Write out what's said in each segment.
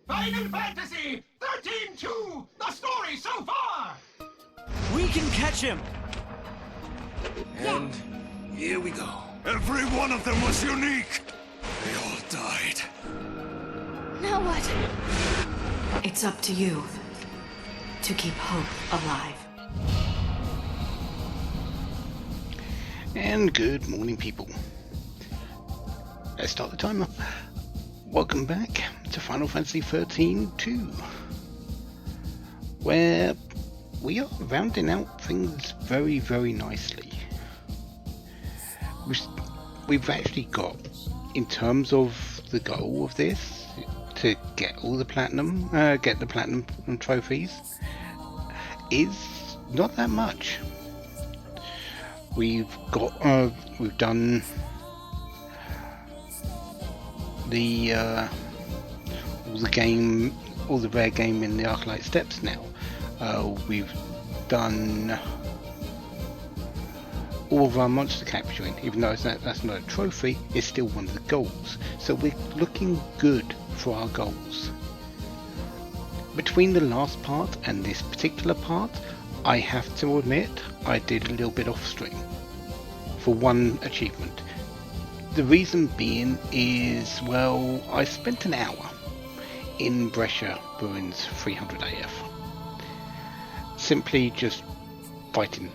Final Fantasy XIII-2, the story so far! We can catch him! And here we go. Every one of them was unique. They all died. Now what? It's up to you to keep hope alive. And good morning, people. Let's start the timer. Welcome back to Final Fantasy XIII-2, where we are rounding out things very, very nicely. We've actually got, in terms of the goal of this, to get all the platinum, get the platinum trophies, is not that much. We've done the all the rare game in the Arclight Steppes now. We've done all of our monster capturing, even though that's not a trophy, it's still one of the goals. So we're looking good for our goals. Between the last part and this particular part, I have to admit I did a little bit off stream for one achievement. The reason being is, well, I spent an hour in Brescia Ruins 300 AF, simply just fighting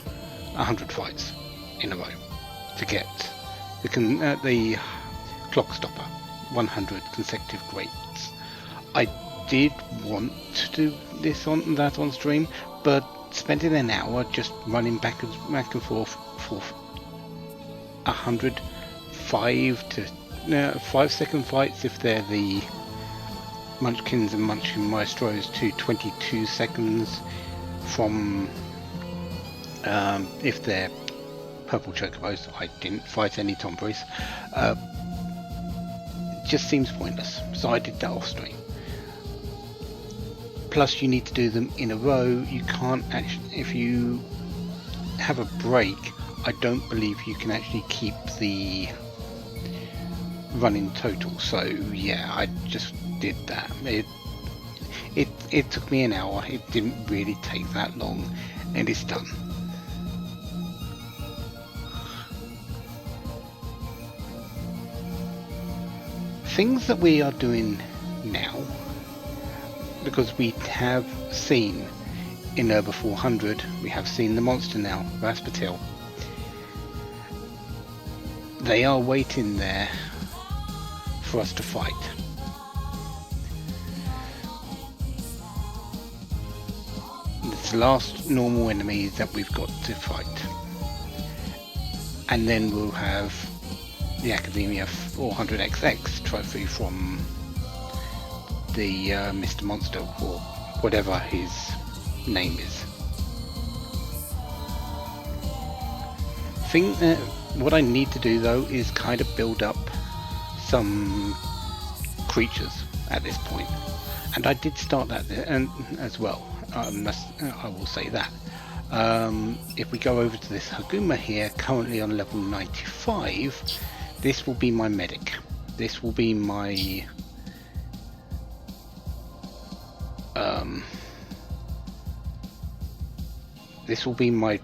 100 fights in a row to get the clock stopper 100 consecutive grades. I did want to do that on stream, but spending an hour just running back and forth for 100 5-second fights if they're the Munchkins and Munchkin Maestros, to 22 seconds from if they're purple chocobos. I didn't fight any Tomboys. Just seems pointless, so I did that off stream. Plus you need to do them in a row. You can't actually, if you have a break, I don't believe you can actually keep the running total. So yeah, I just did that. It took me an hour. It didn't really take that long, and it's done. Things that we are doing now, because we have seen in Urba 400, we have seen the monster now, Rasputil. They are waiting there for us to fight. It's the last normal enemy that we've got to fight, and then we'll have the Academia 400XX trophy from the Mr. Monster, or whatever his name is. What I need to do though is kind of build up some creatures at this point, and I did start that as well. I will say that. If we go over to this Haguma here, currently on level 95, this will be my medic. This will be my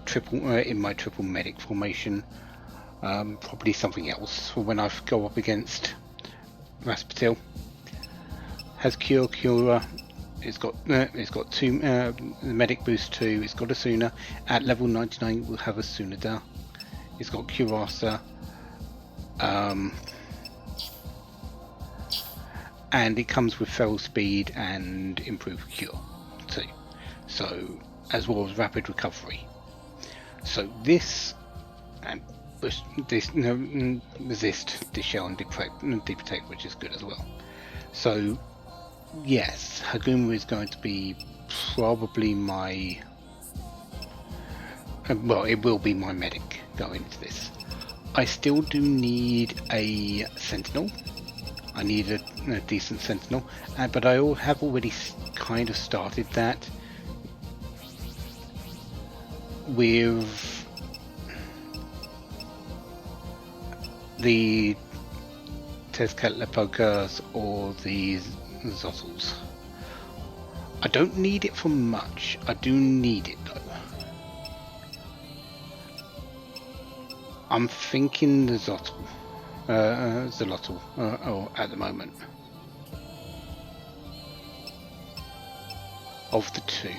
triple in my triple medic formation. Probably something else for when I go up against Rasputil. Has Cura. It's got two the medic boost 2. It's got Asuna. At level 99 we'll have Asunada. It's got Curasa. And it comes with feral speed and improved cure too. So, as well as rapid recovery. So this and resist, dispel and deprotect, which is good as well. So yes, Haguma is going to be probably my well, it will be my medic going into this. I still do need a sentinel. I need a decent sentinel, but I have already kind of started that with the Tezcatlipoca or the Zottles. I don't need it for much. I do need it though. I'm thinking the Zolotl, at the moment. Of the two.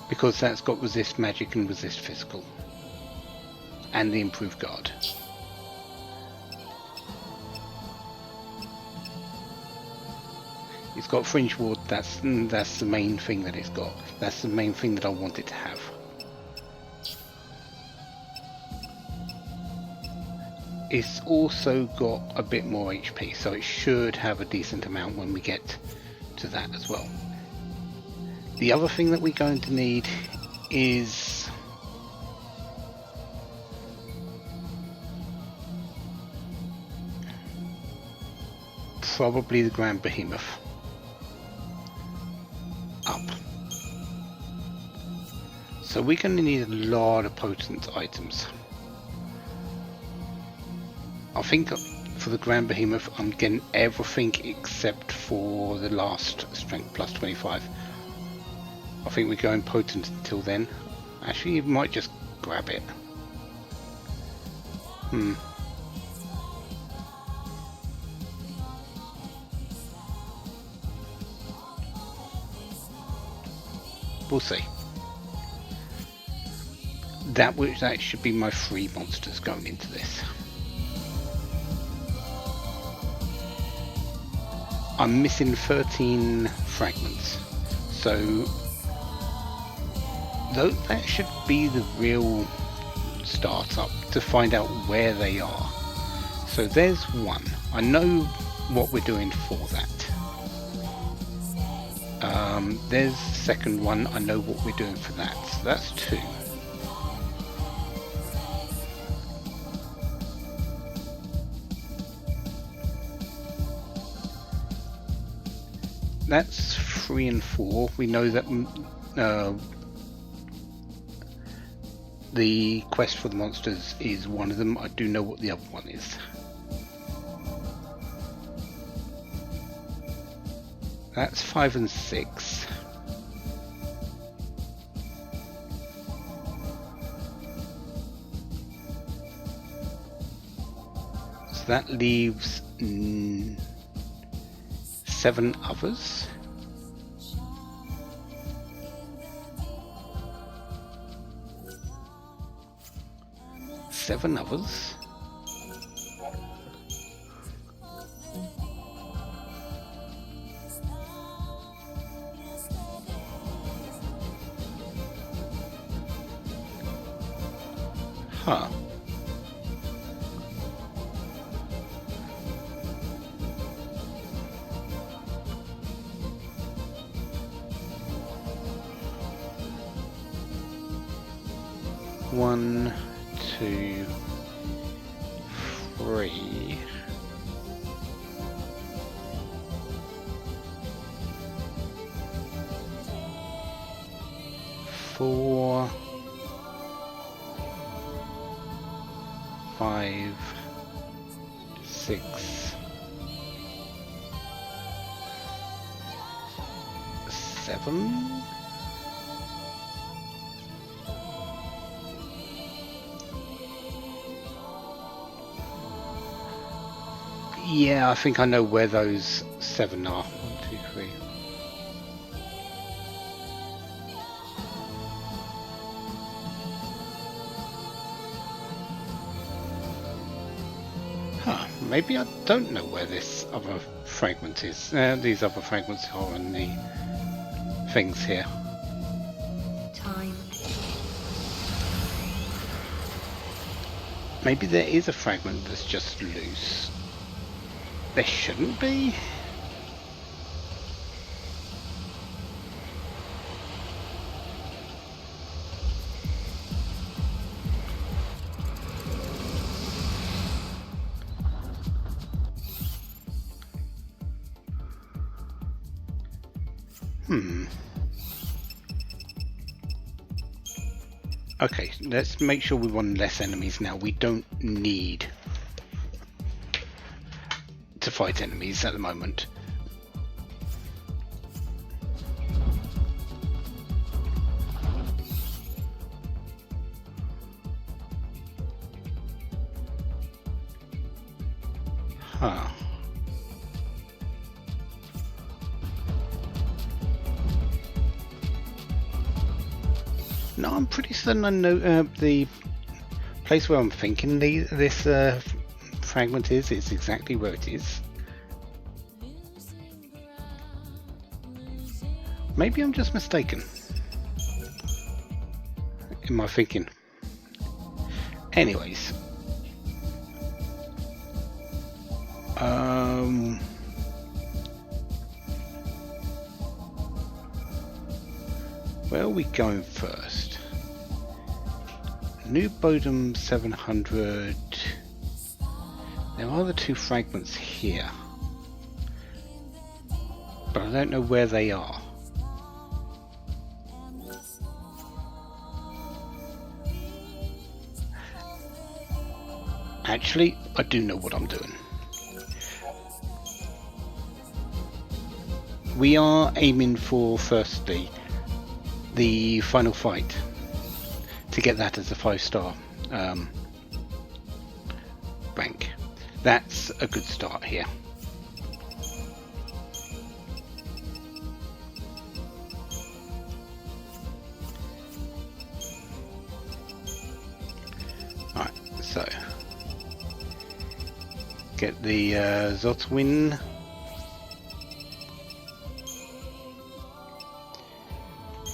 Because that's got resist magic and resist physical. And the improved guard. It's got fringe ward, that's the main thing that it's got. That's the main thing that I want it to have. It's also got a bit more HP, so it should have a decent amount when we get to that as well. The other thing that we're going to need is probably the Grand Behemoth up. So we're going to need a lot of potent items. I think for the Grand Behemoth I'm getting everything except for the last strength plus 25. I think we're going potent until then. Actually, you might just grab it. We'll see. That should be my 3 monsters going into this. I'm missing 13 fragments, so that should be the real startup to find out where they are. So there's one. I know what we're doing for that. There's the second one. I know what we're doing for that. So that's 2. That's 3 and 4. We know that the quest for the monsters is one of them. I do know what the other one is. That's 5 and 6. So that leaves 7 others. Huh. One, 2, 3. 4, 5, 6, 7. Yeah, I think I know where those 7 are. 1, 2, 3. Huh, maybe I don't know where this other fragment is. These other fragments are in the things here. Time. Maybe there is a fragment that's just loose. There shouldn't be. Okay, let's make sure we want less enemies now. We don't need to fight enemies at the moment. Huh. No, I'm pretty certain I know the place where I'm thinking this fragment is exactly where it is. Maybe I'm just mistaken in my thinking. Anyways. Where are we going first? New Bodum 700. There are the two fragments here, but I don't know where they are. Actually, I do know what I'm doing. We are aiming for, firstly, the final fight, to get that as a 5-star rank. That's a good start here. Alright, so get the Zotwin.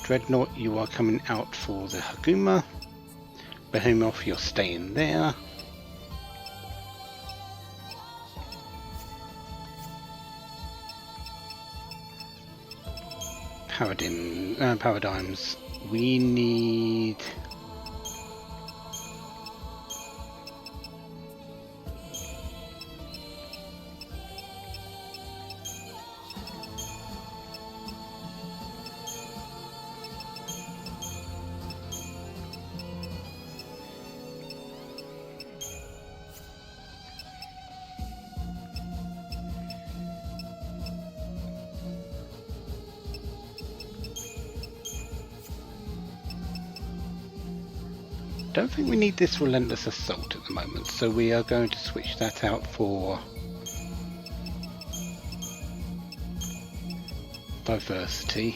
Dreadnought, you are coming out for the Haguma. Behemoth, you're staying there. Paradigms, we need... don't think we need this relentless assault at the moment, so we are going to switch that out for diversity.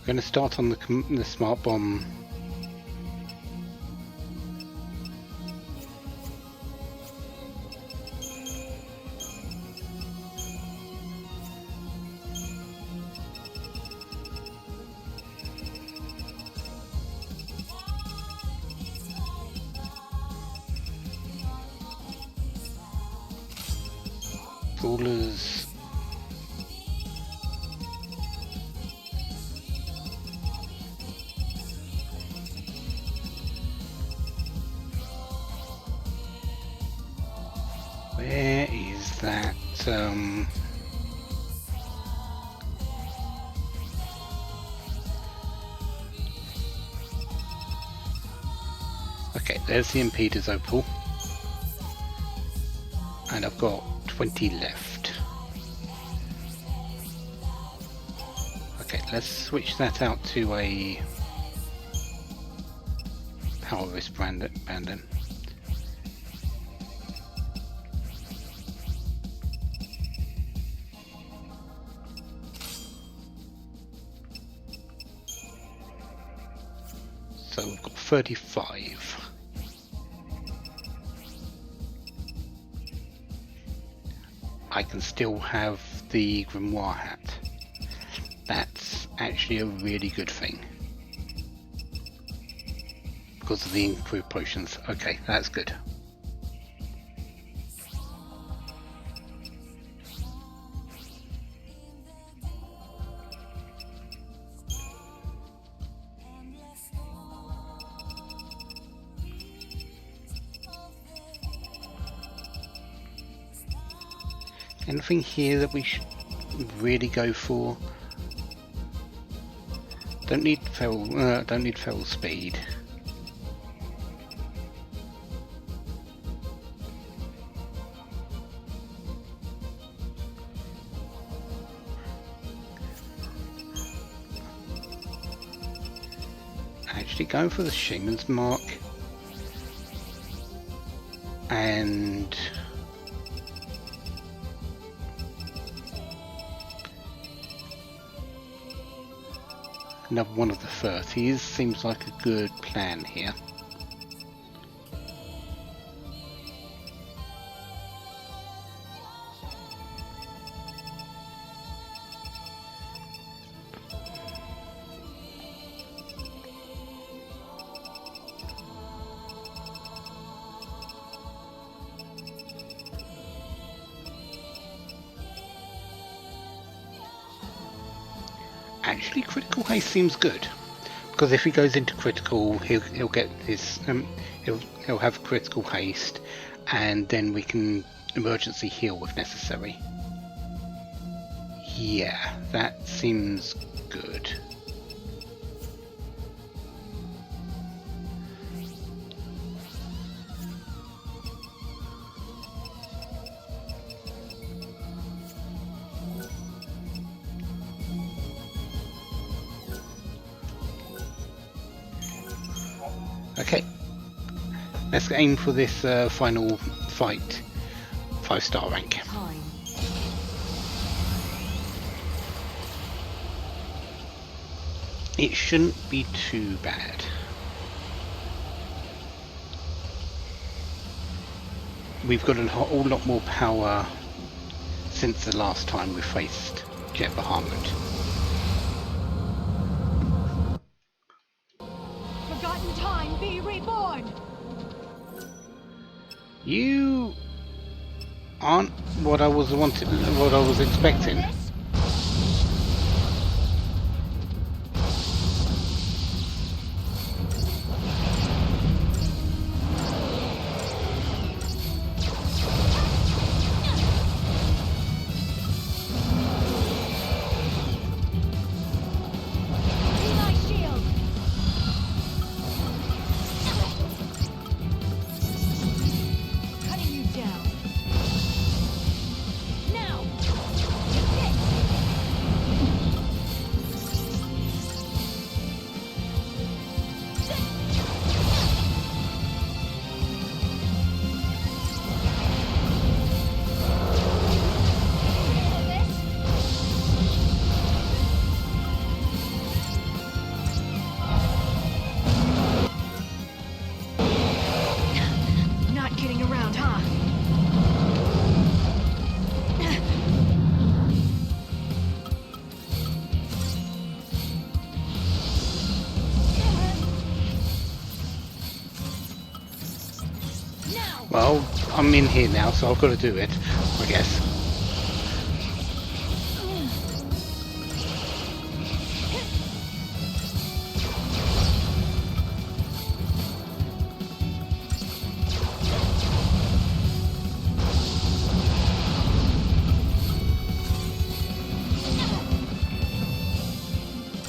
We're going to start on the smart bomb. Brawlers. Where is that? Okay, there's the impeders opal. And I've got 20 left. Okay, let's switch that out to a power wristband then. So we've got 35. I can still have the grimoire hat. That's actually a really good thing because of the improved potions. Okay, that's good. Anything here that we should... really go for. Don't need feral speed. Actually going for the Shaman's Mark and another one of the 30s seems like a good plan here. Actually, critical haste seems good, because if he goes into critical, he'll get his he'll have critical haste, and then we can emergency heal if necessary. Yeah, that seems good. Okay, let's aim for this final fight, 5-star rank. Time. It shouldn't be too bad. We've got a whole lot more power since the last time we faced Jet Bahamut. Forgotten time, be reborn! You aren't what I was expecting. Be my shield! Cutting you down. Now! Take this! Not kidding around, huh? Now! Well, I'm in here now, so I've got to do it, I guess.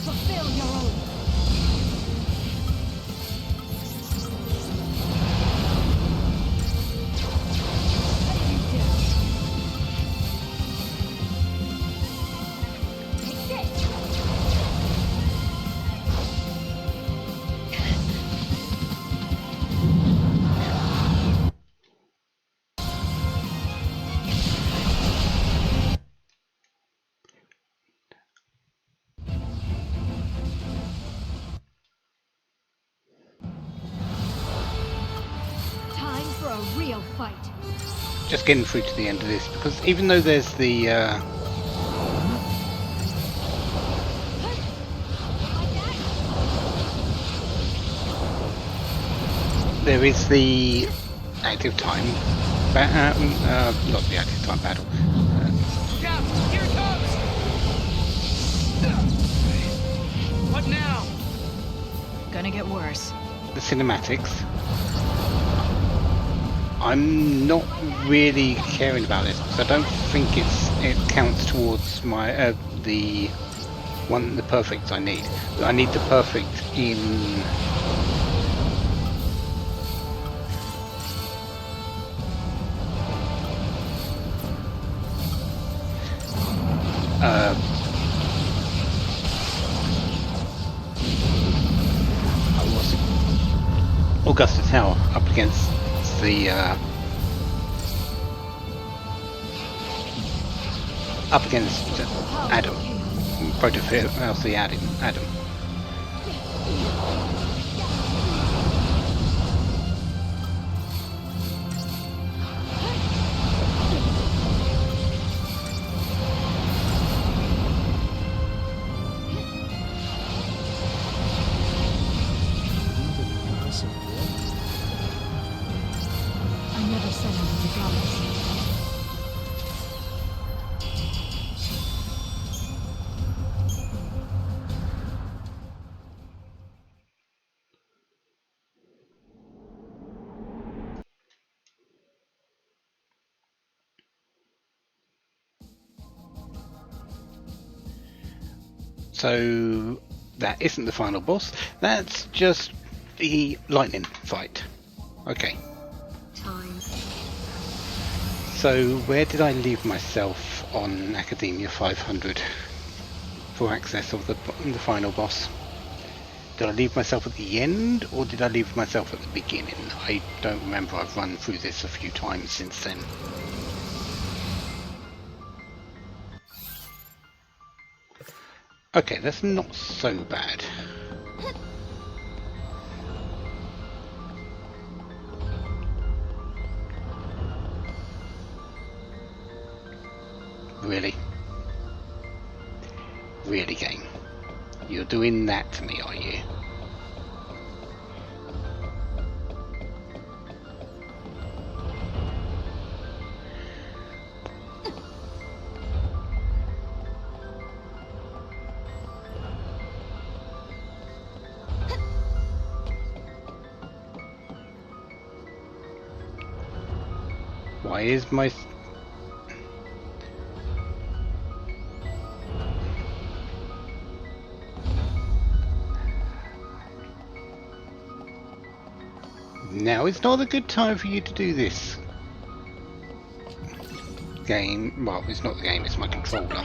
Fulfill your oath! Cutting you down. Take this! Time for a real fight. Just getting through to the end of this, because even though there's the there is the active time, not the active time battle. Look out! Here it comes! What now? Gonna get worse. The cinematics. I'm not really caring about this because I don't think it counts towards my the perfect I need. I need the perfect in what's it? Augusta Tower up against the Adam. Protofill the Adam. I never said I was a goddess. So that isn't the final boss. That's just the lightning fight. Okay. Time. So where did I leave myself on Academia 500 for access of the final boss? Did I leave myself at the end or did I leave myself at the beginning? I don't remember. I've run through this a few times since then. Okay, that's not so bad. Really? Really, game? You're doing that to me, are you? Why is my... Now it's not a good time for you to do this. Game... Well, it's not the game, it's my controller.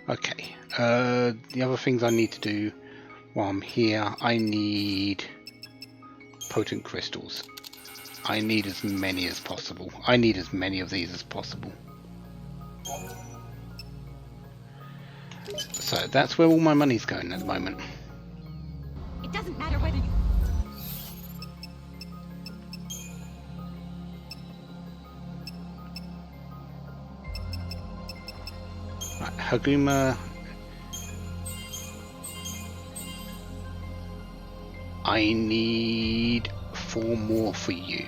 Okay. The other things I need to do while I'm here, I need potent crystals. I need as many as possible. I need as many of these as possible. So that's where all my money's going at the moment. It doesn't matter whether you... Right, Haguma. I need 4 more for you.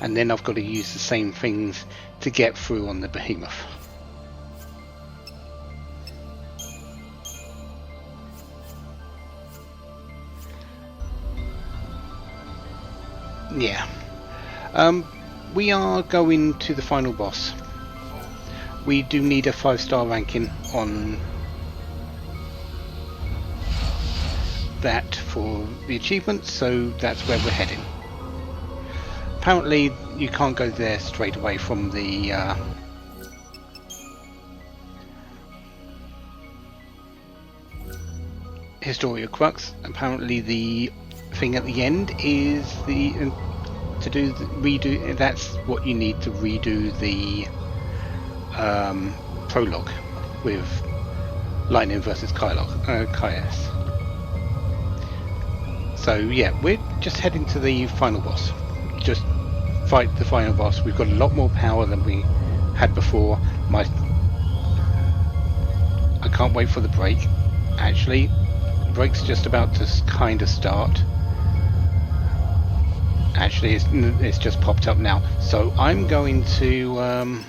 And then I've got to use the same things to get through on the behemoth. Yeah. We are going to the final boss. We do need a 5-star ranking on that for the achievements, so that's where we're heading. Apparently you can't go there straight away from the Historia Crux. Apparently the thing at the end is the to do the redo. That's what you need to redo the prologue with Lightning versus Caius. So yeah, we're just heading to the final boss. Just fight the final boss. We've got a lot more power than we had before. I can't wait for the break. Actually, the break's just about to kind of start. Actually, it's just popped up now. So I'm going to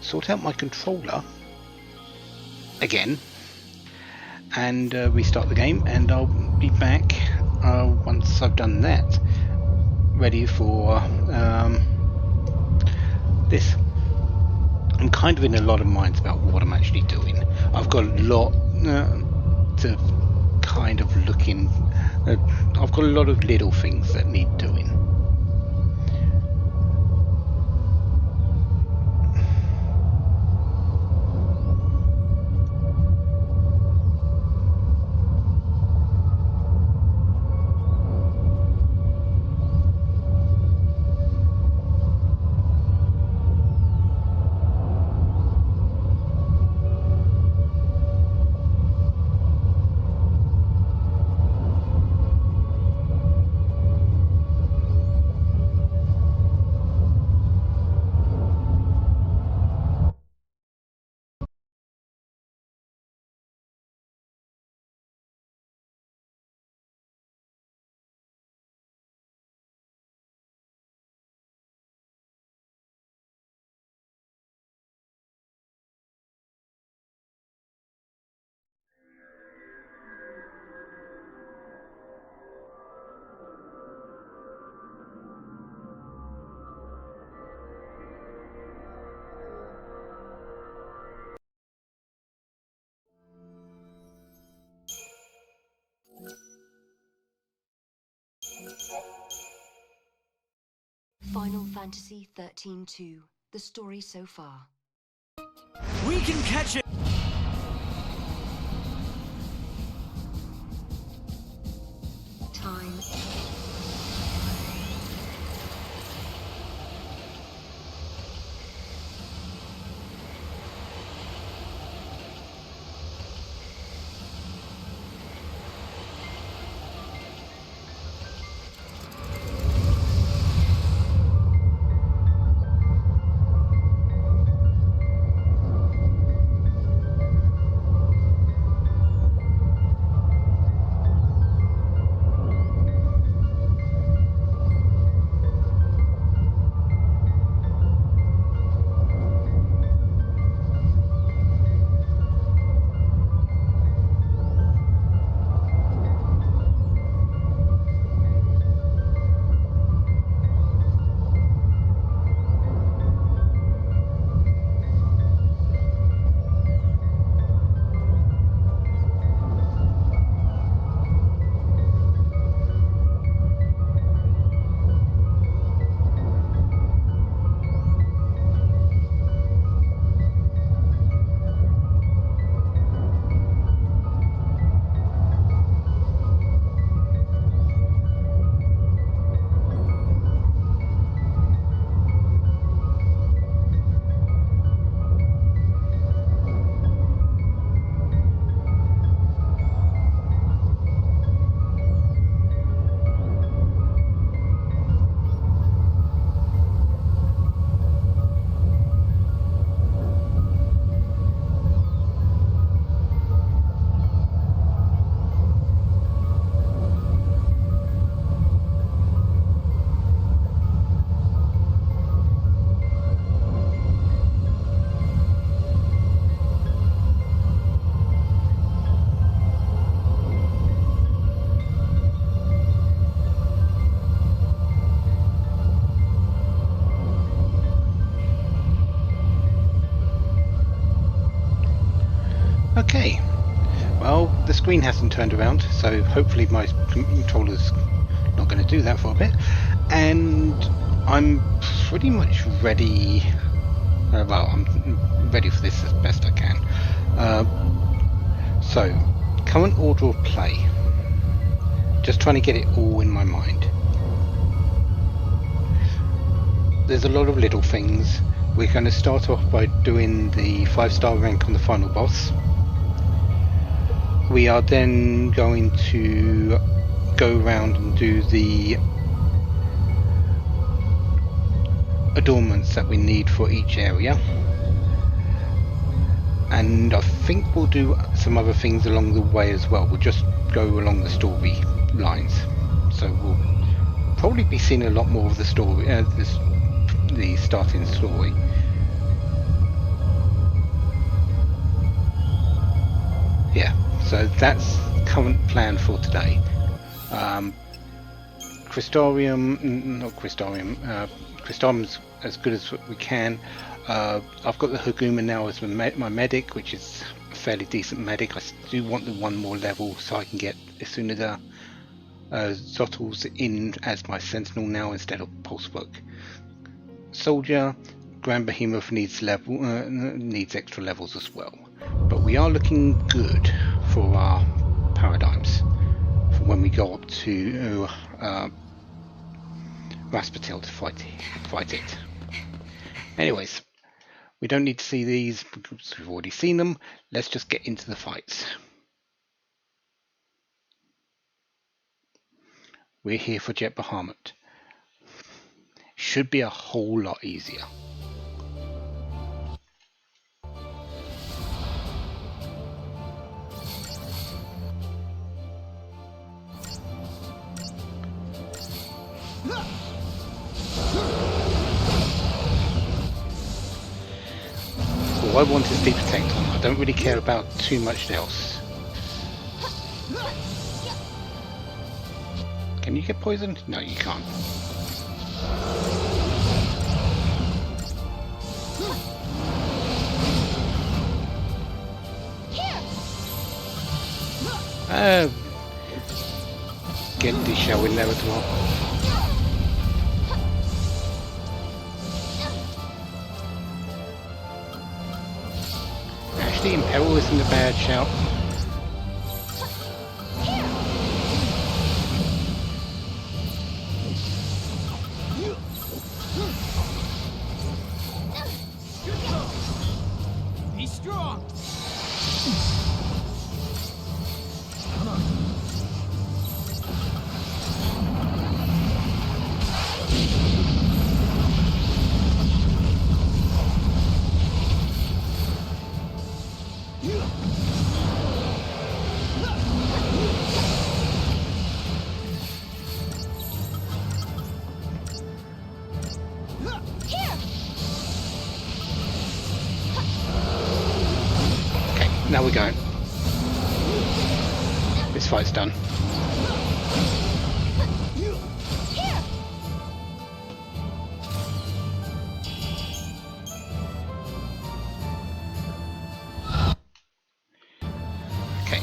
sort out my controller again and restart the game, and I'll be back once I've done that, ready for this. I'm kind of in a lot of minds about what I'm actually doing. I've got a lot to kind of look in. I've got a lot of little things that need doing. Final Fantasy XIII-2. The story so far. We can catch it! Time. Okay, well, the screen hasn't turned around, so hopefully my controller's not going to do that for a bit, and I'm pretty much ready. Well, I'm ready for this as best I can. So, current order of play. Just trying to get it all in my mind. There's a lot of little things. We're going to start off by doing the 5-star rank on the final boss. We are then going to go around and do the adornments that we need for each area, and I think we'll do some other things along the way as well. We'll just go along the story lines, so we'll probably be seeing a lot more of the story, the starting story. Yeah, So that's current plan for today. Crystarium's as good as we can. I've got the Haguma now as my medic, which is a fairly decent medic. I do want the one more level so I can get as soon as Zottel's in as my sentinel now instead of Pulsework. Soldier, Grand Behemoth needs extra levels as well. But we are looking good for our paradigms for when we go up to Rasputin to fight it. Anyways, we don't need to see these because we've already seen them. Let's just get into the fights. We're here for Jet Bahamut. Should be a whole lot easier. All I want is deep protect on. I don't really care about too much else. Can you get poisoned? No, you can't. Get the shell in there as well. Actually, Imperil isn't a bad shout. Be strong. Now we're going. This fight's done. Okay.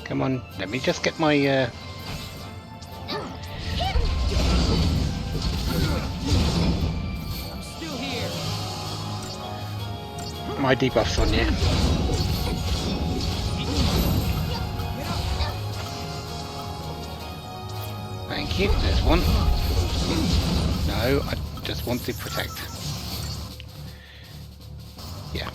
Come on, let me just get my I'm still here. my debuffs on you. Thank you, there's one. No, I just want to protect. Yeah.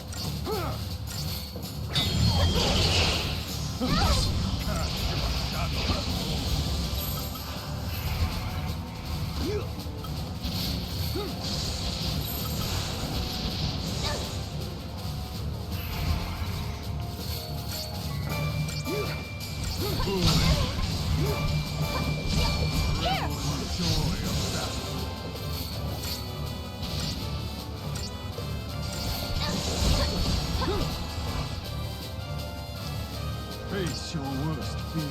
Face your worst fear.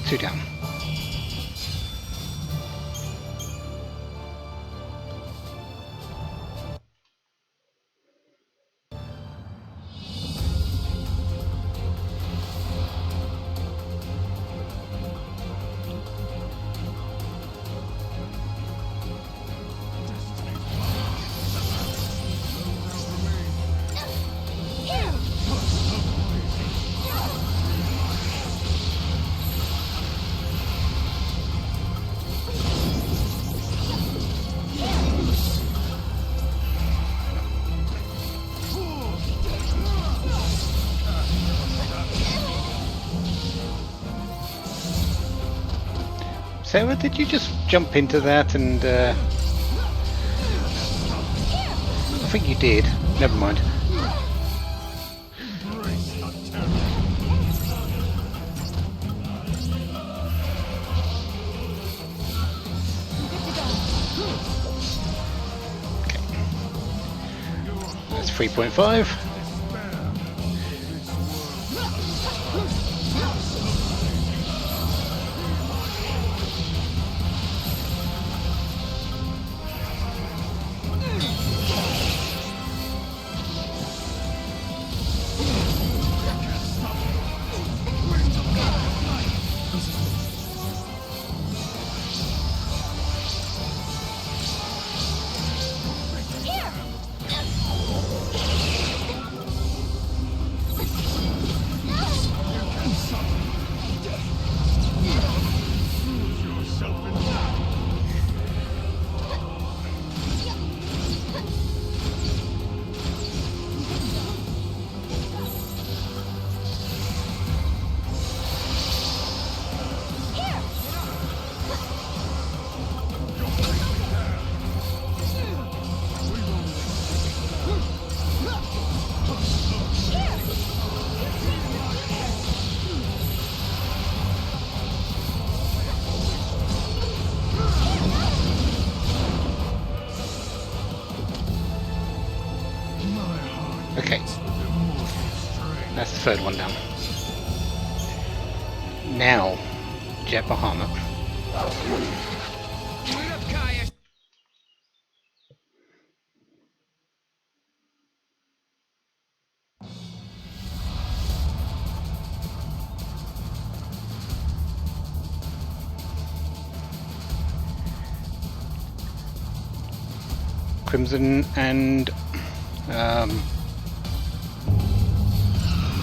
Two down. Serah, did you just jump into that and think you did. Never mind. Okay. That's 3.5. Okay, that's the third one down. Now, Jet Bahamut. Wait up, Kaya. Crimson and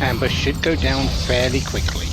Amber should go down fairly quickly.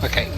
Okay.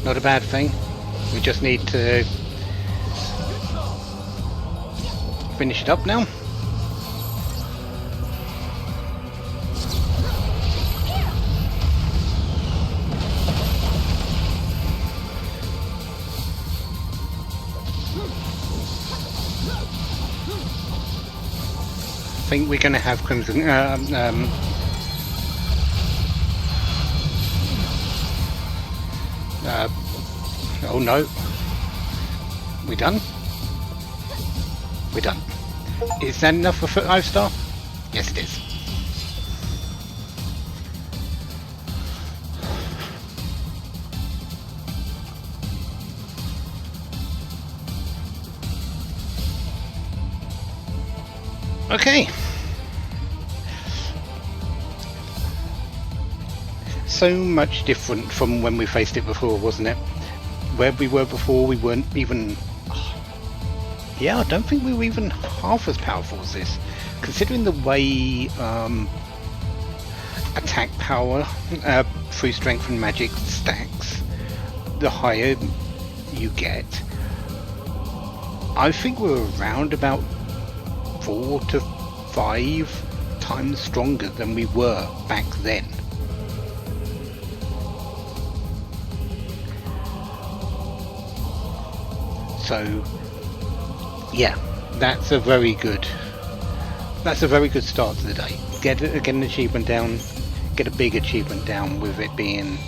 Not a bad thing. We just need to finish it up now. I think we're going to have Crimson. Oh no. We done? We're done. Is that enough for 5-star? Yes, it is. Okay. So much different from when we faced it before, wasn't it? Where we were before, we weren't even... Yeah, I don't think we were even half as powerful as this. Considering the way attack power through strength and magic stacks, the higher you get, I think we're around about 4 to 5 times stronger than we were back then. So yeah, that's a very good start to the day. Get an achievement down, get a big achievement down with it being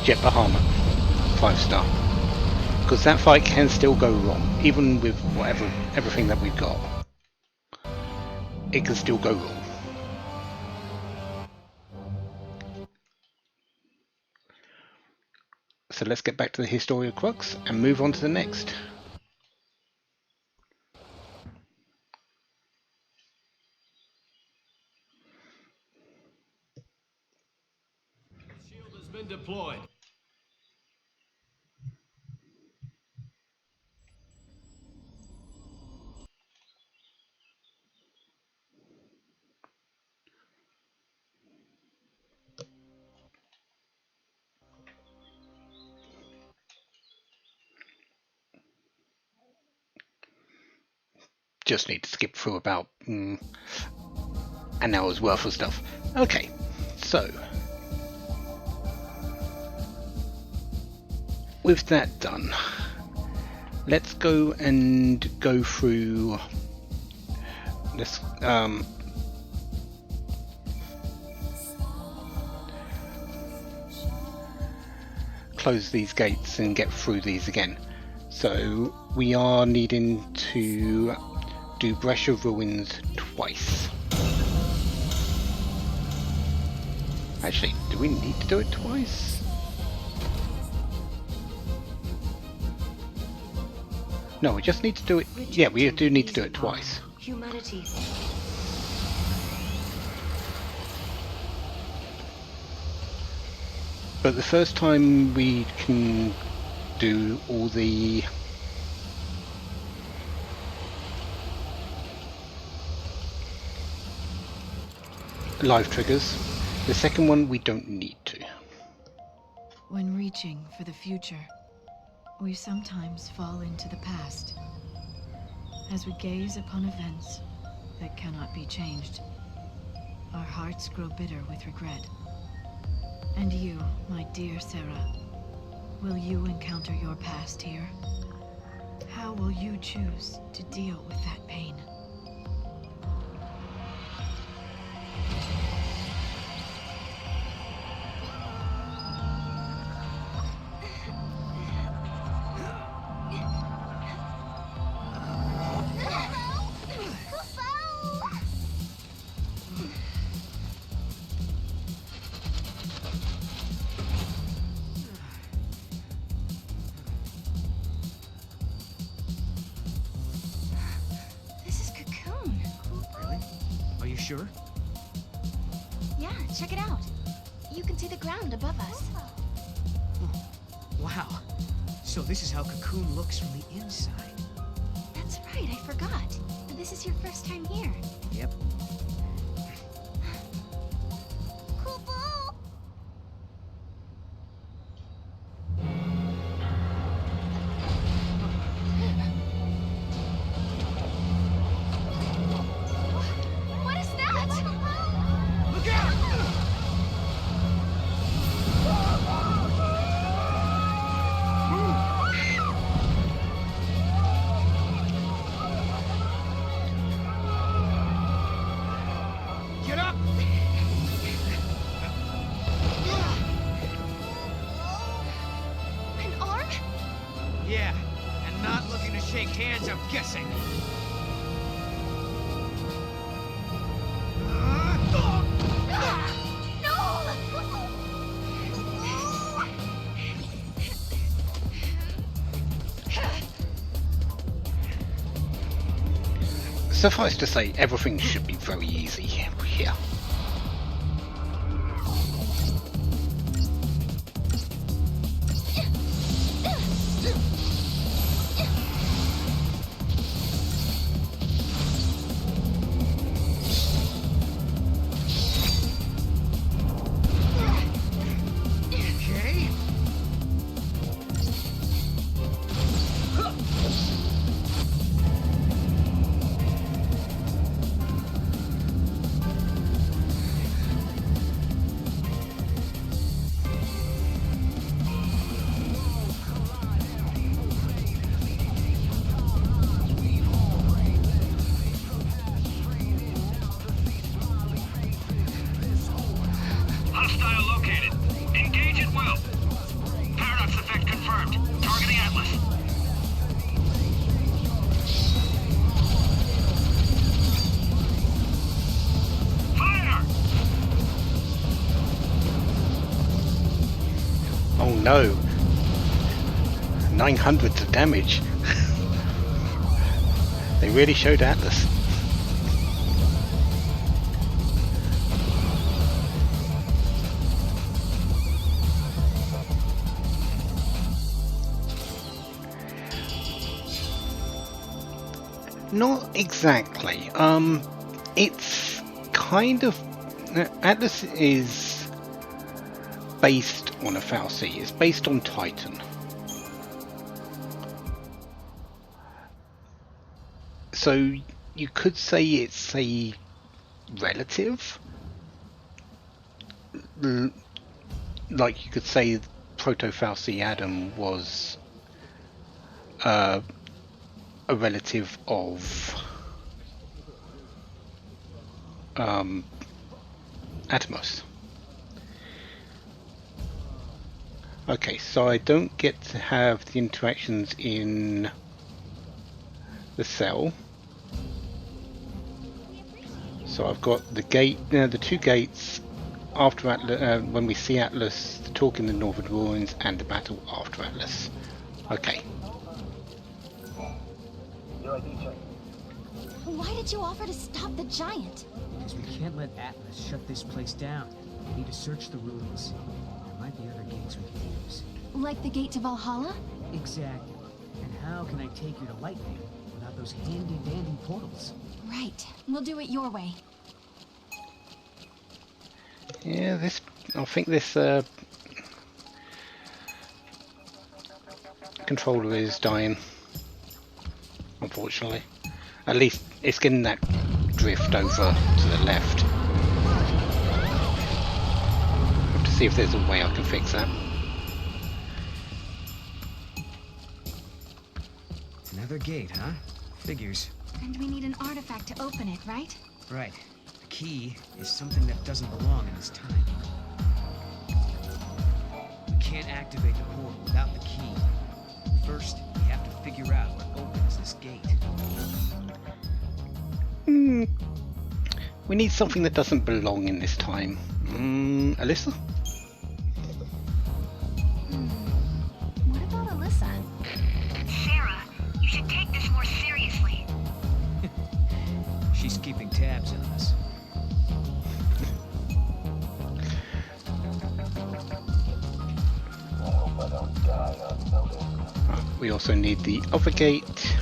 Jet Bahama 5-star, because that fight can still go wrong, even with everything that we've got. It can still go wrong. So let's get back to the Historia Crux and move on to the next. Shield has been deployed. Just need to skip through about an hour's worth of stuff. Okay, so with that done, let's go through this. Close these gates and get through these again. So we are needing to do Brescia Ruins twice. Actually, do we need to do it twice? No, we just need to do it. Yeah, we do need to do it twice. Humanity. But the first time we can do all the live triggers. The second one we don't need to. When reaching for the future, we sometimes fall into the past. As we gaze upon events that cannot be changed, our hearts grow bitter with regret. And you, my dear Serah, will you encounter your past here? How will you choose to deal with that pain? Sure? Yeah, check it out. You can see the ground above us. Wow. So this is how Cocoon looks from the inside. That's right, I forgot. This is your first time here. Yep. Yeah, and not looking to shake hands, I'm guessing. Suffice to say, everything should be very easy here. Okay. Hostile located. Engage at will. Paradox effect confirmed. Targeting Atlas. Fire! Oh no! 900 of damage. They really showed Atlas. Not exactly. It's kind of... Atlas is based on a VoD. It's based on Titan. So you could say it's a relative. Like you could say Proto-VoD Adam was a relative of Atomos. Okay, so I don't get to have the interactions in the cell. So I've got the gate, the two gates after Atlas, when we see Atlas, the talk in the Northern Ruins, and the battle after Atlas. Okay. Why did you offer to stop the giant? Because we can't let Atlas shut this place down. We need to search the ruins. There might be other gates we can use. Like the gate to Valhalla? Exactly. And how can I take you to Lightning without those handy-dandy portals? Right. We'll do it your way. Yeah, I think this controller is dying, unfortunately. At least it's getting that drift over to the left. I have to see if there's a way I can fix that. Another gate, huh? Figures. And we need an artifact to open it, right? Right. The key is something that doesn't belong in this time. We can't activate the portal without the key. First, we have to figure out what opens this gate. We need something that doesn't belong in this time. Alyssa? What about Alyssa? Serah, you should take this more seriously. She's keeping tabs on us. We also need the other gate.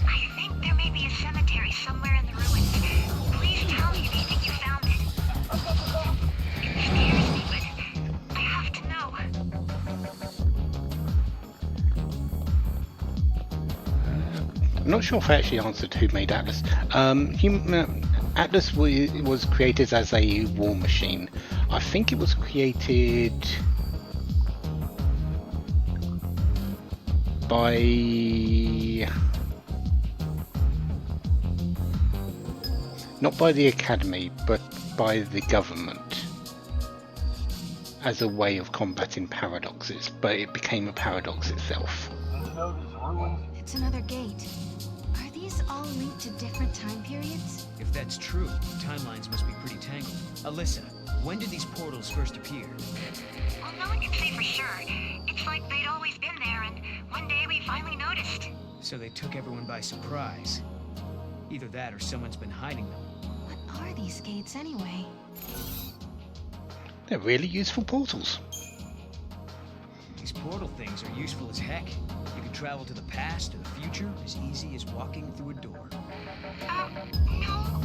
I think there may be a cemetery somewhere in the ruins. Please tell me if you think you found it. It scares me, but I have to know. I'm not sure if I actually answered who made Atlas. Atlas was created as a war machine. I think it was created by... not by the Academy, but by the government. as a way of combating paradoxes, but it became a paradox itself. It's another gate. Are these all linked to different time periods? If that's true, timelines must be pretty tangled. Alyssa, when did these portals first appear? Well, no one can say for sure. It's like they'd always been there, and one day we finally noticed. So they took everyone by surprise. Either that or someone's been hiding them. What are these gates anyway? They're really useful portals. These portal things are useful as heck. You can travel to the past or the future as easy as walking through a door. No.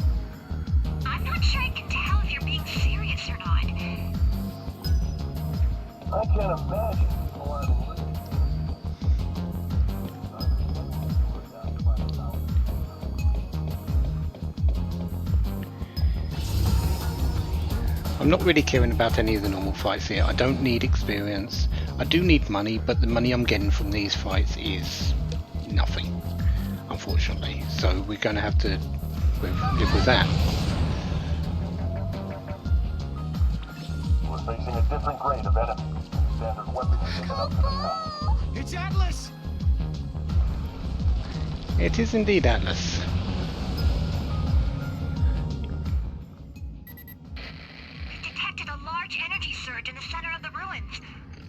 I'm not sure I can tell if you're being serious or not. I can't imagine. I'm not really caring about any of the normal fights here. I don't need experience. I do need money, but the money I'm getting from these fights is nothing, unfortunately. So we're going to have to live with that. We're facing a different grade of enemy. Standard weapons isn't up to the task. It's Atlas! It is indeed Atlas. Detected a large energy surge in the center of the ruins.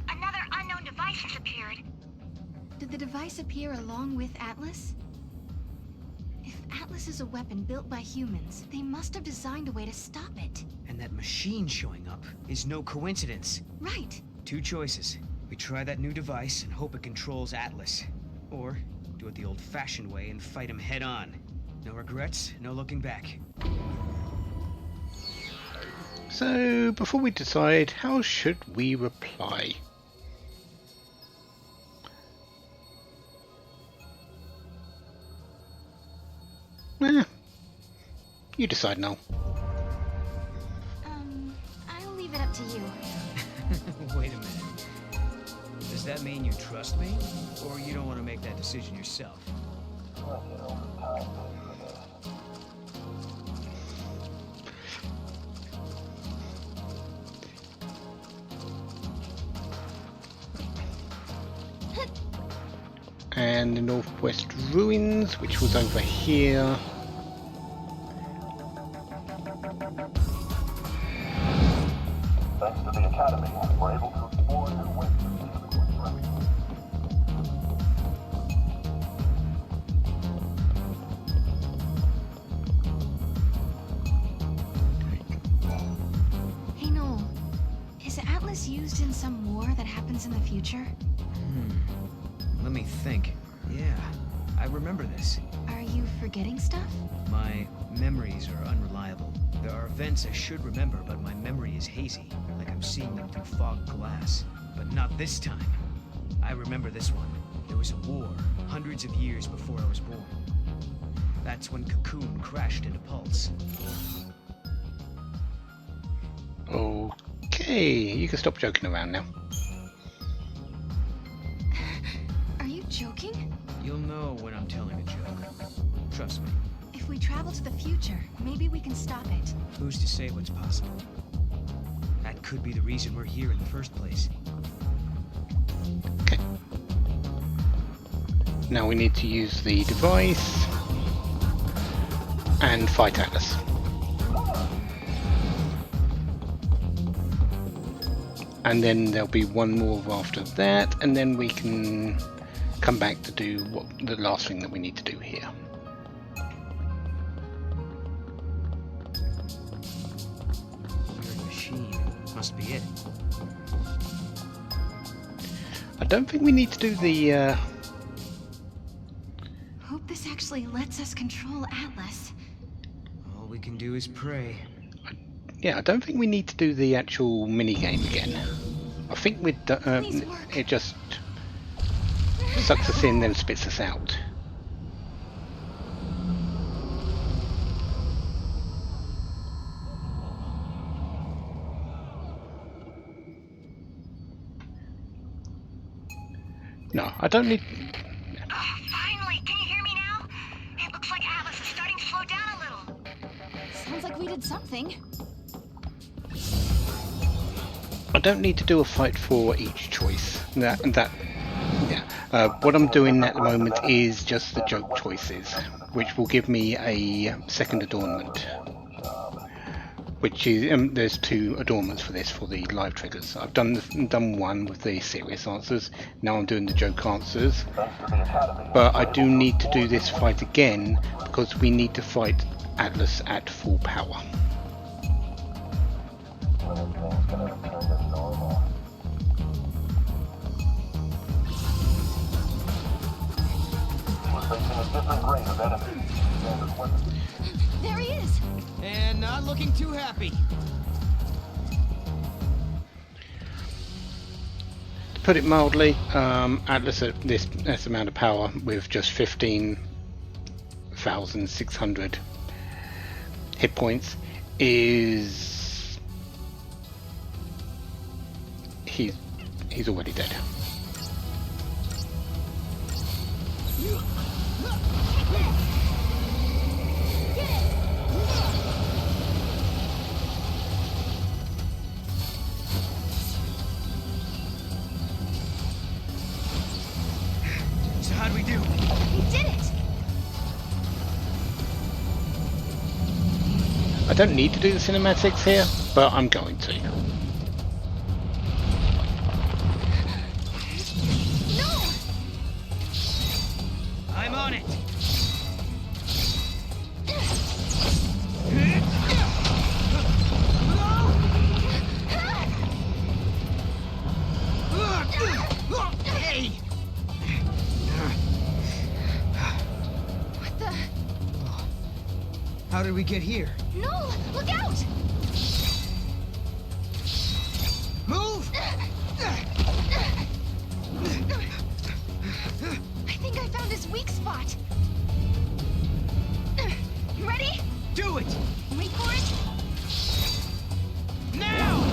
Another unknown device has appeared. Did the device appear along with Atlas? If Atlas is a weapon built by humans, they must have designed a way to stop it. And that machine showing up is no coincidence. Right. Two choices. We try that new device and hope it controls Atlas. Or do it the old-fashioned way and fight him head-on. No regrets, no looking back. So before we decide, how should we reply? You decide, Noel. I'll leave it up to you. Wait a minute. Does that mean you trust me? Or you don't want to make that decision yourself? And the Northwest Ruins, which was over here. Thanks to the Academy, we're able to explore new ways of dealing with threats. Hey Noel, is Atlas used in some war that happens in the future? Let me think. Yeah, I remember this. Are you forgetting stuff? My memories are unreliable. There are events I should remember, but my memory is hazy, like I'm seeing them through fog glass. But not this time. I remember this one. There was a war, hundreds of years before I was born. That's when Cocoon crashed into Pulse. Okay, you can stop joking around now. Are you joking? You'll know when I'm telling a joke. Trust me. If we travel to the future, maybe we can stop it. Who's to say what's possible? That could be the reason we're here in the first place. Okay. Now we need to use the device and fight Atlas. And then there'll be one more after that, and then we can come back to do the last thing that we need to do here. Weird machine. Must be it. I don't think we need to do the Hope this actually lets us control Atlas. All we can do is pray. yeah, I don't think we need to do the actual mini game again. I think it just sucks us in, then spits us out. No, I don't need... Finally, can you hear me now? It looks like Atlas is starting to slow down a little. Sounds like we did something. don't need to do a fight for each choice. Yeah. What I'm doing at the moment is just the joke choices, which will give me a second adornment. Which is there's 2 adornments for this for the live triggers. I've done one with the serious answers. Now I'm doing the joke answers. But I do need to do this fight again because we need to fight Atlas at full power. There he is! And not looking too happy. To put it mildly, Atlas at this amount of power with just 15,600 hit points is he's already dead. So how do we do? He did it! I don't need to do the cinematics here, but I'm going to. No! I'm on it. Hey! What the? How did we get here? No! Look out! Move! I think I found his weak spot. Ready? Do it! Wait for it. Now!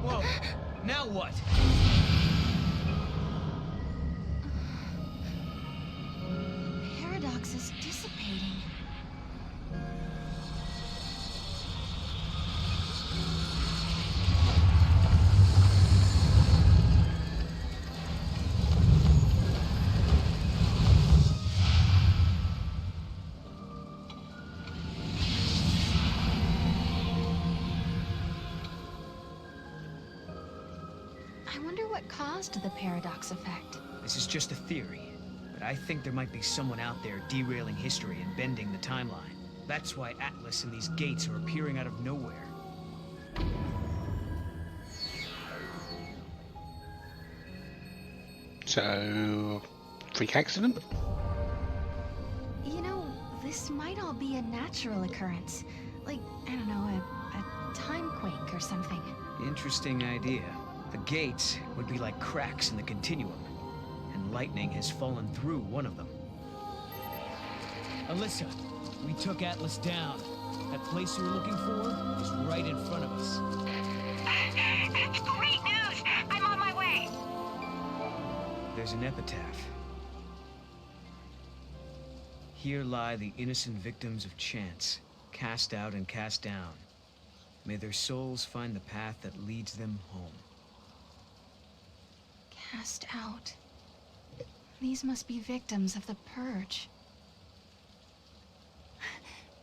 Whoa! Now what? Paradox is dissipating. I wonder what caused the paradox effect. This is just a theory, but I think there might be someone out there derailing history and bending the timeline. That's why Atlas and these gates are appearing out of nowhere. So, freak accident? You know, this might all be a natural occurrence. Like, I don't know, a time quake or something. Interesting idea. The gates would be like cracks in the continuum, and lightning has fallen through one of them. Alyssa, we took Atlas down. That place you were looking for is right in front of us. That's great news! I'm on my way! There's an epitaph. Here lie the innocent victims of chance, cast out and cast down. May their souls find the path that leads them home. Cast out. These must be victims of the purge.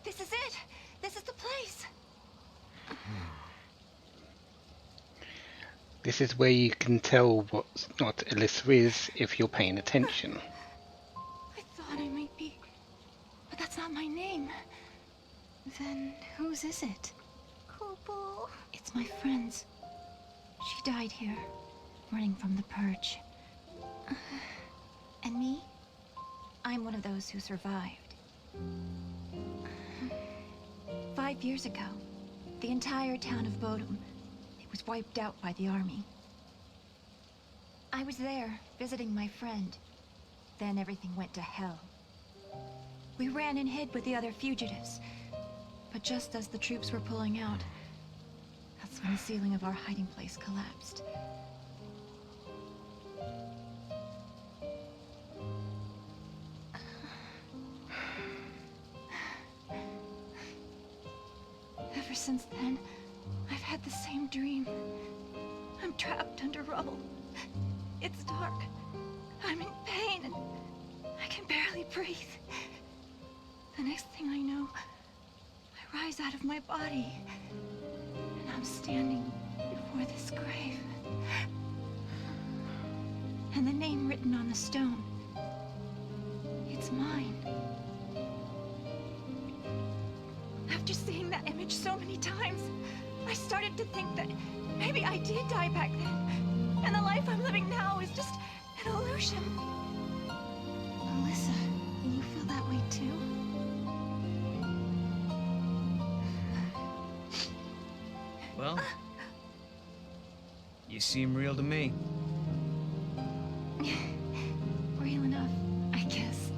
This is it! This is the place! This is where you can tell what Alyssa is if you're paying attention. I thought I might be... But that's not my name. Then whose is it? Kubo. It's my friend's. She died here, running from the purge. And me? I'm one of those who survived. 5 years ago, the entire town of Bodum, it was wiped out by the army. I was there, visiting my friend. Then everything went to hell. We ran and hid with the other fugitives. But just as the troops were pulling out, that's when the ceiling of our hiding place collapsed. Ever since then, I've had the same dream. I'm trapped under rubble. It's dark. I'm in pain and I can barely breathe. The next thing I know, I rise out of my body and I'm standing before this grave. And the name written on the stone, it's mine. After seeing that image so many times, I started to think that maybe I did die back then, and the life I'm living now is just an illusion. Alyssa, you feel that way too? Well, you seem real to me. Real enough, I guess.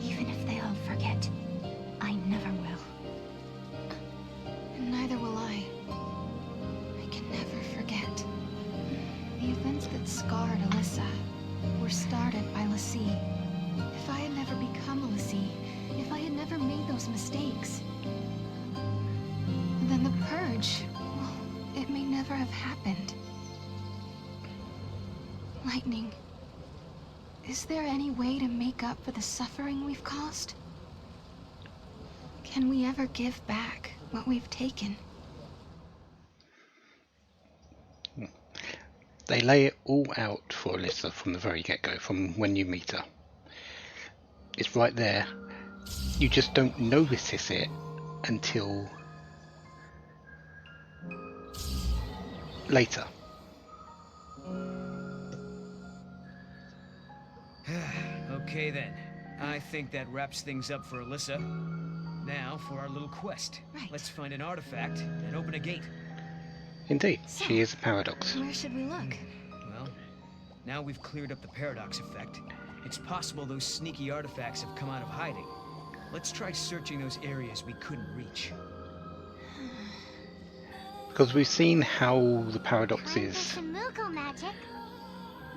Even if they all forget, I never will. And neither will I. I can never forget. The events that scarred Alyssa were started by Lassie. If I had never become a Lassie, if I had never made those mistakes, then the purge, well, it may never have happened. Lightning, is there any way to make up for the suffering we've caused? Can we ever give back what we've taken? They lay it all out for Alyssa from the very get-go, from when you meet her. It's right there. You just don't notice it until later. Okay then. I think that wraps things up for Alyssa. Now for our little quest. Right. Let's find an artifact and open a gate. Indeed, So, she is a paradox. where should we look? Well, now we've cleared up the paradox effect. It's possible those sneaky artifacts have come out of hiding. Let's try searching those areas we couldn't reach. Because we've seen how the paradoxes magic.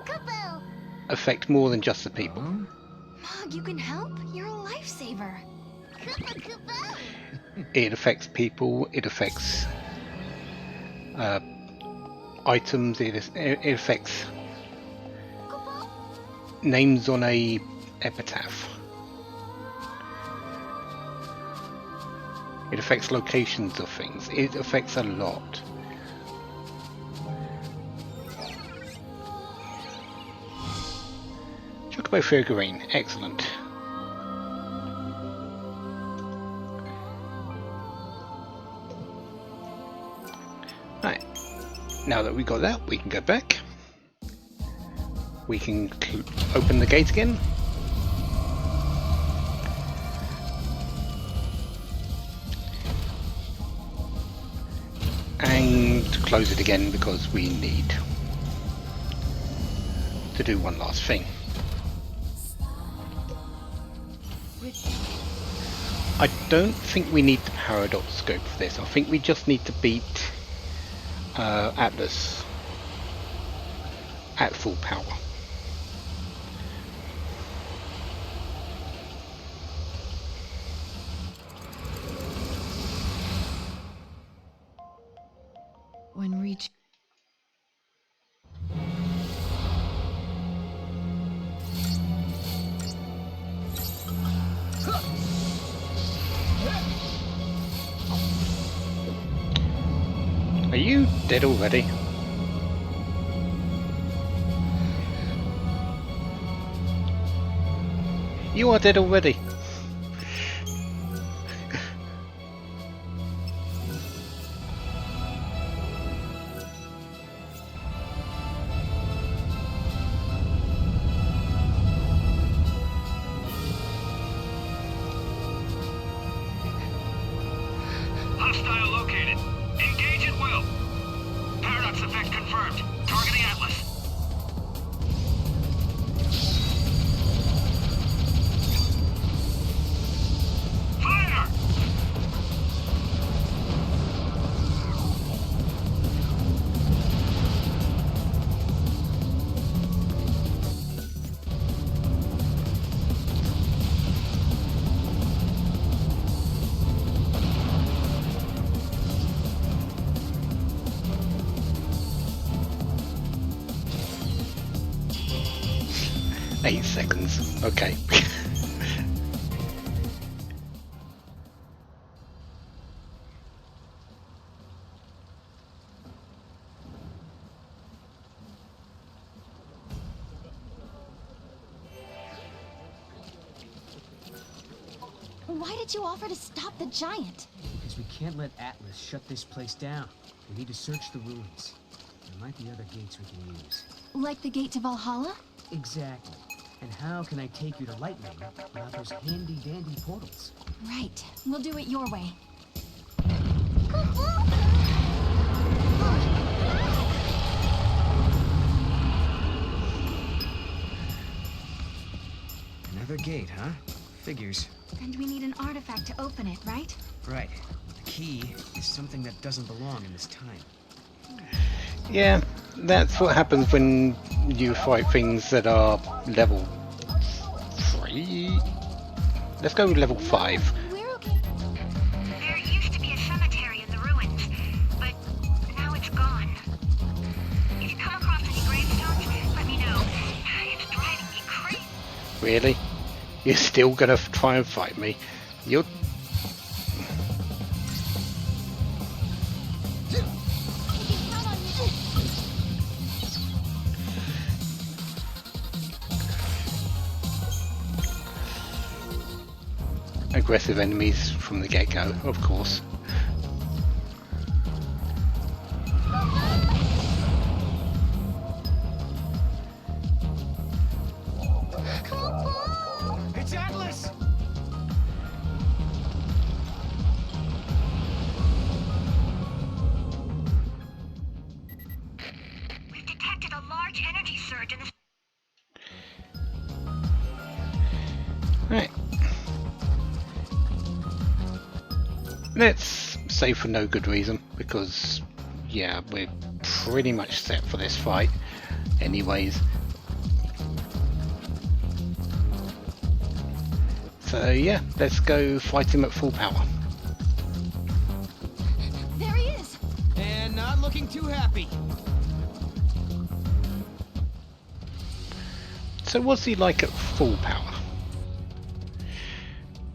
Kupo! affect more than just the people. Mog, you can help? You're a lifesaver. Kupo Kupo! It affects people, it affects items, it affects names on a epitaph. It affects locations of things. It affects a lot. Chocobo figurine, excellent. Right, now that we got that, we can go back. We can open the gate again. And close it again because we need to do one last thing. I don't think we need the paradox scope for this. I think we just need to beat Atlas at full power. When reach... Are you dead already? You are dead already. Hostile located. Engage. Artifact confirmed. Targeting Atlas. Fire! Eight seconds. Okay. Why did you offer to stop the giant? Because we can't let Atlas shut this place down. We need to search the ruins. There might be other gates we can use. Like the gate to Valhalla? Exactly. And how can I take you to Lightning without those handy-dandy portals? Right. We'll do it your way. Another gate, huh? Figures. And we need an artifact to open it, right? Right. The key is something that doesn't belong in this time. Yeah, that's what happens when you fight things that are level 3. Let's go with level 5. We're okay. There used to be a cemetery in the ruins, but now it's gone. If you come across any gravestones, let me know. It's driving me crazy. Really? You're still gonna try and fight me? You're... Aggressive enemies from the get-go, of course. It's Atlas! We've detected a large energy surge in the... Right. Let's say for no good reason, because yeah, we're pretty much set for this fight anyways. So yeah, let's go fight him at full power. There he is! And not looking too happy. So what's he like at full power?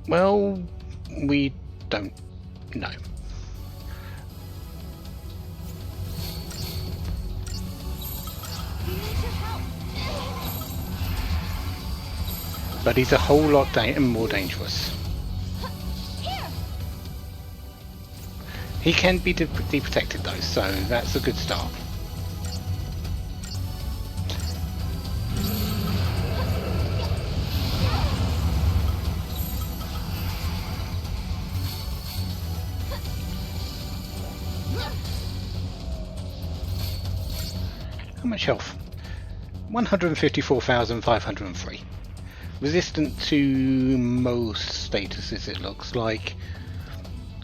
Well, we don't know. We need your help! But he's a whole lot more dangerous. Here! He can be deprotected though, so that's a good start. How much health? 154,503. Resistant to most statuses, it looks like.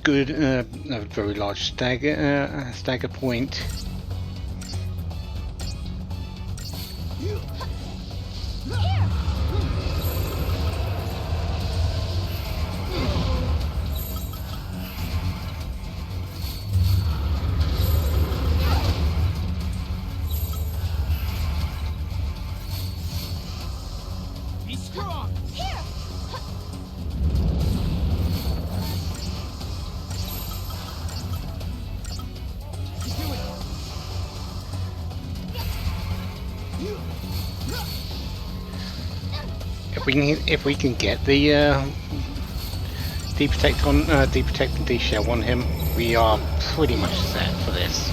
Good, a very large stagger point. He's strong! Here! He's doing it! If we can get the deprotect and deshell on him, we are pretty much set for this.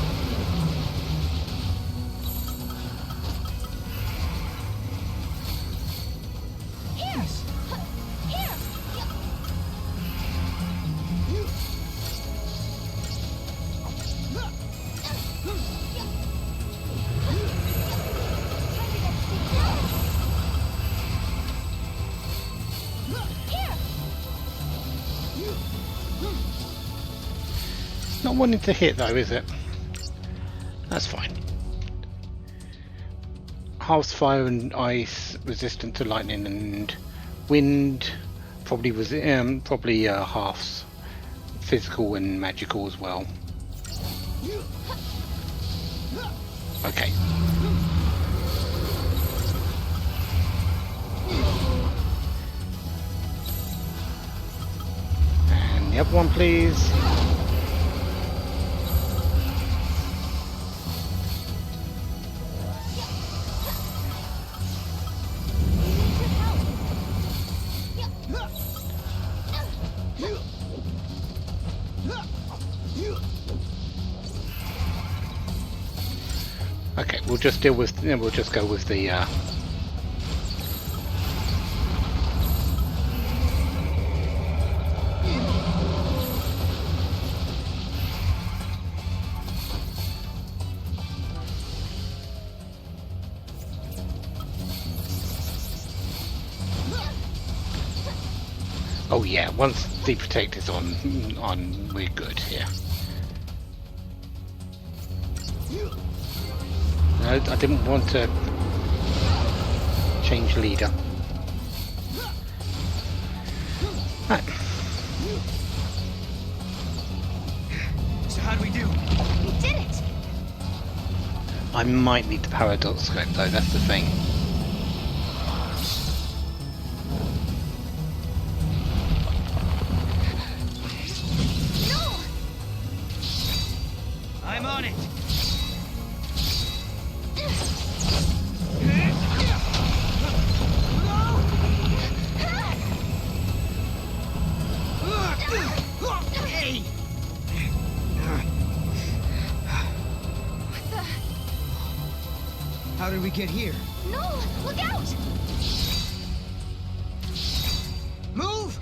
Not wanting to hit though, is it? That's fine. Halves fire and ice, resistant to lightning and wind. Probably was halves physical and magical as well. Okay. And the other one, please. Okay, we'll just deal with. We'll just go with the. Oh yeah, once the protector's on, we're good here. No, I didn't want to change leader. Right. So how do we do? We did it! I might need the paradox scope though, that's the thing. No! I'm on it! Hey! What the? How did we get here? No! Look out! Move!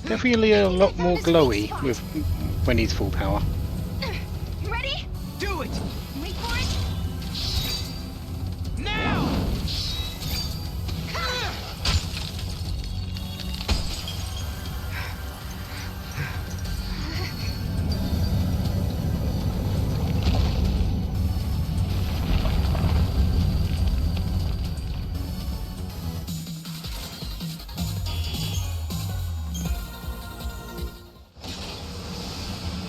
Definitely a lot more glowy with when he's full power. You ready? Do it! Wait for it! Now!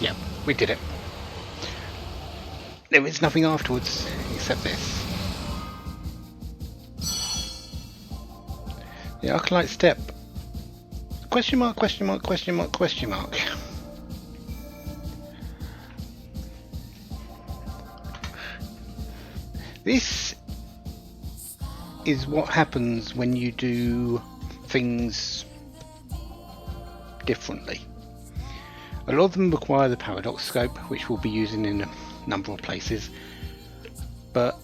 Yep, we did it. There is nothing afterwards except this. The Arclight Step. Question mark, question mark, question mark, question mark. This is what happens when you do things differently. A lot of them require the paradox scope, which we'll be using in a number of places, but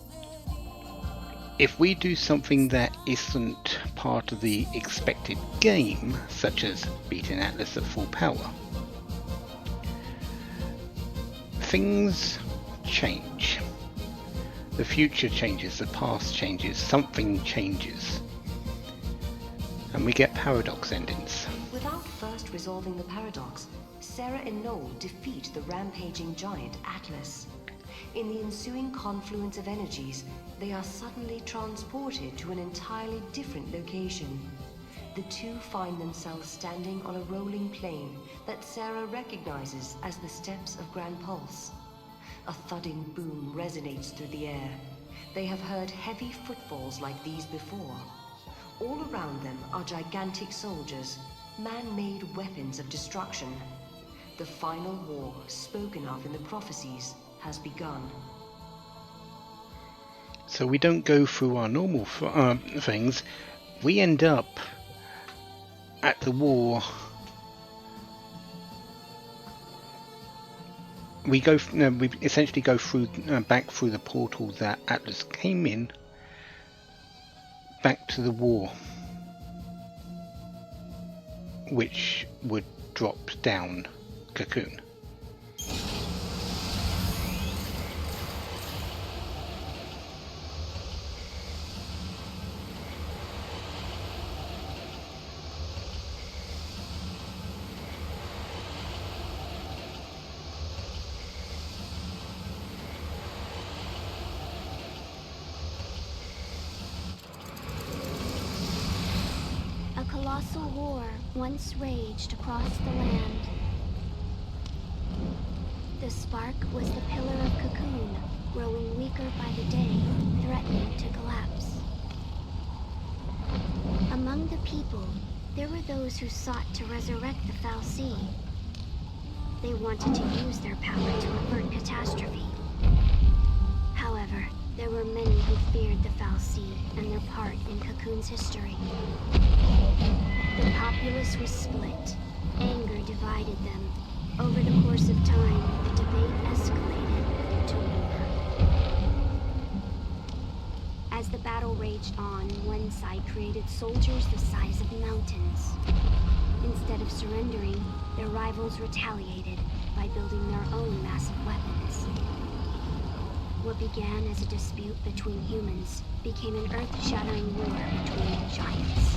if we do something that isn't part of the expected game, such as beating Atlas at full power, things change. The future changes, the past changes, something changes, and we get paradox endings. Without first resolving the paradox, Serah and Noel defeat the rampaging giant Atlas. In the ensuing confluence of energies, they are suddenly transported to an entirely different location. The two find themselves standing on a rolling plain that Serah recognizes as the steps of Grand Pulse. A thudding boom resonates through the air. They have heard heavy footfalls like these before. All around them are gigantic soldiers, man-made weapons of destruction. The final war, spoken of in the prophecies, has begun. So we don't go through our normal things. We end up at the war. We essentially go through back through the portal that Atlas came in, back to the war, which would drop down Cocoon. colossal war once raged across the land. The spark was the pillar of cocoon, growing weaker by the day, threatening to collapse. Among the people, there were those who sought to resurrect the fal'Cie. They wanted to use their power to avert catastrophe. However, there were many who feared the fal'Cie and their part in Cocoon's history. The populace was split. Anger divided them. Over the course of time, the debate escalated to war. As the battle raged on, one side created soldiers the size of mountains. Instead of surrendering, their rivals retaliated by building their own massive weapons. What began as a dispute between humans became an earth-shattering war between giants.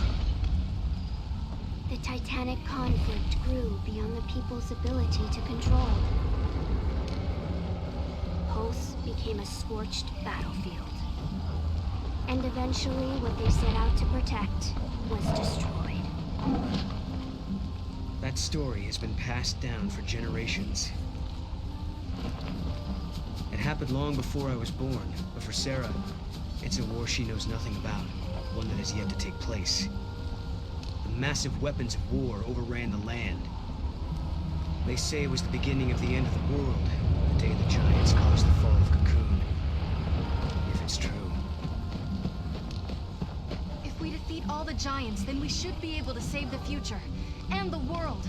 The titanic conflict grew beyond the people's ability to control. Pulse became a scorched battlefield. And eventually, what they set out to protect was destroyed. That story has been passed down for generations. It happened long before I was born, but for Serah, it's a war she knows nothing about, one that has yet to take place. The massive weapons of war overran the land. They say it was the beginning of the end of the world, the day the giants caused the fall of Cocoon. If it's true. If we defeat all the giants, then we should be able to save the future, and the world.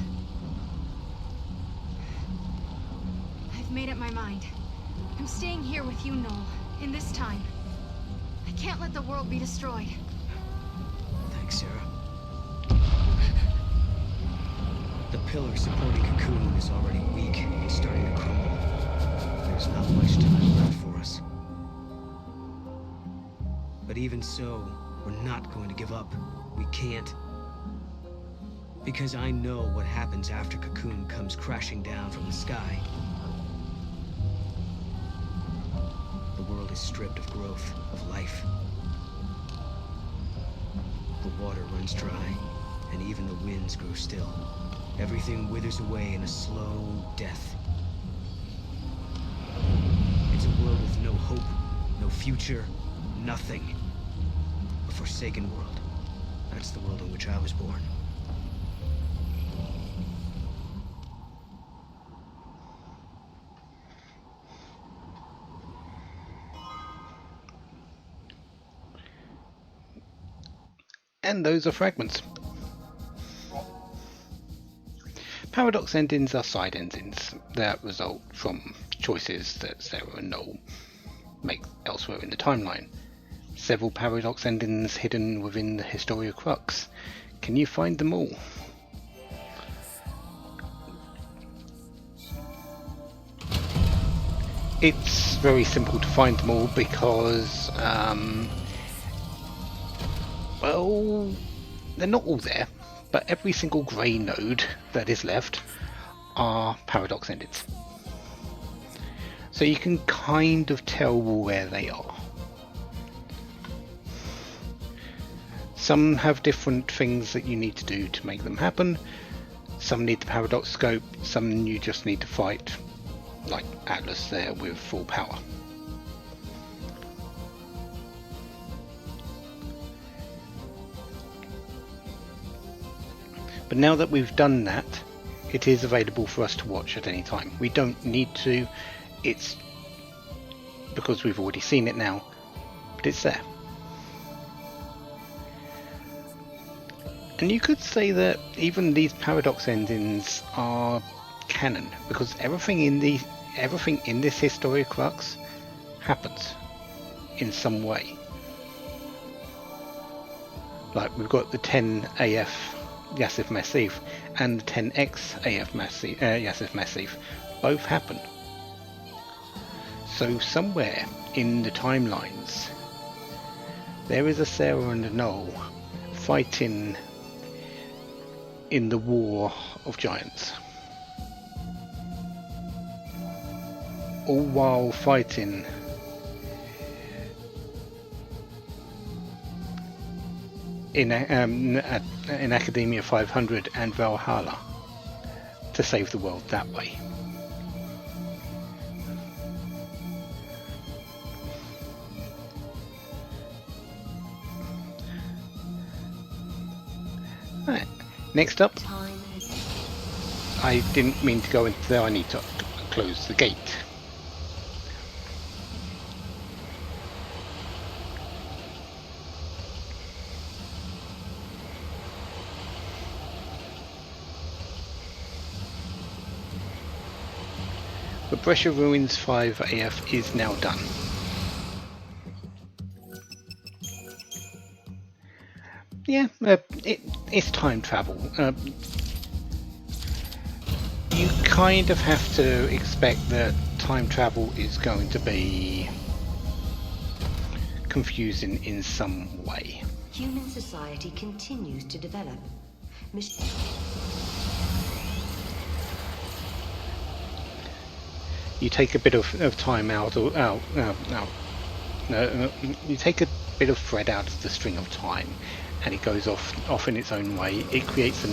I've made up my mind. I'm staying here with you, Noel, in this time. I can't let the world be destroyed. Thanks, Serah. The pillar supporting Cocoon is already weak and starting to crumble. There's not much time left for us. But even so, we're not going to give up. We can't. Because I know what happens after Cocoon comes crashing down from the sky. The world is stripped of growth, of life. The water runs dry, and even the winds grow still. Everything withers away in a slow death. It's a world with no hope, no future, nothing. A forsaken world. That's the world in which I was born. And those are fragments. Paradox endings are side endings that result from choices that Serah and Noel make elsewhere in the timeline. Several paradox endings hidden within the Historia Crux. Can you find them all? It's very simple to find them all because well, they're not all there, but every single grey node that is left are paradox endings. So you can kind of tell where they are. Some have different things that you need to do to make them happen. Some need the paradox scope, some you just need to fight, like Atlas there with full power. But now that we've done that, it is available for us to watch at any time. We don't need to, it's because we've already seen it now, but it's there. And you could say that even these paradox endings are canon, because everything in this Historia Crux happens in some way. Like we've got the 10 AF Yasif Massif and the 10X AF Yasif Massif both happen. So somewhere in the timelines there is a Serah and a Noel fighting in the War of Giants, all while fighting in Academia 500 and Valhalla to save the world that way. Right. Next up, I didn't mean to go into there. I need to close the gate. The Brescia Ruins 5 AF is now done. Yeah, it's time travel. You kind of have to expect that time travel is going to be confusing in some way. Human society continues to develop. You take a bit of time out, or you take a bit of thread out of the string of time, and it goes off in its own way. It creates a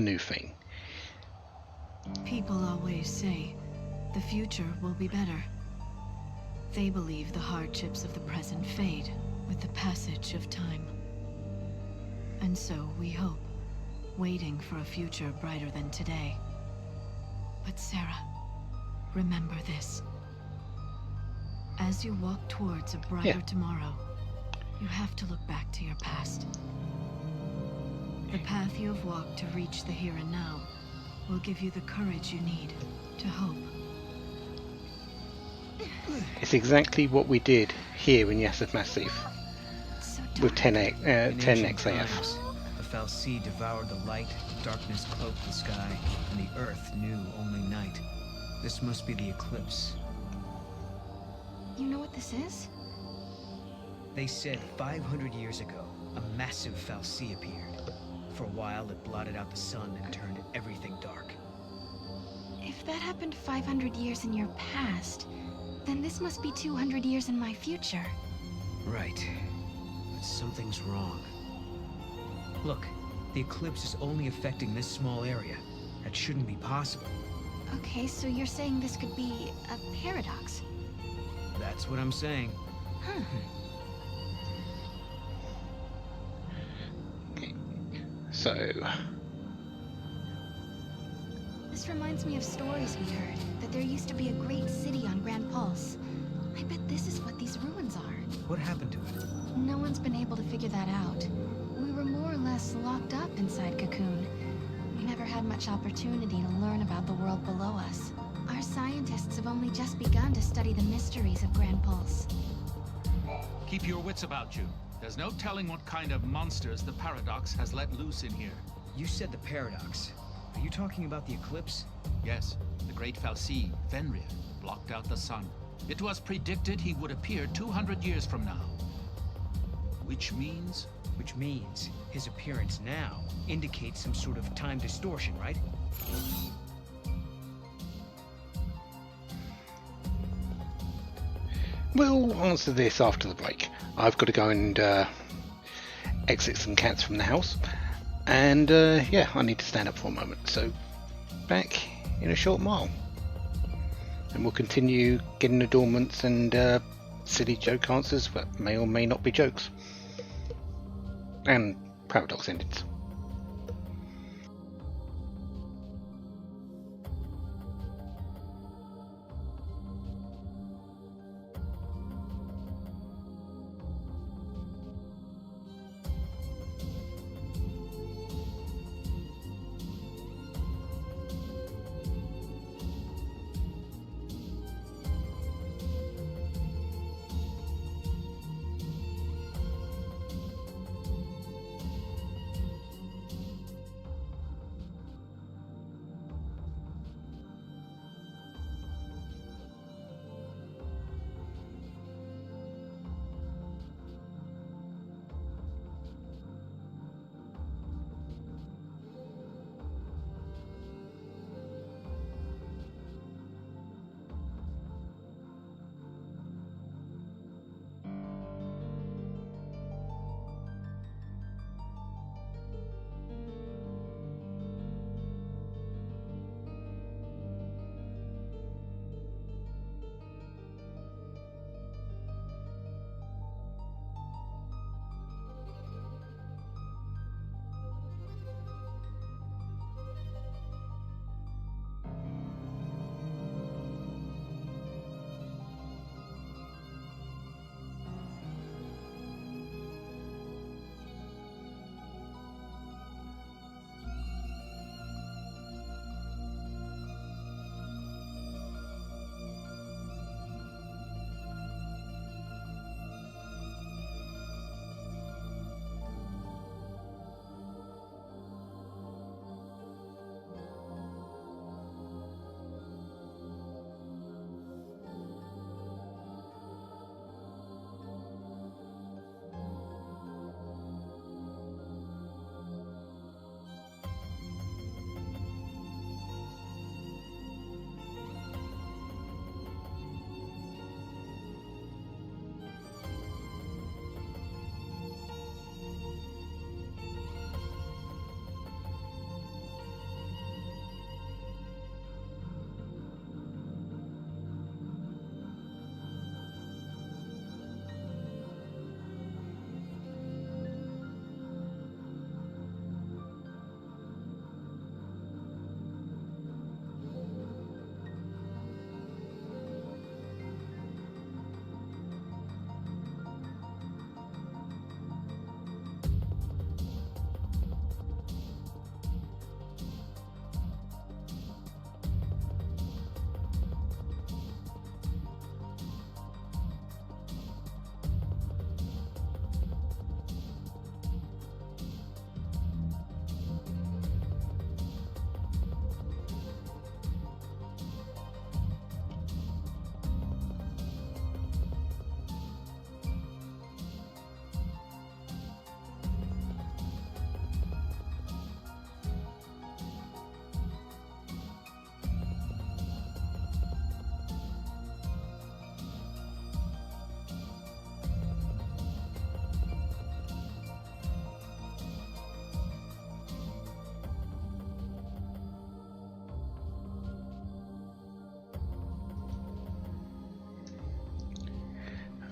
new thing. People always say the future will be better. They believe the hardships of the present fade with the passage of time. And so we hope, waiting for a future brighter than today. But Serah, remember this. As you walk towards a brighter tomorrow, you have to look back to your past. The path you have walked to reach the here and now will give you the courage you need to hope. It's exactly what we did here in Yasser Massif with 10 XAF. The fal'Cie devoured the light, darkness cloaked the sky, and the earth knew only night. This must be the eclipse. You know what this is? They said 500 years ago, a massive fal'Cie appeared. For a while, it blotted out the sun and turned everything dark. If that happened 500 years in your past, then this must be 200 years in my future. Right. But something's wrong. Look, the eclipse is only affecting this small area. That shouldn't be possible. Okay, so you're saying this could be a paradox? That's what I'm saying. Huh. So... This reminds me of stories we heard, that there used to be a great city on Grand Pulse. I bet this is what these ruins are. What happened to it? No one's been able to figure that out. We were more or less locked up inside Cocoon. We never had much opportunity to learn about the world below us. Our scientists have only just begun to study the mysteries of Grand Pulse. Keep your wits about you. There's no telling what kind of monsters the Paradox has let loose in here. You said the paradox. Are you talking about the eclipse? Yes, the great fal'Cie, Fenrir, blocked out the sun. It was predicted he would appear 200 years from now. Which means his appearance now indicates some sort of time distortion, right? We'll answer this after the break. I've got to go and exit some cats from the house. And yeah, I need to stand up for a moment. So back in a short while. And we'll continue getting adornments and silly joke answers that may or may not be jokes. And paradox endings.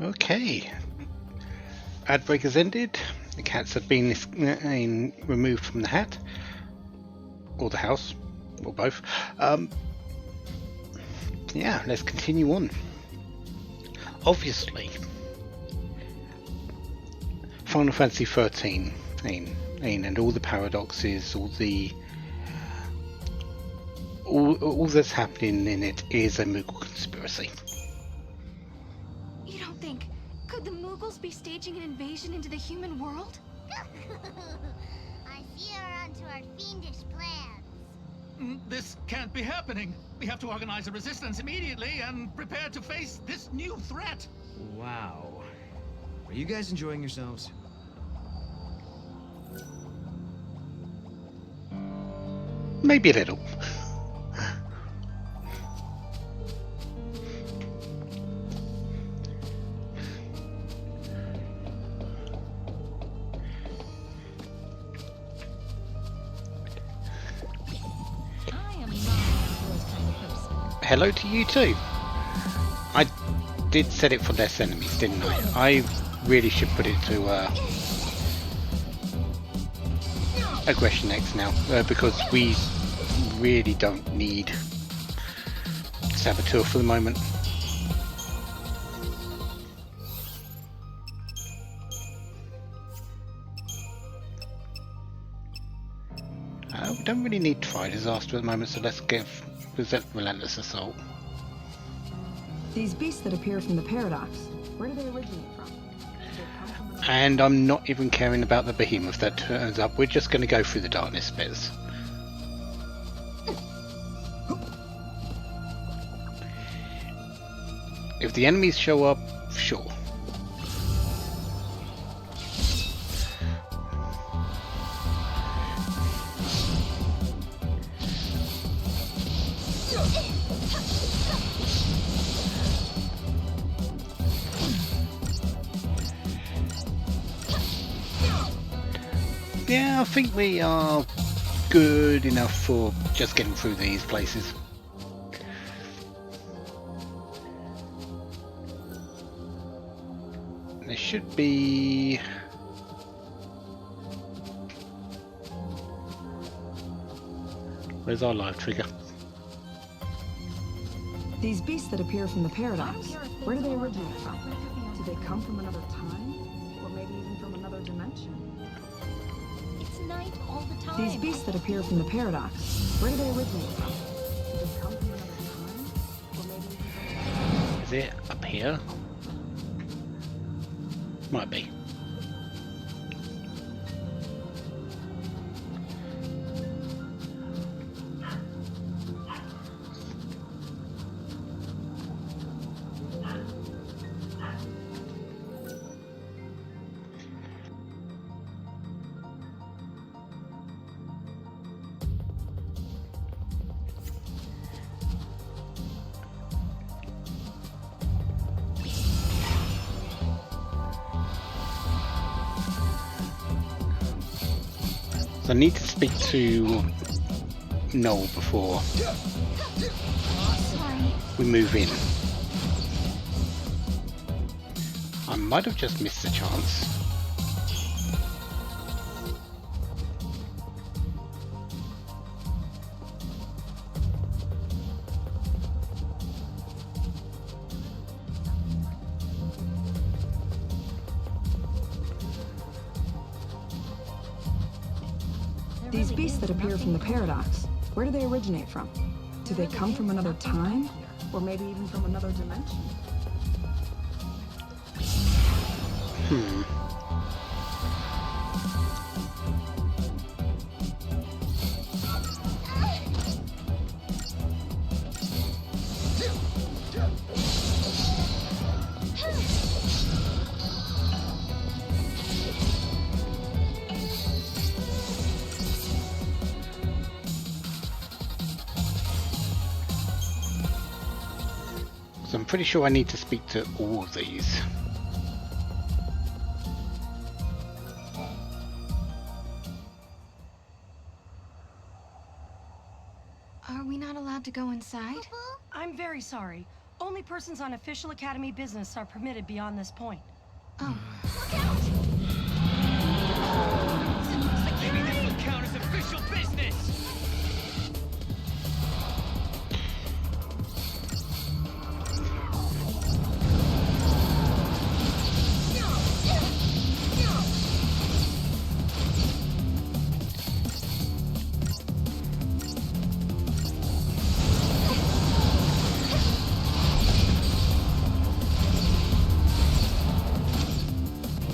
Okay. Ad break has ended. The cats have been removed from the hat. Or the house. Or both. Yeah, let's continue on. Obviously, Final Fantasy XIII and all the paradoxes, all that's happening in it is a Moogle conspiracy. You don't think... Could the Moogles be staging an invasion into the human world? I see her onto our fiendish plans. This can't be happening. We have to organize a resistance immediately and prepare to face this new threat. Wow. Are you guys enjoying yourselves? Maybe a little. Hello to you too. I did set it for less enemies, didn't I? I really should put it to Aggression X now, because we really don't need Saboteur for the moment. We don't really need Try Disaster at the moment, so let's give Relentless Assault. These beasts that appear from the paradox, where do they originate from? And I'm not even caring about the behemoth that turns up. We're just going to go through the darkness bits. If the enemies show up, sure. Yeah, I think we are good enough for just getting through these places. There should be... Where's our live trigger? These beasts that appear from the paradox, where do they originate from? Do they come from another time? Or maybe even from another dimension? It's night all the time. These beasts that appear from the paradox, where do they originate from? Do they come from another time? Or maybe even from... Is it up here? Might be. So I need to speak to Noel before we move in. I might have just missed the chance. These beasts that appear from the paradox, where do they originate from? Do they come from another time? Or maybe even from another dimension? So I'm pretty sure I need to speak to all of these. Are we not allowed to go inside? I'm very sorry. Only persons on official Academy business are permitted beyond this point. Oh, look out! Maybe this will count as official business!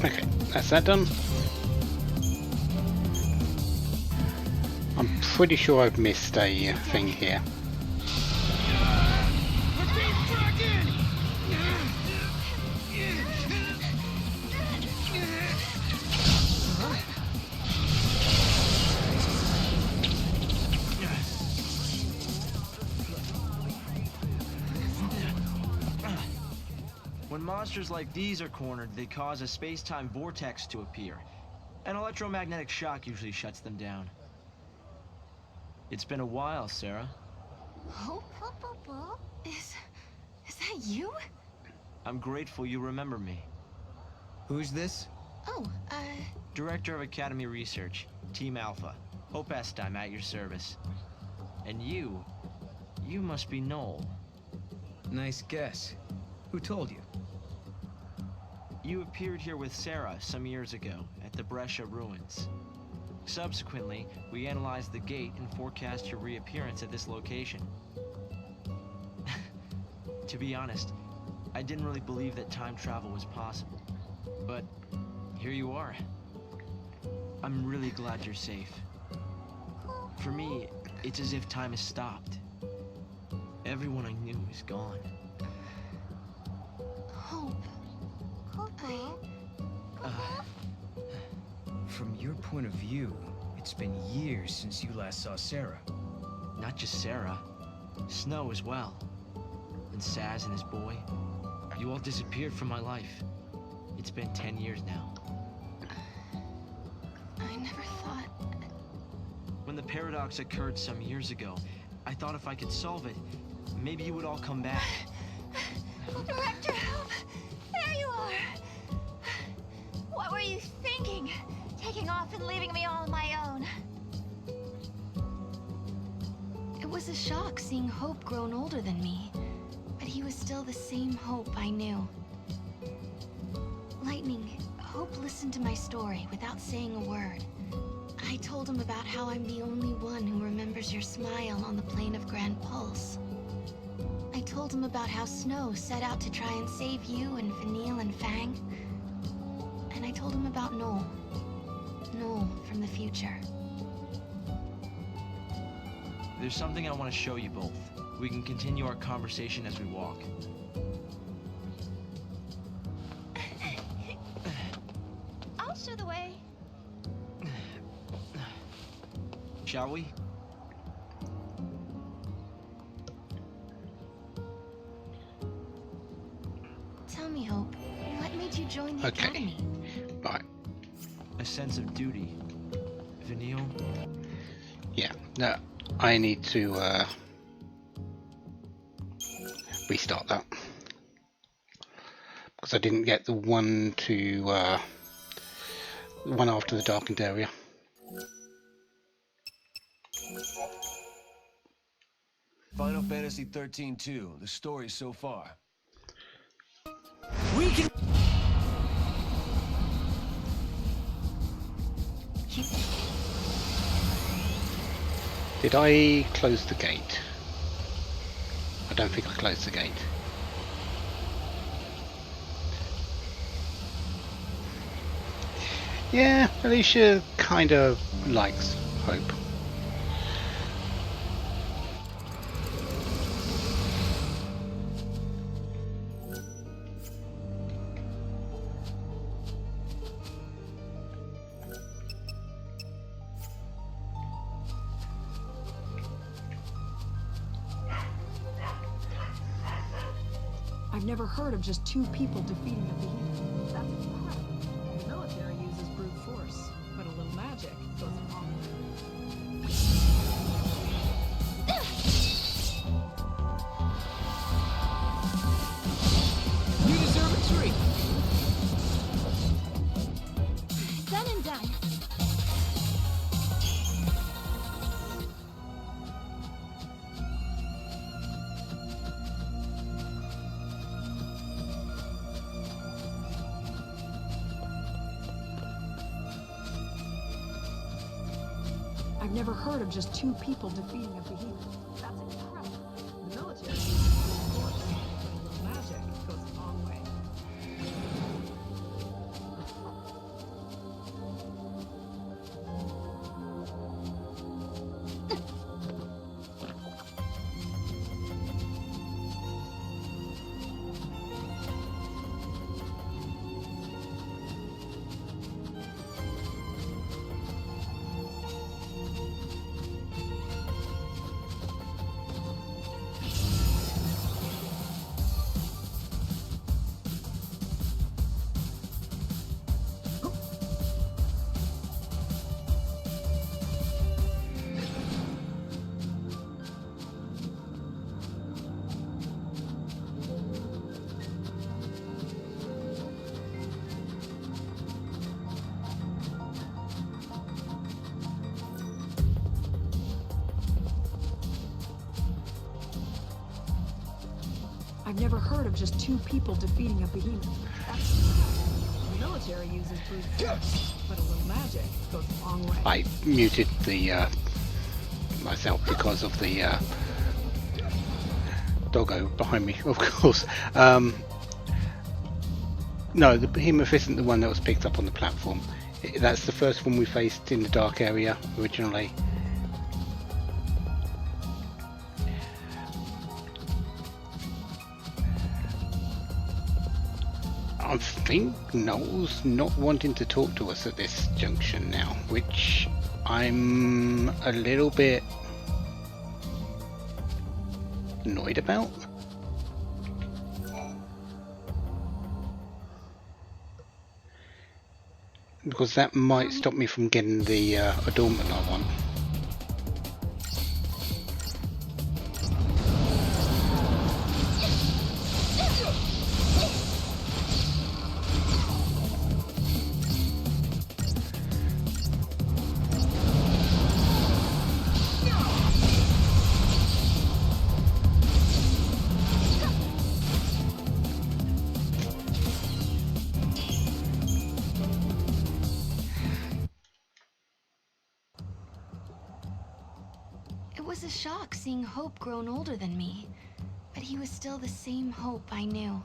Okay, that's that done. I'm pretty sure I've missed a thing here. When monsters like these are cornered, they cause a space-time vortex to appear. An electromagnetic shock usually shuts them down. It's been a while, Serah. Hope? Is that you? I'm grateful you remember me. Who's this? Oh, Director of Academy Research, Team Alpha. Hope Est, I'm at your service. And you must be Noel. Nice guess. Who told you? You appeared here with Serah some years ago at the Brescia ruins. Subsequently, we analyzed the gate and forecast your reappearance at this location. To be honest, I didn't really believe that time travel was possible. But here you are. I'm really glad you're safe. For me, it's as if time has stopped. Everyone I knew is gone. Hope. From your point of view, it's been years since you last saw Serah. Not just Serah, Snow as well. And Saz and his boy. You all disappeared from my life. It's been 10 years now. I never thought... When the paradox occurred some years ago, I thought if I could solve it, maybe you would all come back. Director, help! There you are! What were you thinking? Taking off and leaving me all on my own? It was a shock seeing Hope grown older than me, but he was still the same Hope I knew. Lightning, Hope listened to my story without saying a word. I told him about how I'm the only one who remembers your smile on the plane of Grand Pulse. I told him about how Snow set out to try and save you and Vanille and Fang. And I told him about Noel. Noel from the future. There's something I want to show you both. We can continue our conversation as we walk. I'll show the way. Shall we? Tell me, Hope, what made you join the Academy? Right. A sense of duty. Vanille? Yeah, no, I need to restart that. Because I didn't get the one to the one after the darkened area. Final Fantasy XIII-2, the story so far. We can... Did I close the gate? I don't think I closed the gate. Yeah, Alicia kind of likes Hope. I've never heard of just 2 people defeating a behemoth. That's incredible. The military uses brute force, but a little magic goes a long way. I've never heard of just 2 people defeating a behemoth. That's incredible. The military uses brute force, but a little magic goes a long way. I've never heard of just 2 people defeating a behemoth. That's incredible. The military uses brute force, but a little magic goes a long way. I muted the myself because of the doggo behind me, of course. No, the behemoth isn't the one that was picked up on the platform. That's the first one we faced in the dark area originally. I think Noel's not wanting to talk to us at this junction now, which I'm a little bit annoyed about. Because that might stop me from getting the adornment I want. It was a shock seeing Hope grown older than me, but he was still the same Hope I knew.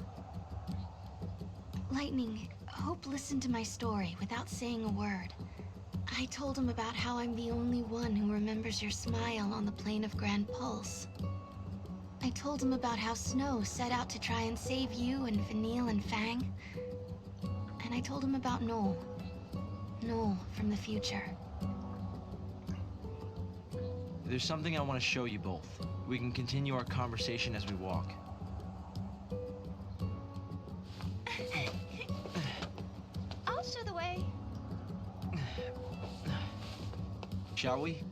Lightning, Hope listened to my story without saying a word. I told him about how I'm the only one who remembers your smile on the plane of Grand Pulse. I told him about how Snow set out to try and save you and Vanille and Fang. And I told him about Noel. Noel from the future. There's something I want to show you both. We can continue our conversation as we walk. I'll show the way. Shall we?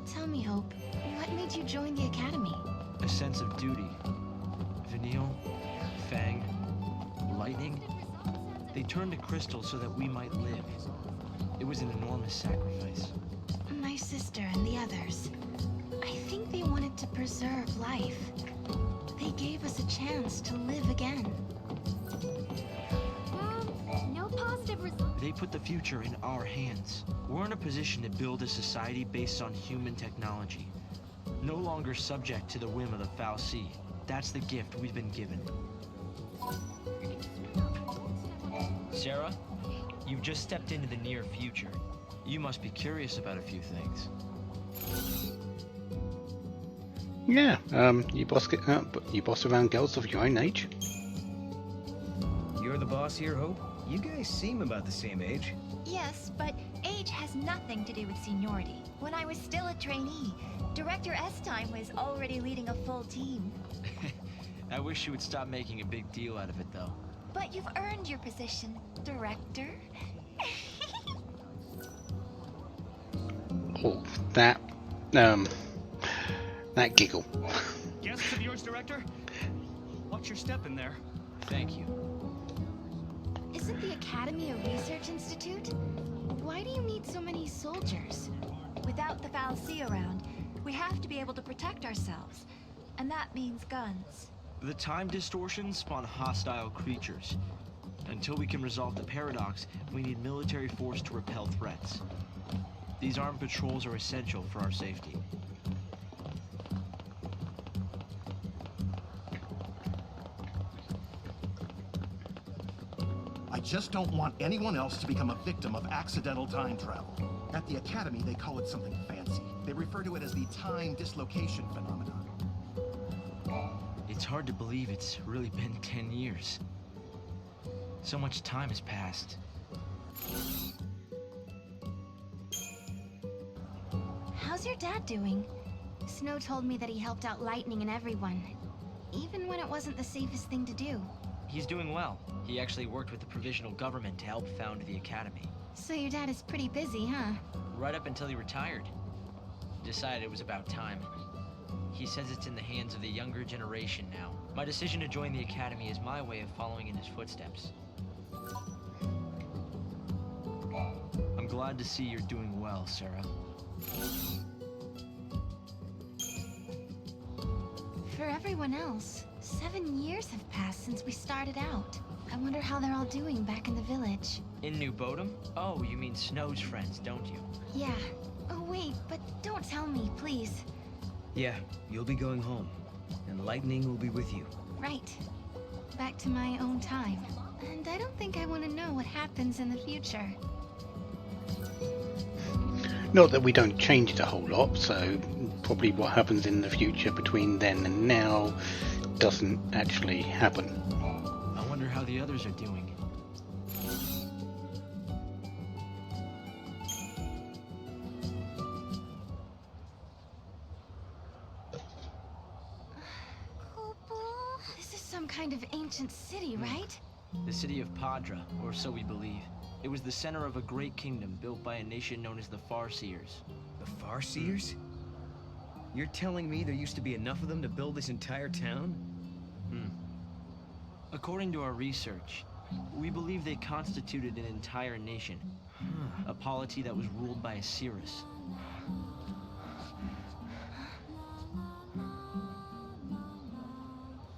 Tell me, Hope, what made you join the Academy? A sense of duty. Vanille, Fang, Lightning. They turned to Crystal so that we might live. It was an enormous sacrifice. My sister and the others. I think they wanted to preserve life. They gave us a chance to live again. No positive results. They put the future in our hands. We're in a position to build a society based on human technology. No longer subject to the whim of the VoD. That's the gift we've been given. Serah, you've just stepped into the near future. You must be curious about a few things. Yeah, you boss around girls of your own age. You're the boss here, Hope? You guys seem about the same age. Yes, but age has nothing to do with seniority. When I was still a trainee, Director S-Time was already leading a full team. I wish you would stop making a big deal out of it, though. But you've earned your position, Director. Oh, that giggle. Guests of yours, Director? Watch your step in there. Thank you. Isn't the Academy a research institute? Why do you need so many soldiers? Without the VoD around, we have to be able to protect ourselves. And that means guns. The time distortions spawn hostile creatures. Until we can resolve the paradox, we need military force to repel threats. These armed patrols are essential for our safety. I just don't want anyone else to become a victim of accidental time travel. At the Academy, they call it something fancy. They refer to it as the time dislocation phenomenon. It's hard to believe it's really been 10 years. So much time has passed. How's your dad doing? Snow told me that he helped out Lightning and everyone, even when it wasn't the safest thing to do. He's doing well. He actually worked with the provisional government to help found the Academy. So your dad is pretty busy, huh? Right up until he retired. Decided it was about time. He says it's in the hands of the younger generation now. My decision to join the Academy is my way of following in his footsteps. I'm glad to see you're doing well, Serah. For everyone else, 7 years have passed since we started out. I wonder how they're all doing back in the village. In New Bodom? Oh, you mean Snow's friends, don't you? Yeah. Oh, wait, but don't tell me, please. Yeah, you'll be going home, and Lightning will be with you. Right. Back to my own time. And I don't think I want to know what happens in the future. Not that we don't change it a whole lot, so probably what happens in the future between then and now doesn't actually happen. I wonder how the others are doing. This is some kind of ancient city, right? The city of Padra, or so we believe. It was the center of a great kingdom built by a nation known as the Farseers. The Farseers? You're telling me there used to be enough of them to build this entire town? According to our research, we believe they constituted an entire nation. A polity that was ruled by a Serah.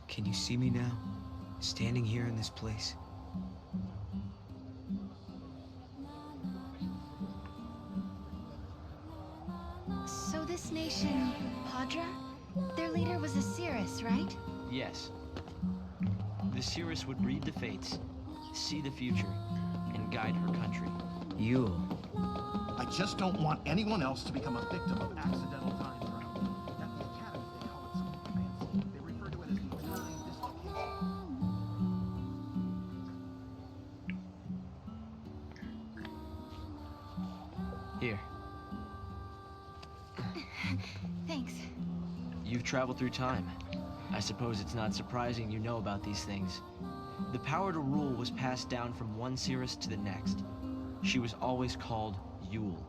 Can you see me now? Standing here in this place? So this nation, Padra, their leader was a Serah, right? Yes. The Serah would read the fates, see the future, and guide her country. Yule. I just don't want anyone else to become a victim of accidental time travel. At the Academy, they call it something fancy. They refer to it as the time dislocation. Here. Thanks. You've traveled through time. I suppose it's not surprising you know about these things. The power to rule was passed down from one Serah to the next. She was always called Yule.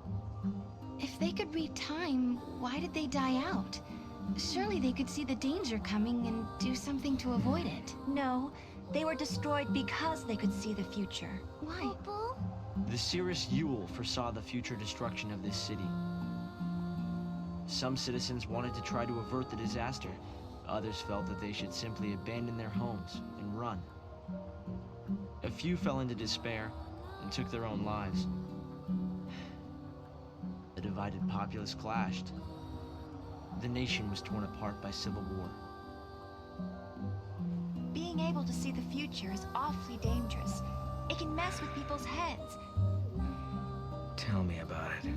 If they could read time, why did they die out? Surely they could see the danger coming and do something to avoid it. No, they were destroyed because they could see the future. Why? The Serah Yule foresaw the future destruction of this city. Some citizens wanted to try to avert the disaster. Others felt that they should simply abandon their homes and run. A few fell into despair and took their own lives. The divided populace clashed. The nation was torn apart by civil war. Being able to see the future is awfully dangerous. It can mess with people's heads. Tell me about it.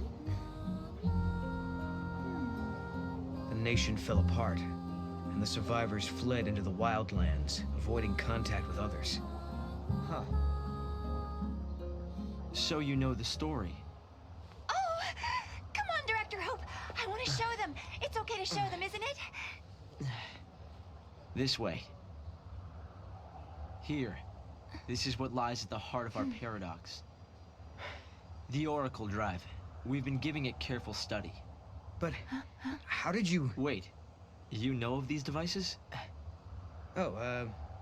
The nation fell apart, and the survivors fled into the wildlands, avoiding contact with others. Huh. So you know the story. Oh! Come on, Director Hope! I want to show them! It's okay to show them, isn't it? This way. Here. This is what lies at the heart of our paradox. The Oracle Drive. We've been giving it careful study. But how did you... Wait. You know of these devices? Oh,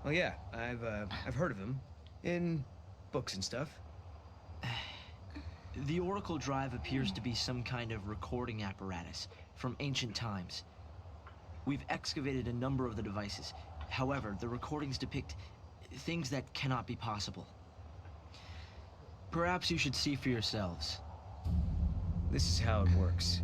well, yeah. I've heard of them. In books and stuff. The Oracle Drive appears to be some kind of recording apparatus from ancient times. We've excavated a number of the devices. However, the recordings depict things that cannot be possible. Perhaps you should see for yourselves. This is how it works.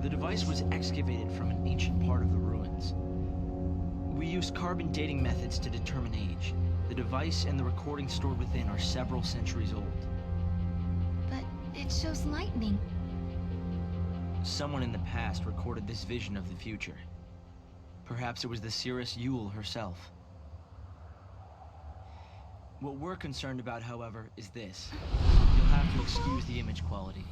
The device was excavated from an ancient part of the ruins. We used carbon dating methods to determine age. The device and the recording stored within are several centuries old. But it shows lightning. Someone in the past recorded this vision of the future. Perhaps it was the Seeress Yule herself. What we're concerned about, however, is this. You'll have to excuse the image quality.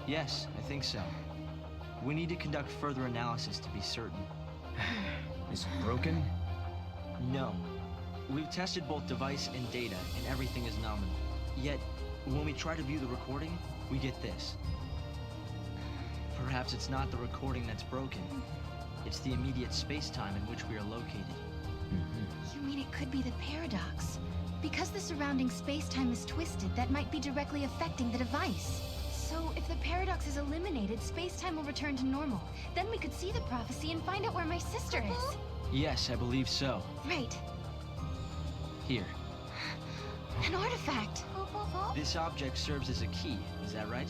Yes, I think so. We need to conduct further analysis to be certain. Is it broken? No. We've tested both device and data, and everything is nominal. Yet, when we try to view the recording, we get this. Perhaps it's not the recording that's broken. It's the immediate space-time in which we are located. You mean it could be the paradox? Because the surrounding space-time is twisted, that might be directly affecting the device. So, if the paradox is eliminated, space-time will return to normal. Then we could see the prophecy and find out where my sister is. Yes, I believe so. Right. Here. An artifact. This object serves as a key, is that right?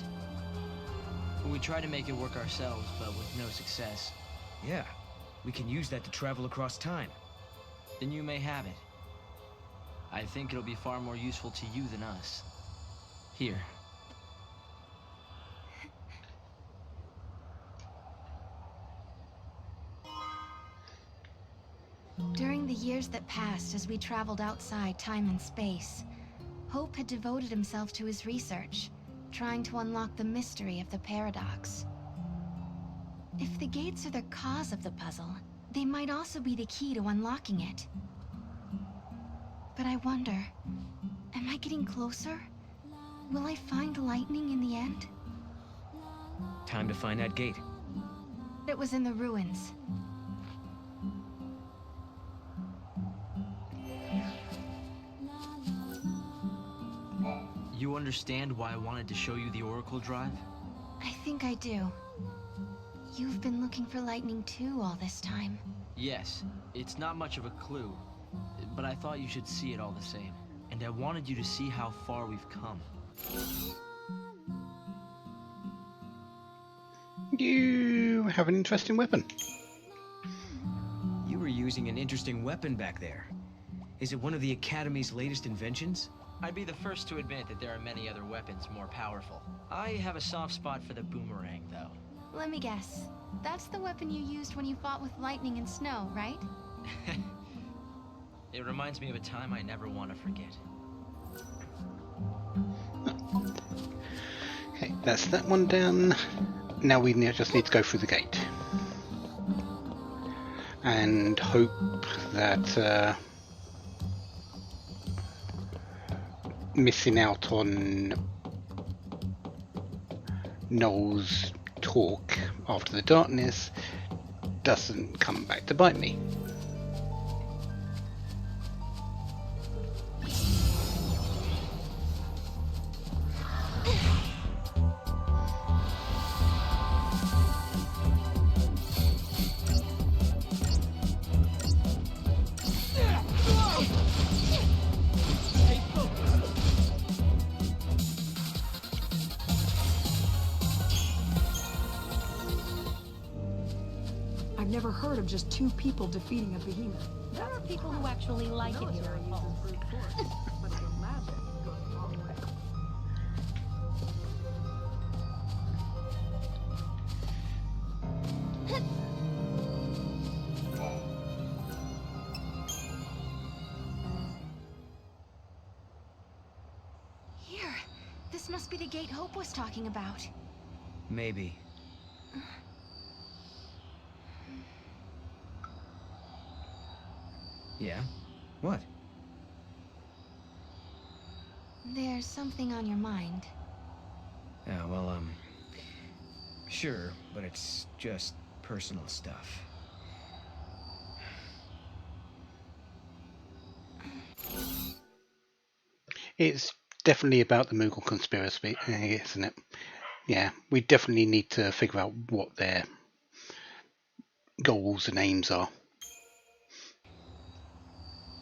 We tried to make it work ourselves, but with no success. Yeah, we can use that to travel across time. Then you may have it. I think it'll be far more useful to you than us. Here. During the years that passed as we traveled outside time and space, Hope had devoted himself to his research, trying to unlock the mystery of the paradox. If the gates are the cause of the puzzle, they might also be the key to unlocking it. But I wonder, am I getting closer? Will I find lightning in the end? Time to find that gate. It was in the ruins. You understand why I wanted to show you the Oracle Drive? I think I do. You've been looking for lightning too all this time. Yes, it's not much of a clue, but I thought you should see it all the same. And I wanted you to see how far we've come. You have an interesting weapon. You were using an interesting weapon back there. Is it one of the Academy's latest inventions? I'd be the first to admit that there are many other weapons more powerful. I have a soft spot for the boomerang, though. Let me guess. That's the weapon you used when you fought with lightning and snow, right? It reminds me of a time I never want to forget. Okay, that's that one down. Now we just need to go through the gate. And hope that missing out on Noel's talk after the darkness doesn't come back to bite me. heard of just 2 people defeating a behemoth. There are people who actually like it here at home. Brute force, but the magic goes a long way. Here. This must be the gate Hope was talking about. Maybe. Yeah? What? There's something on your mind. Yeah, well, sure, but it's just personal stuff. It's definitely about the Moogle conspiracy, isn't it? Yeah, we definitely need to figure out what their goals and aims are.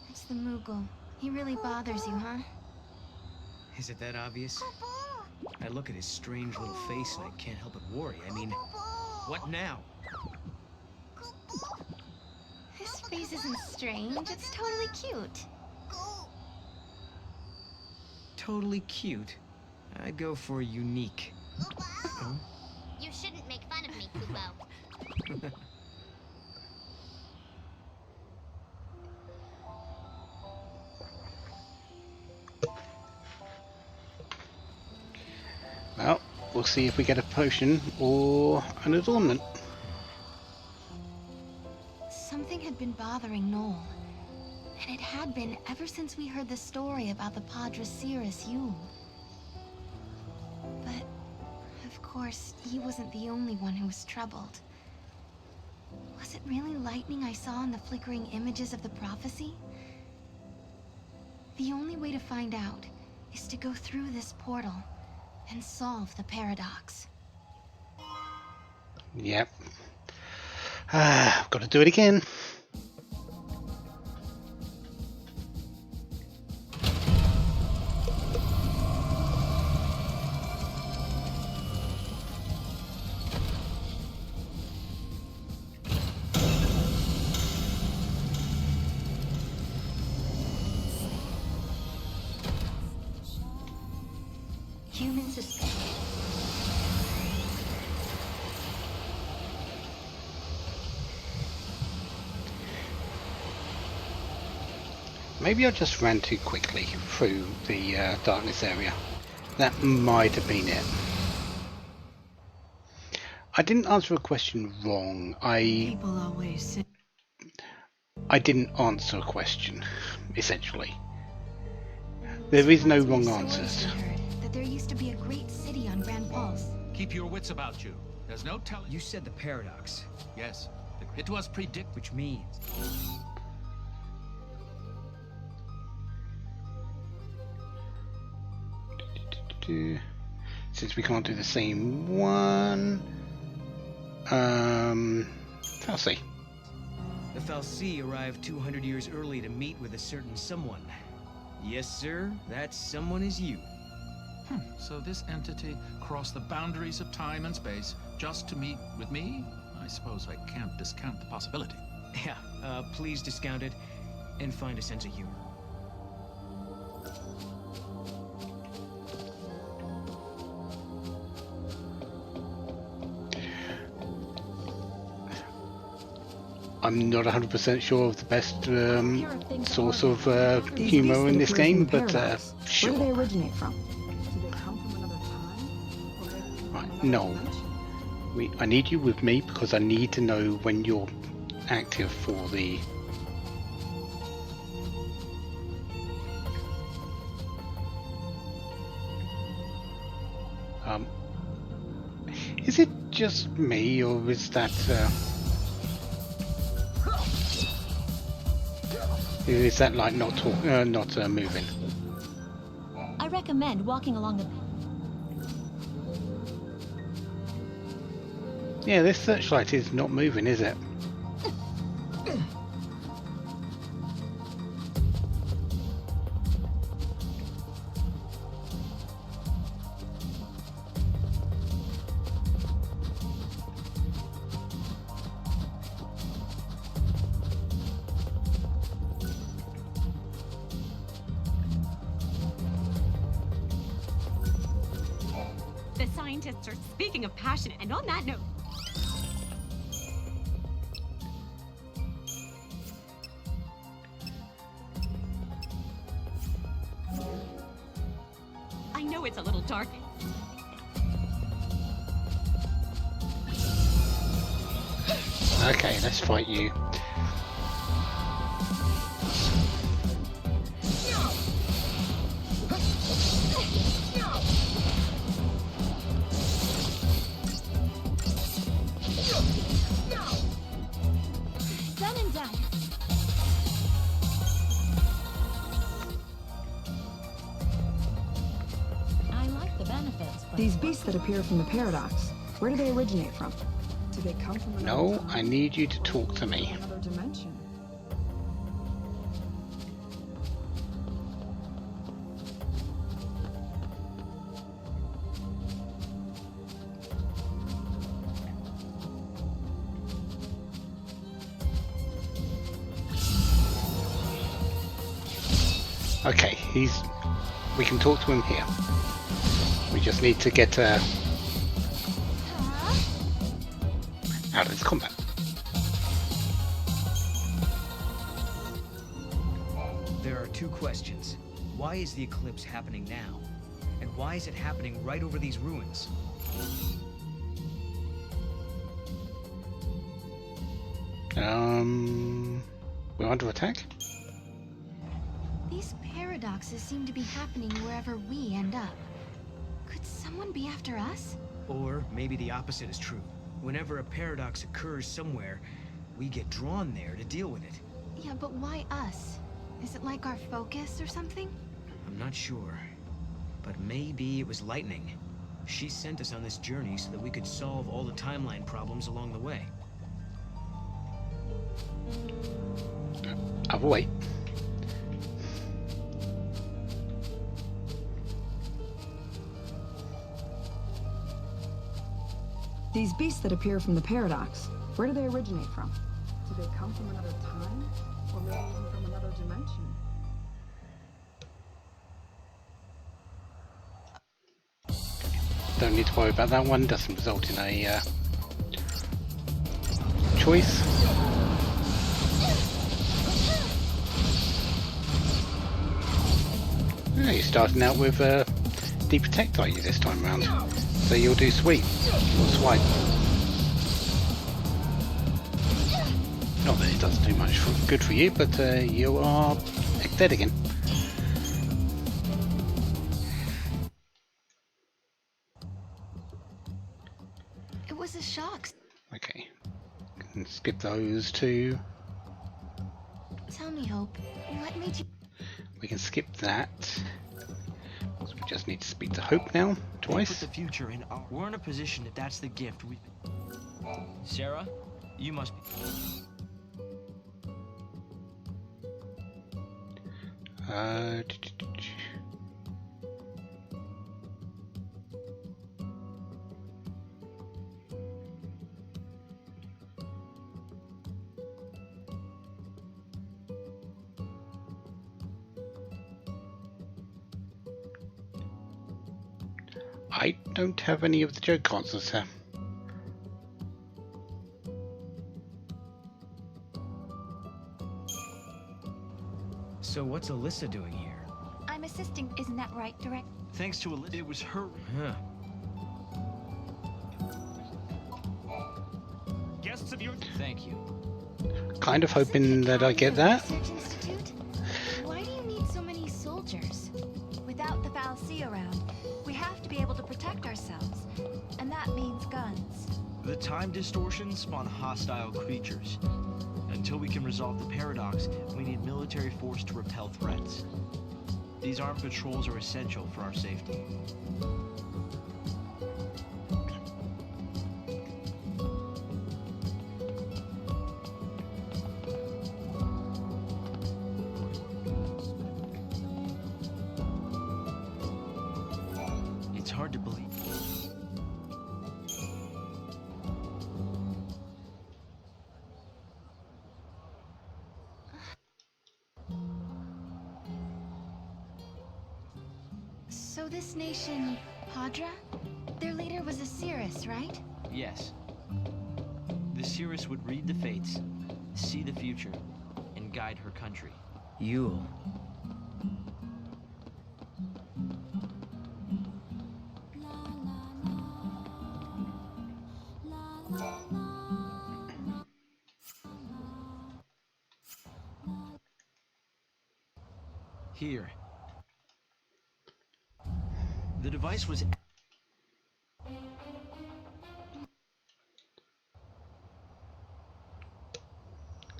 It's the Moogle. He really bothers you, huh? Is it that obvious? I look at his strange little face and I can't help but worry. I mean, what now? His face isn't strange. It's totally cute. Totally cute. I'd go for unique. You shouldn't make fun of me, Kubo. Well, we'll see if we get a potion or an adornment. Something had been bothering Noel. And it had been ever since we heard the story about the Padre Serah. But, of course, he wasn't the only one who was troubled. Was it really lightning I saw in the flickering images of the prophecy? The only way to find out is to go through this portal and solve the paradox. Yep. I've got to do it again. Human suspect. Maybe I just ran too quickly through the darkness area. That might have been it. I didn't answer a question wrong. People always say I didn't answer a question, essentially. There is no wrong answers. That there used to be a great city on Grand Pulse. Keep your wits about you. There's no telling. You said the paradox. Yes. It was predicted. Which means... Since we can't do the same one... I'll see. The fal'Cie arrived 200 years early to meet with a certain someone. Yes, sir, that someone is you. So this entity crossed the boundaries of time and space just to meet with me? I suppose I can't discount the possibility. Yeah, please discount it and find a sense of humor. I'm not 100% sure of the best source of humor in this game, but sure. Where do they originate from? Do they come from another time? Right, no. I need you with me because I need to know when you're active for the... Is it just me, or is that... Is that like not moving? I recommend walking along the... Yeah, this searchlight is not moving, is it? scientists are speaking of passion, and on that note... I know it's a little dark. Okay, let's fight you. Done and done. I like the benefits, but These beasts that appear from the paradox, where do they originate from? Do they come from another No, time? I need you to talk to me. Another dimension? Okay, we can talk to him here. We just need to get out of this combat. There are two questions. Why is the eclipse happening now? And why is it happening right over these ruins? We're under attack? These paradoxes seem to be happening wherever we end up. Could someone be after us? Or maybe the opposite is true. Whenever a paradox occurs somewhere, we get drawn there to deal with it. Yeah, but why us? Is it like our focus or something? I'm not sure. But maybe it was lightning. She sent us on this journey so that we could solve all the timeline problems along the way. Oh, wait. These beasts that appear from the paradox, where do they originate from? Do they come from another time? Or maybe even from another dimension? Don't need to worry about that one. Doesn't result in a choice. Yeah, you're starting out with Deprotect, are you, this time round? So you'll do sweep or swipe. Not that it doesn't do much good for you, but you are dead again. It was a shock. Okay, can skip those two. Tell me, Hope, what made you... We can skip that. So we just need to speak to Hope now, twice. Put the future in our... We're in a position if that's the gift we... Serah, you must be... I don't have any of the joke answers here. So what's Alyssa doing here? I'm assisting, isn't that right, Direct? Thanks to Alyssa, it was her... Huh. Guests of your... Thank you. Kind of hoping that I get that. Research Institute? Why do you need so many soldiers? Without the fal'Cie around, we have to be able to protect ourselves. And that means guns. The time distortions spawn hostile creatures. Until we can resolve the paradox, we need military force to repel threats. These armed patrols are essential for our safety. It's hard to believe. So this nation, Padra? Their leader was a Cirrus, right? Yes. The Cirrus would read the fates, see the future, and guide her country. Yule. Here. The device was...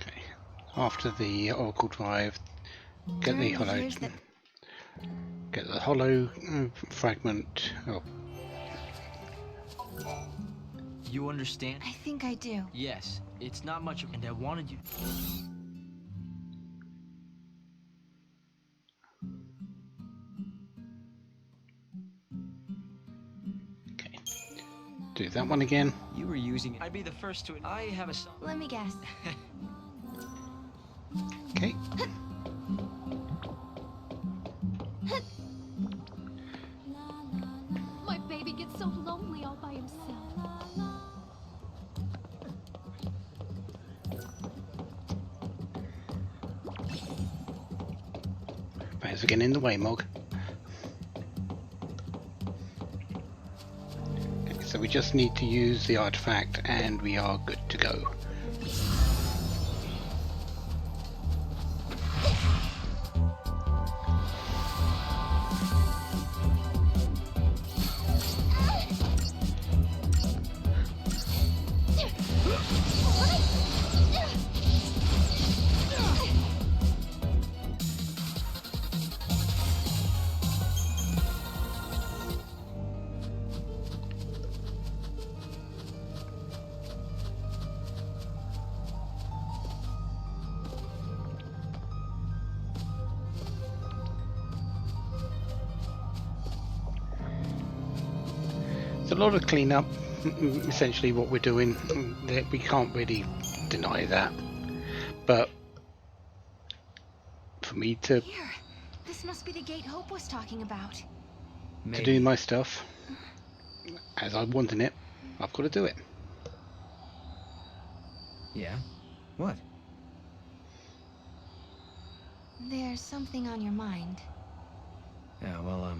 Okay. After the Oracle Drive, get the hollow... Get the hollow fragment... Oh. You understand? I think I do. Yes. It's not much of... And I wanted you... Do that one again. You were using it. I'd be the first to... I have a... Let me guess. Okay. My baby gets so lonely all by himself. Thanks for getting in the way, Mog. Okay, so we just need to use the artifact and we are good to go. It's a lot of cleanup, essentially what we're doing. We can't really deny that. But for me to Here. This must be the gate Hope was talking about. to do my stuff as I want in it, I've got to do it. Yeah? What? There's something on your mind. Yeah, well,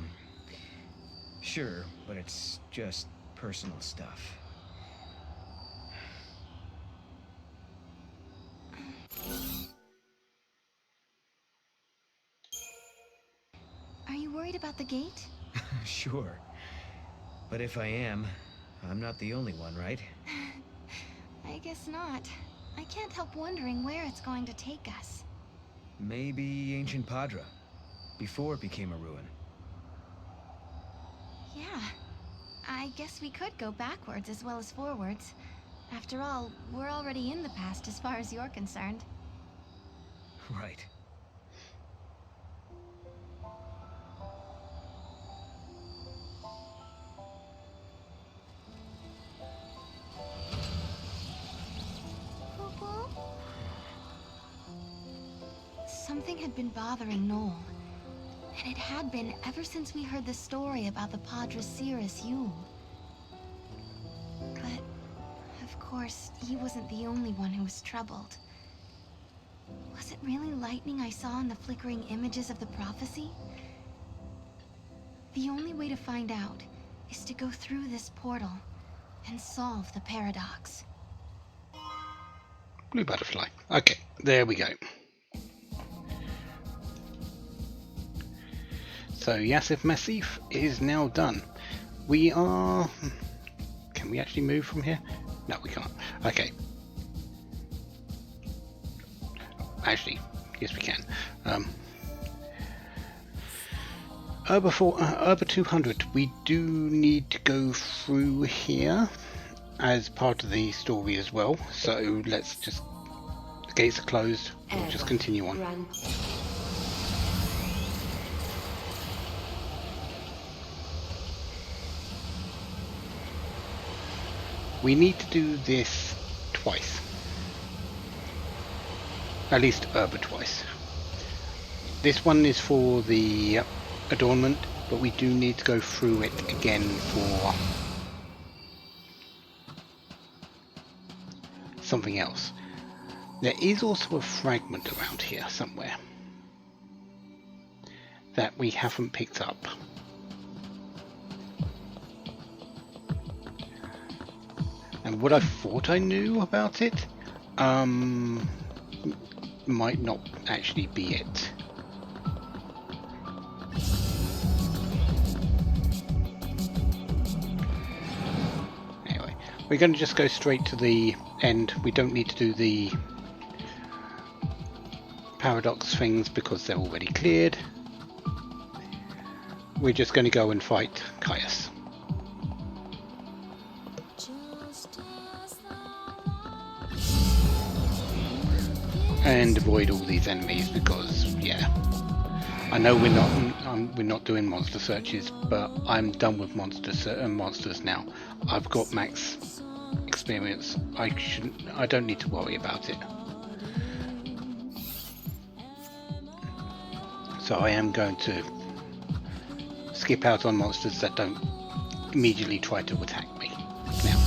sure, but it's just personal stuff. Are you worried about the gate? Sure. But if I am, I'm not the only one, right? I guess not. I can't help wondering where it's going to take us. Maybe ancient Padra, before it became a ruin. Yeah. I guess we could go backwards as well as forwards. After all, we're already in the past as far as you're concerned. Right. Something had been bothering Noel. And it had been ever since we heard the story about the Padre Cirrus Yule. But, of course, he wasn't the only one who was troubled. Was it really lightning I saw in the flickering images of the prophecy? The only way to find out is to go through this portal and solve the paradox. Blue butterfly. Okay, there we go. So Yassif Massif is now done. We are... Can we actually move from here? No, we can't. Okay. Actually, yes we can. Urba 200, we do need to go through here as part of the story as well. So let's just... The gates are closed. We'll just continue on. We need to do this twice. At least Urba twice. This one is for the adornment, but we do need to go through it again for something else. There is also a fragment around here somewhere that we haven't picked up. And what I thought I knew about it might not actually be it. Anyway, we're going to just go straight to the end. We don't need to do the paradox things because they're already cleared. We're just going to go and fight Caius. And avoid all these enemies because, yeah, I know we're not doing monster searches, but I'm done with monsters now. I've got max experience. I don't need to worry about it. So I am going to skip out on monsters that don't immediately try to attack me now.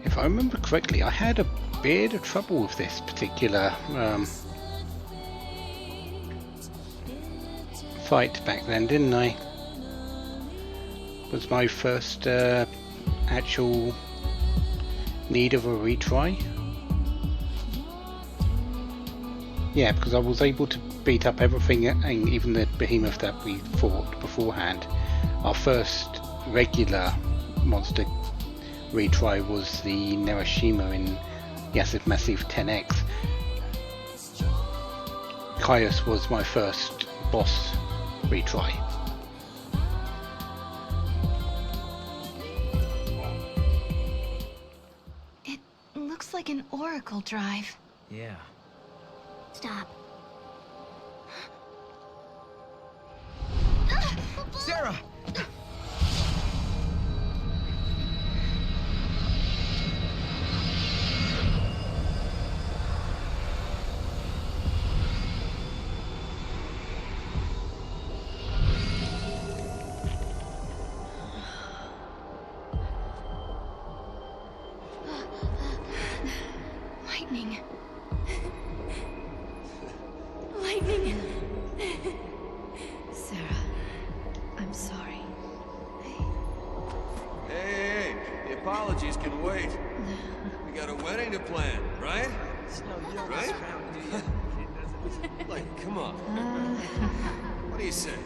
If I remember correctly, I had a bit of trouble with this particular fight back then, didn't I? Was my first actual need of a retry. Yeah, because I was able to beat up everything, and even the behemoth that we fought beforehand. Our first regular monster retry was the Nerashima in Yasif Massif 10X. Caius was my first boss retry. It looks like an oracle drive. Yeah. Stop. Serah! Lightning. Lightning. Serah, I'm sorry. Hey, the apologies can wait. We got a wedding to plan, right? Right? Like, come on. What do you say?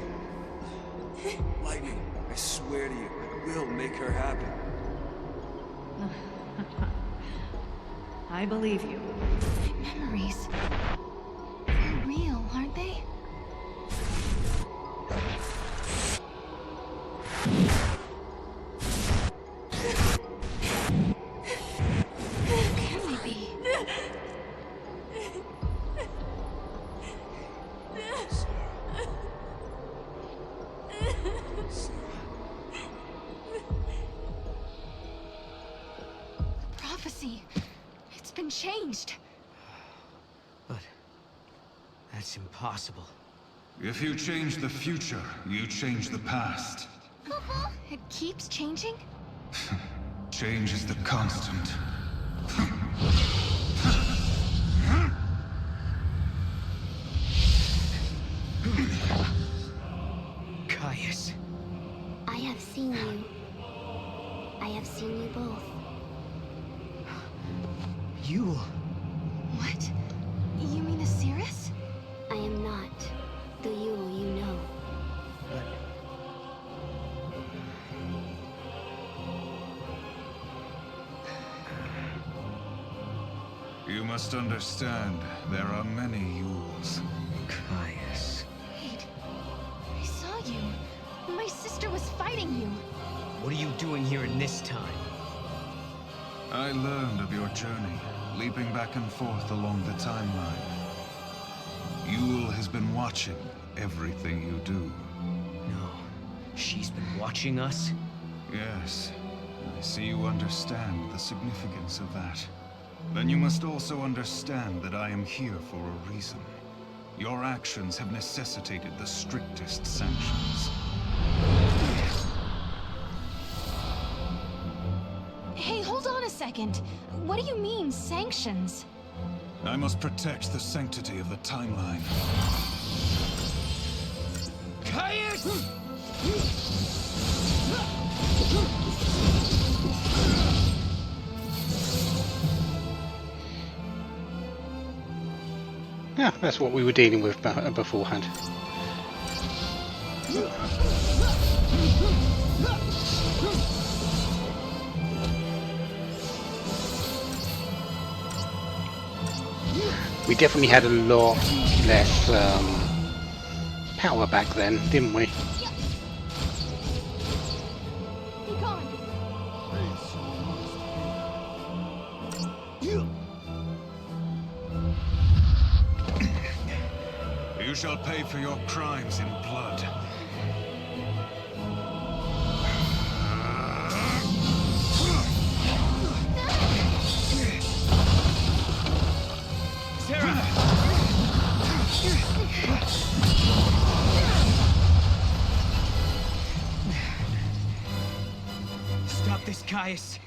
Lightning, I swear to you, I will make her happy. I believe you. My memories. They're real, aren't they? Who can we be? The prophecy. It's been changed. But that's impossible. If you change the future, you change the past. It keeps changing? Change is the constant. Caius. I have seen you. I have seen you both. You... What? You mean Asiris? I am not the Yule you know. But... You must understand, there are many Yules. Caius... Wait. I saw you. My sister was fighting you. What are you doing here in this time? I learned of your journey, leaping back and forth along the timeline. Yule has been watching everything you do. No, she's been watching us? Yes. I see you understand the significance of that. Then you must also understand that I am here for a reason. Your actions have necessitated the strictest sanctions. Hey, hold on a second. What do you mean, sanctions? I must protect the sanctity of the timeline. Caius! Yeah, that's what we were dealing with beforehand. We definitely had a lot less power back then, didn't we? You shall pay for your crimes in blood. Serah! Stop this, Caius.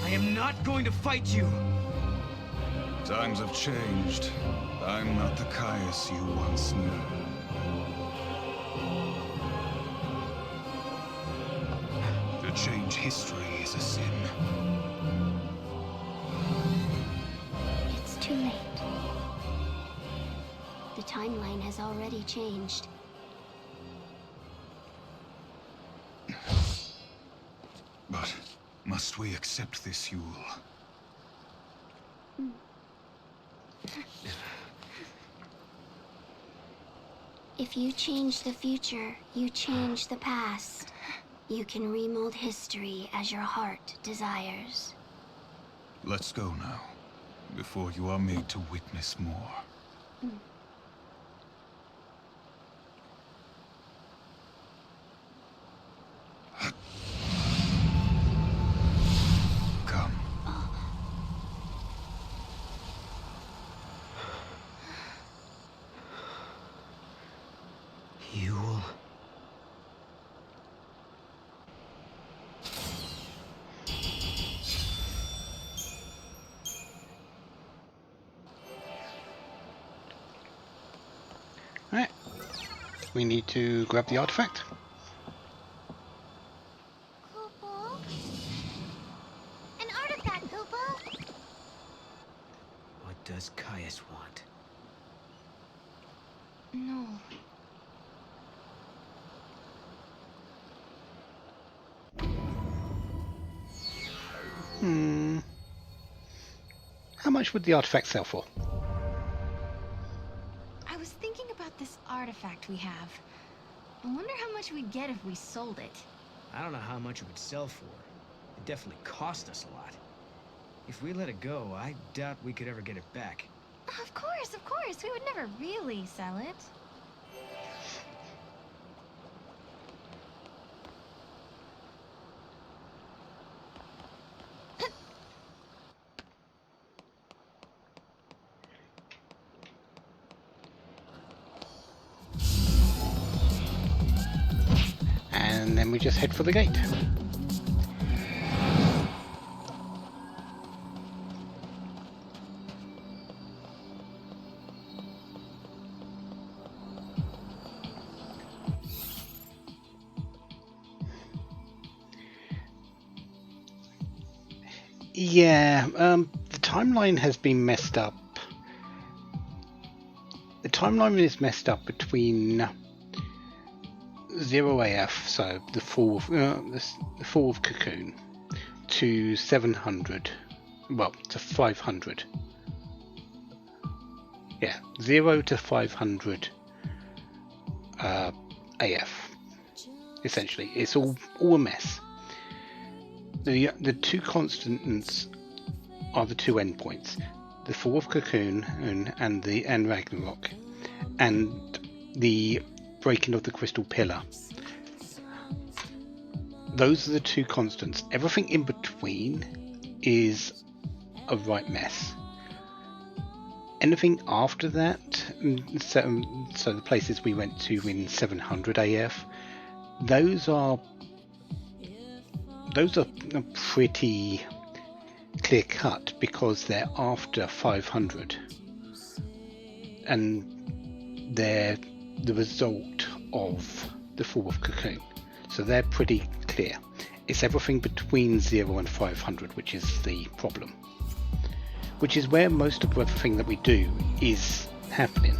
I am not going to fight you. Times have changed. I'm not the Caius you once knew. To change history is a sin. It's too late. The timeline has already changed. But must we accept this, Yule? If you change the future, you change the past. You can remold history as your heart desires. Let's go now, before you are made to witness more. Come. Yule. Alright. We need to grab the artifact. An artifact, Hoopa! What does Caius want? No. How much would the artifact sell for? I was thinking about this artifact we have. I wonder how much we'd get if we sold it. I don't know how much it would sell for. It definitely cost us a lot. If we let it go, I doubt we could ever get it back. Of course, of course. We would never really sell it. And then we just head for the gate. Yeah, the timeline has been messed up. The timeline is messed up between 0 AF, so the fall of Cocoon, to 700, well, to 500. Yeah, 0 to 500 AF. Essentially, it's all a mess. The two constants are the two endpoints, the fall of Cocoon and Ragnarok, and the breaking of the crystal pillar. Those are the two constants. Everything in between is a right mess. Anything after that, so the places we went to in 700 AF, those are pretty clear cut because they're after 500 and they're the result of the fall of Cocoon, so they're pretty clear. It's everything between 0 and 500 which is the problem, which is where most of everything that we do is happening.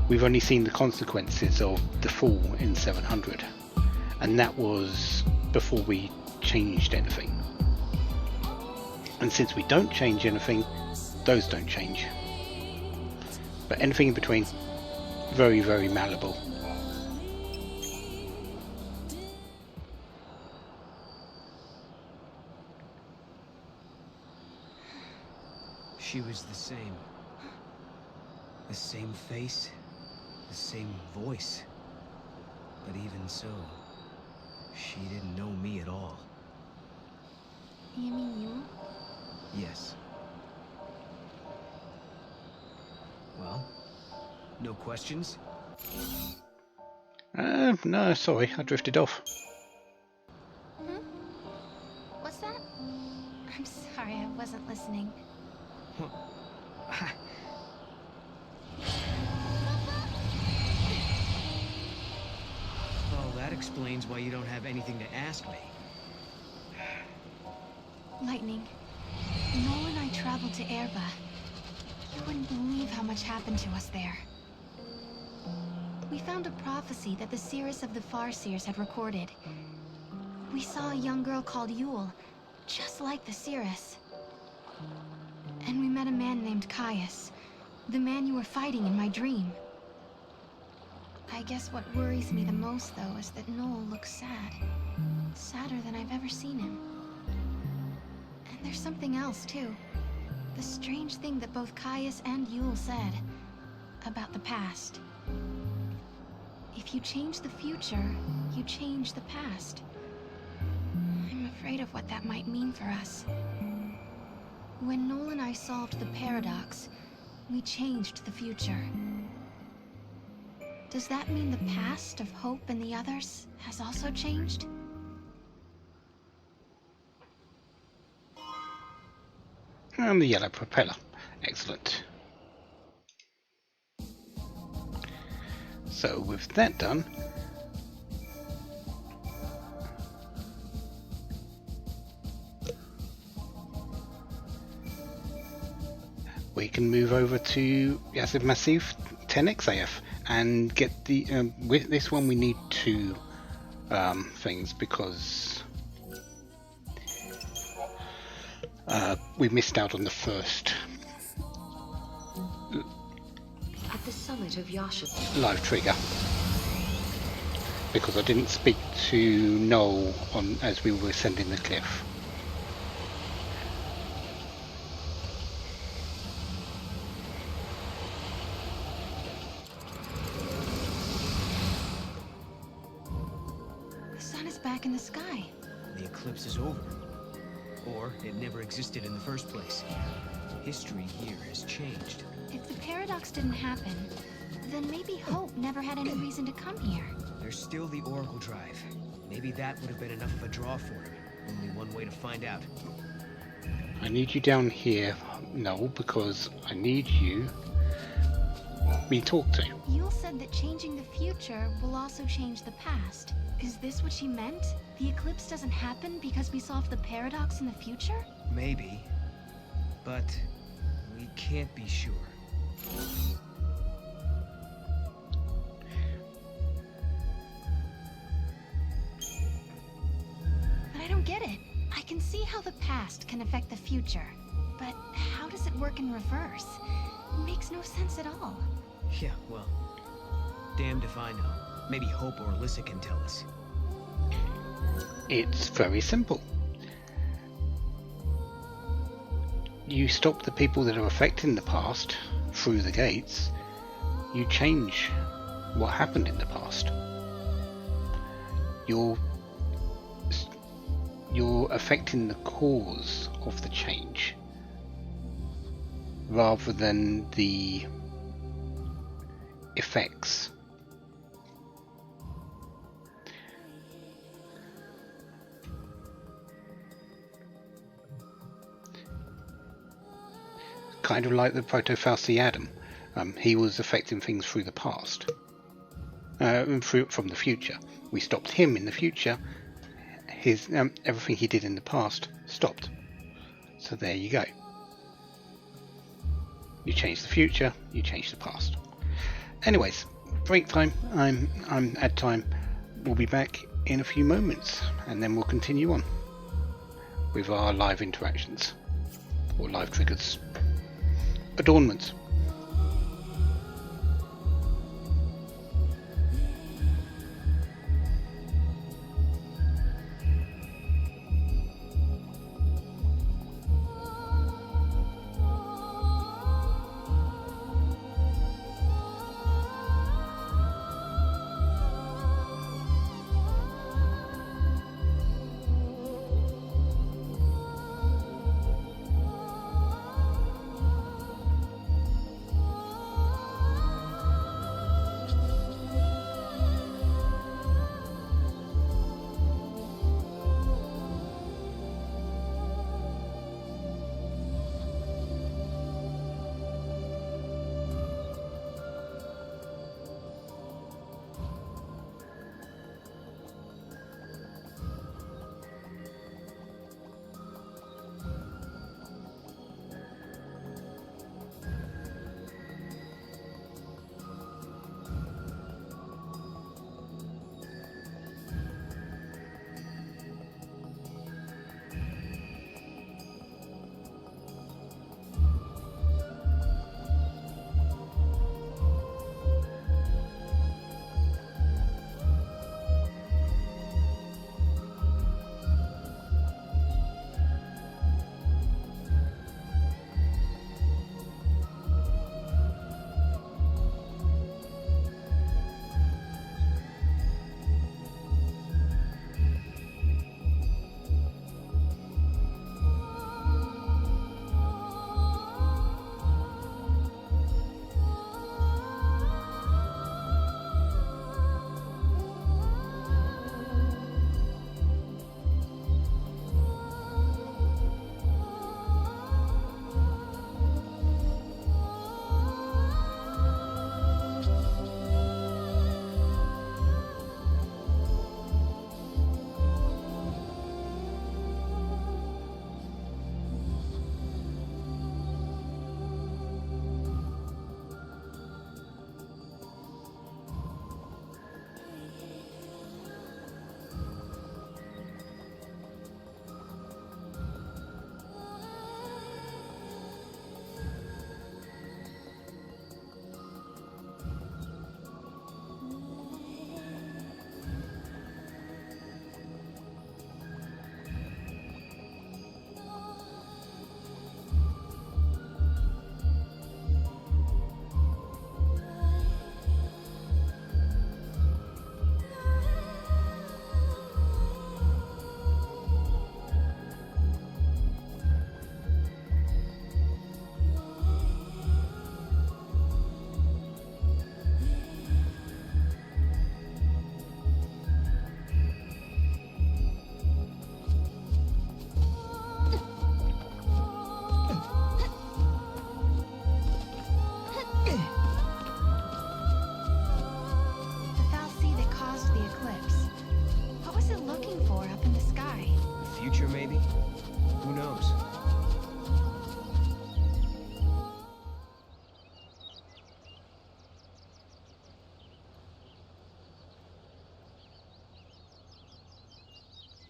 We've only seen the consequences of the fall in 700, and that was before we changed anything. And since we don't change anything, those don't change. But anything in between, very, very malleable. She was the same. The same face, the same voice. But even so, she didn't know me at all. You mean you? Yes. Well, no questions? No, sorry, I drifted off. What's that? I'm sorry, I wasn't listening. Well, that explains why you don't have anything to ask me. Lightning, Noel and I traveled to Erba. You wouldn't believe how much happened to us there. We found a prophecy that the Seers of the Farseers had recorded. We saw a young girl called Yule, just like the Seeress. And we met a man named Caius, the man you were fighting in my dream. I guess what worries me the most, though, is that Noel looks sad. Sadder than I've ever seen him. And there's something else, too. The strange thing that both Caius and Yule said about the past. If you change the future, you change the past. I'm afraid of what that might mean for us. When Noel and I solved the paradox, we changed the future. Does that mean the past of Hope and the others has also changed? And the yellow propeller. Excellent. So with that done, we can move over to Massive Massive 10x AF and get the with this one we need two things because we missed out on the first At the summit of Yasha live trigger because I didn't speak to Noel on as we were ascending the cliff. The sun is back in the sky. The eclipse is over. Or it never existed in the first place. History here has changed. If the paradox didn't happen, then maybe Hope never had any reason to come here. There's still the Oracle Drive. Maybe that would have been enough of a draw for him. Only one way to find out. I need you down here, Noel, because I need you be talked to. Yule said that changing the future will also change the past. Is this what she meant? The eclipse doesn't happen because we solved the paradox in the future? Maybe. But we can't be sure. But I don't get it. I can see how the past can affect the future. But how does it work in reverse? It makes no sense at all. Yeah, well, damned if I know. Maybe Hope or Alyssa can tell us. It's very simple. you stop the people that are affecting the past through the gates, you change what happened in the past. You're affecting the cause of the change rather than the effects. Kind of like the proto-Falsi Adam. He was affecting things through the past, from the future. We stopped him in the future. His everything he did in the past stopped. So there you go. You change the future, you change the past. Anyways, break time. I'm at time. We'll be back in a few moments, and then we'll continue on with our live interactions or live triggers. Adornments.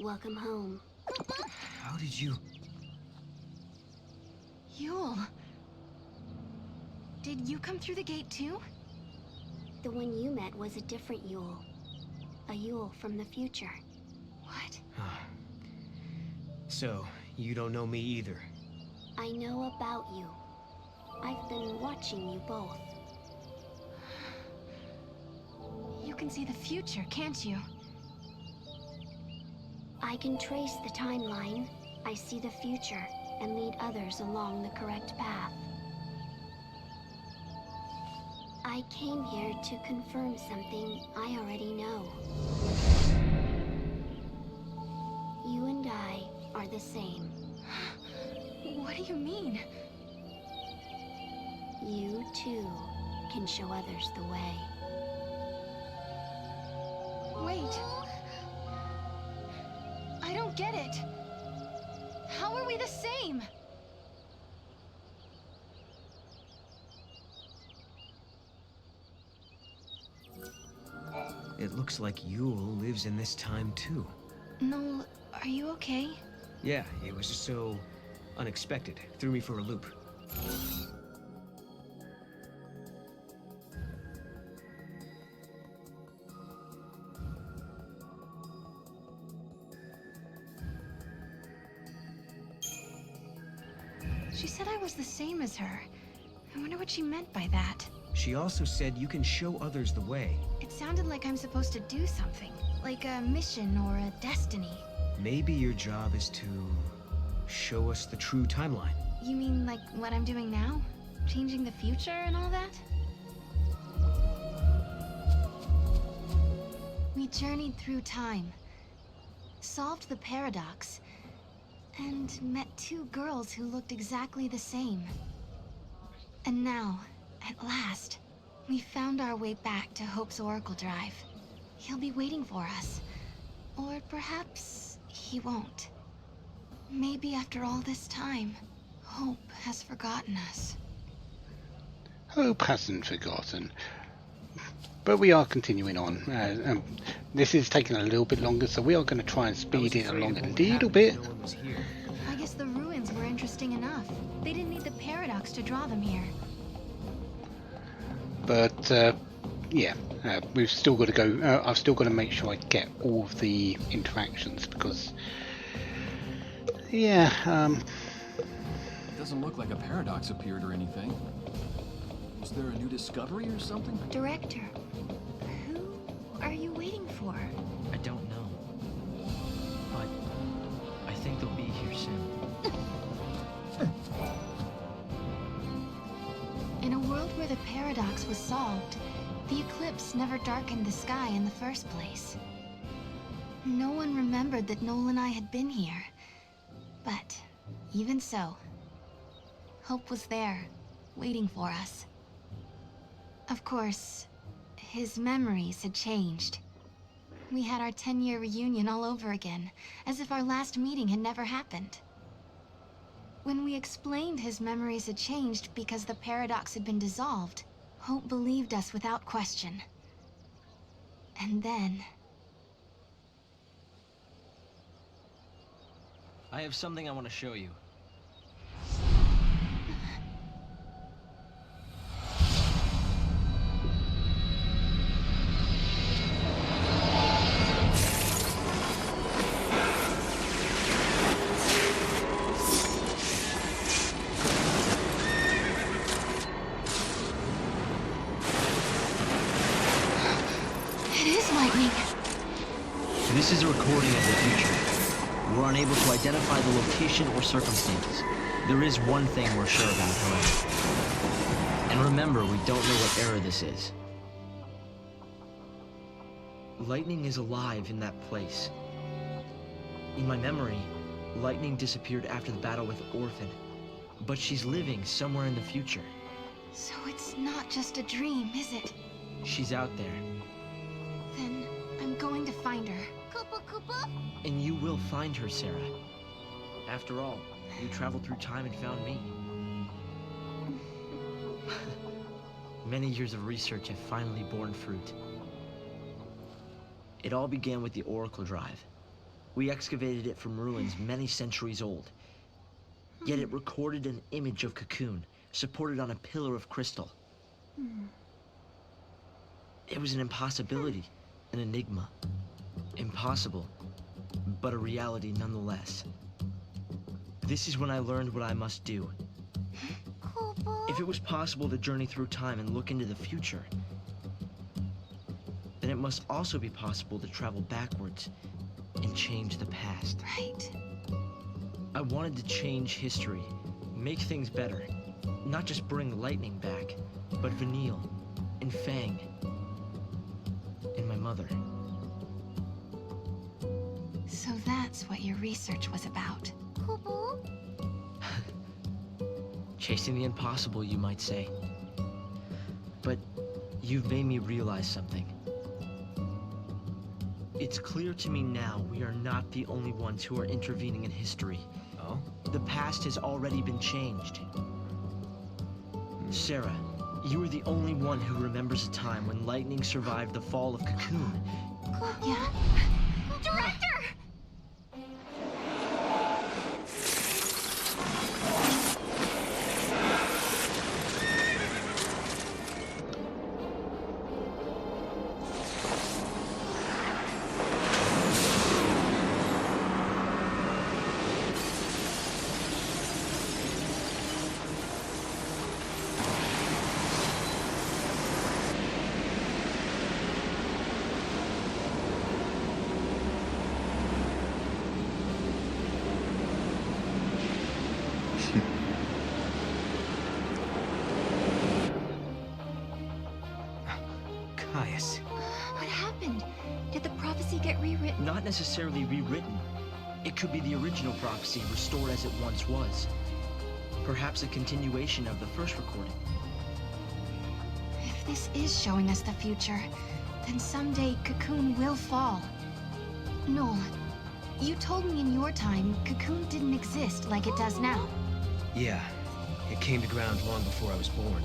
Welcome home. How did you... Yule. Did you come through the gate too? The one you met was a different Yule. A Yule from the future. What? So, you don't know me either? I know about you. I've been watching you both. You can see the future, can't you? I can trace the timeline. I see the future and lead others along the correct path. I came here to confirm something I already know. You and I are the same. What do you mean? You, too, can show others the way. Wait. I don't get it. How are we the same? It looks like Yule lives in this time too. Noel, are you okay? Yeah, it was just so unexpected. Threw me for a loop. She said I was the same as her. I wonder what she meant by that. She also said you can show others the way. It sounded like I'm supposed to do something, like a mission or a destiny. Maybe your job is to show us the true timeline. You mean like what I'm doing now? Changing the future and all that? We journeyed through time, solved the paradox, and met two girls who looked exactly the same. And now, at last, we found our way back to Hope's Oracle Drive. He'll be waiting for us. Or perhaps he won't. Maybe after all this time, Hope has forgotten us. Hope hasn't forgotten. But we are continuing on. This is taking a little bit longer, so we are going to try and speed it along a little bit. I guess the ruins were interesting enough. They didn't need the paradox to draw them here. But yeah, we've still got to go. I've still got to make sure I get all of the interactions because, yeah. It doesn't look like a paradox appeared or anything. Was there a new discovery or something? Director, who are you waiting for? I don't know. But I think they'll be here soon. In a world where the paradox was solved, the eclipse never darkened the sky in the first place. No one remembered that Noel and I had been here. But even so, Hope was there, waiting for us. Of course, his memories had changed. We had our 10-year reunion all over again, as if our last meeting had never happened. When we explained his memories had changed because the paradox had been dissolved, Hope believed us without question. And then... I have something I want to show you. This is a recording of the future. We're unable to identify the location or circumstances. There is one thing we're sure about, however. And remember, we don't know what era this is. Lightning is alive in that place. In my memory, Lightning disappeared after the battle with Orphan. But she's living somewhere in the future. So it's not just a dream, is it? She's out there. Then I'm going to find her. And you will find her, Serah. After all, you traveled through time and found me. Many years of research have finally borne fruit. It all began with the Oracle Drive. We excavated it from ruins many centuries old. Yet it recorded an image of Cocoon, supported on a pillar of crystal. It was an impossibility, an enigma. Impossible, but a reality nonetheless. This is when I learned what I must do. If it was possible to journey through time and look into the future, then it must also be possible to travel backwards and change the past. Right. I wanted to change history, make things better. Not just bring lightning back, but Vanille, and Fang, and my mother. So that's what your research was about. Chasing the impossible, you might say. But you've made me realize something. It's clear to me now we are not the only ones who are intervening in history. Oh? The past has already been changed. Serah, you are the only one who remembers a time when lightning survived the fall of Cocoon. Yeah. Director! What happened? Did the prophecy get rewritten? Not necessarily rewritten. It could be the original prophecy restored as it once was. Perhaps a continuation of the first recording. If this is showing us the future, then someday Cocoon will fall. Noel, you told me in your time Cocoon didn't exist like it does now. Yeah, it came to ground long before I was born.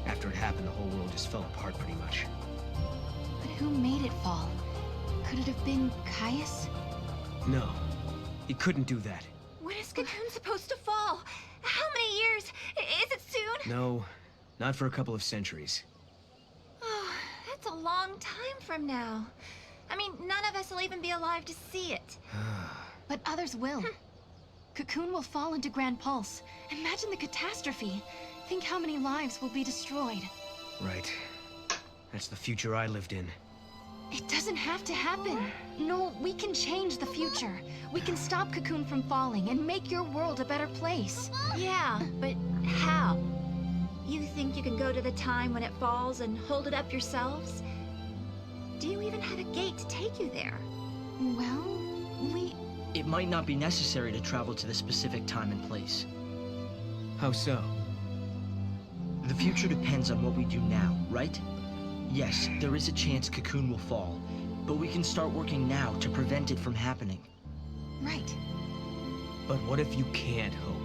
After it happened, the whole world just fell apart pretty much. But who made it fall? Could it have been Caius? No, he couldn't do that. When is Cocoon supposed to fall? How many years? Is it soon? No, not for a couple of centuries. Oh, that's a long time from now. I mean, none of us will even be alive to see it. But others will. Cocoon will fall into Grand Pulse. Imagine the catastrophe. Think how many lives will be destroyed. Right. That's the future I lived in. It doesn't have to happen. No, we can change the future. We can stop Cocoon from falling and make your world a better place. Yeah, but how? You think you can go to the time when it falls and hold it up yourselves? Do you even have a gate to take you there? Well, It might not be necessary to travel to the specific time and place. How so? The future depends on what we do now, right? Yes, there is a chance Cocoon will fall, but we can start working now to prevent it from happening. Right. But what if you can't, Hope?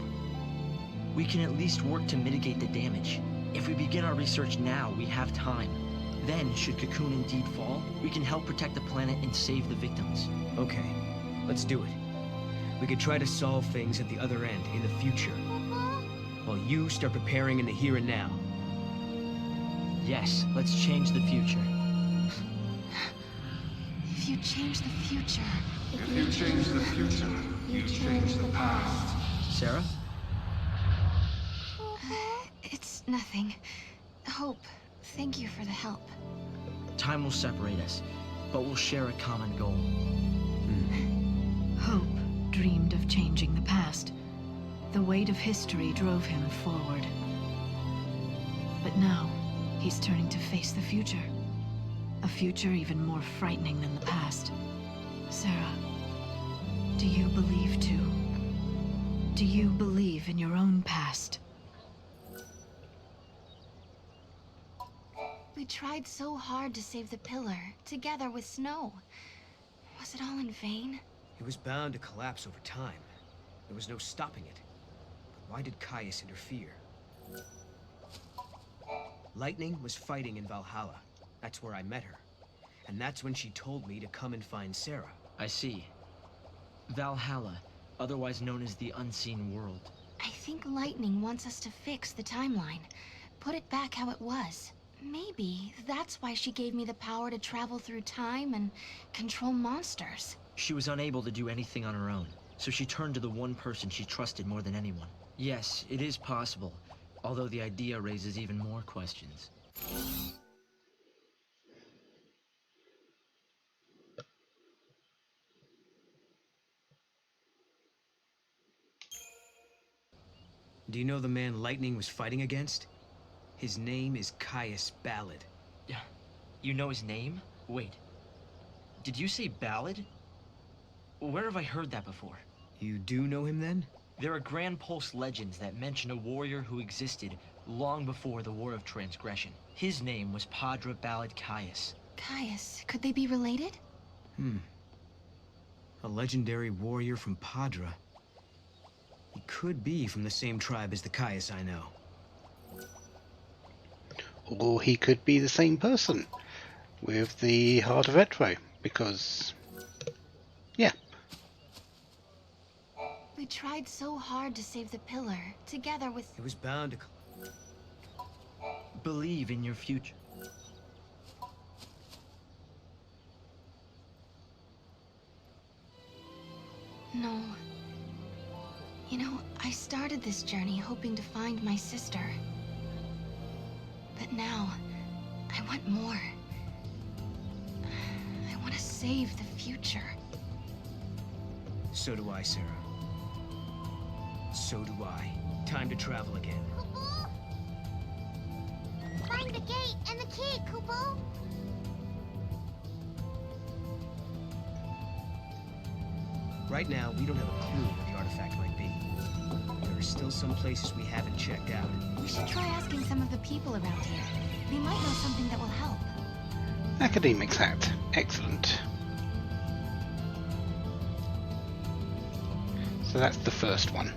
We can at least work to mitigate the damage. If we begin our research now, we have time. Then, should Cocoon indeed fall, we can help protect the planet and save the victims. Okay, let's do it. We could try to solve things at the other end, in the future. While you start preparing in the here and now. Yes, let's change the future. If you change the future... If you change the future, you change the past. Serah? It's nothing. Hope, thank you for the help. Time will separate us, but we'll share a common goal. Hope dreamed of changing the past. The weight of history drove him forward. But now, he's turning to face the future. A future even more frightening than the past. Serah, do you believe too? Do you believe in your own past? We tried so hard to save the pillar, together with Snow. Was it all in vain? It was bound to collapse over time. There was no stopping it. But why did Caius interfere? Lightning was fighting in Valhalla. That's where I met her. And that's when she told me to come and find Serah. I see. Valhalla, otherwise known as the Unseen World. I think Lightning wants us to fix the timeline. Put it back how it was. Maybe that's why she gave me the power to travel through time and control monsters. She was unable to do anything on her own. so she turned to the one person she trusted more than anyone. Yes, it is possible, although the idea raises even more questions. Do you know the man Lightning was fighting against? His name is Caius Ballad. You know his name? Wait. Did you say Ballad? Where have I heard that before? You do know him then? There are Grand Pulse legends that mention a warrior who existed long before the War of Transgression. His name was Padre Ballad Caius. Caius, could they be related? A legendary warrior from Padra. He could be from the same tribe as the Caius I know. Or he could be the same person with the Heart of Etro, because, yeah. We tried so hard to save the pillar, together with... It was bound to... Believe in your future. No. You know, I started this journey hoping to find my sister. But now, I want more. I want to save the future. So do I, Serah. So do I. Time to travel again. Find the gate and the key, Kupo! Right now, we don't have a clue where the artifact might be. There are still some places we haven't checked out. We should try asking some of the people around here. They might know something that will help. Academics Act. Excellent. So that's the first one.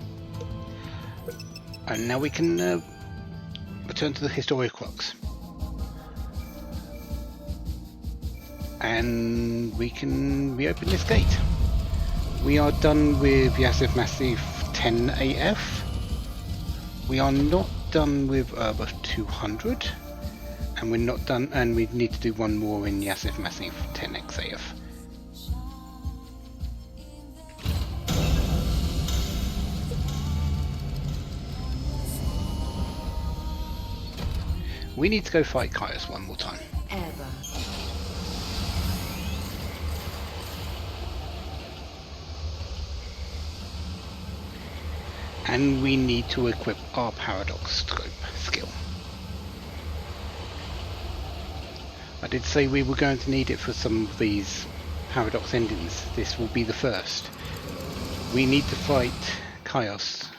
And now we can return to the Historia Crux. And we can reopen this gate. We are done with Yasif Massif 10 AF. We are not done with Urba 200. And we're not done, and we need to do one more in Yasif Massif 10 XAF. We need to go fight Caius one more time. Ever. And we need to equip our paradox scope skill. I did say we were going to need it for some of these paradox endings. This will be the first. We need to fight Caius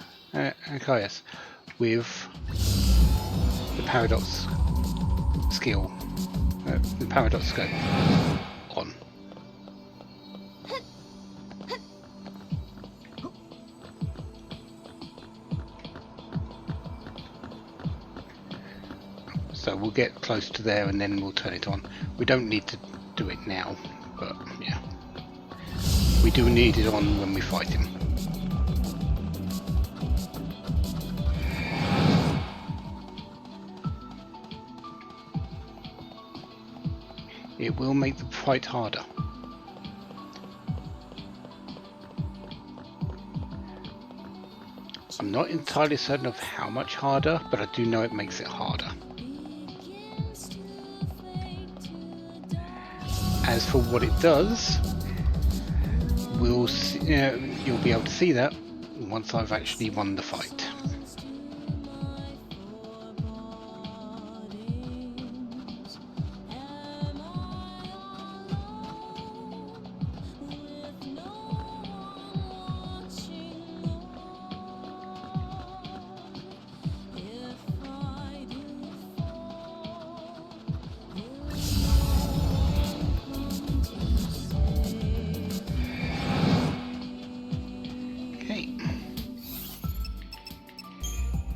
with the paradox skill, the paradox scope on. So we'll get close to there and then we'll turn it on. We don't need to do it now, but yeah. We do need it on when we fight him. It will make the fight harder. I'm not entirely certain of how much harder, but I do know it makes it harder. As for what it does, we'll see, you'll be able to see that once I've actually won the fight.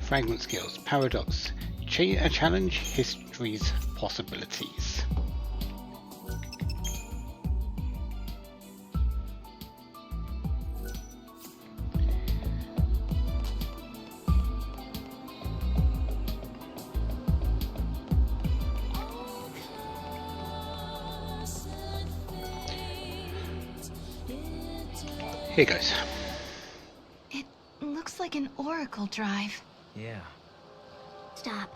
Fragment skills, paradox, challenge history's possibilities. Here goes. like an oracle drive. Yeah. Stop.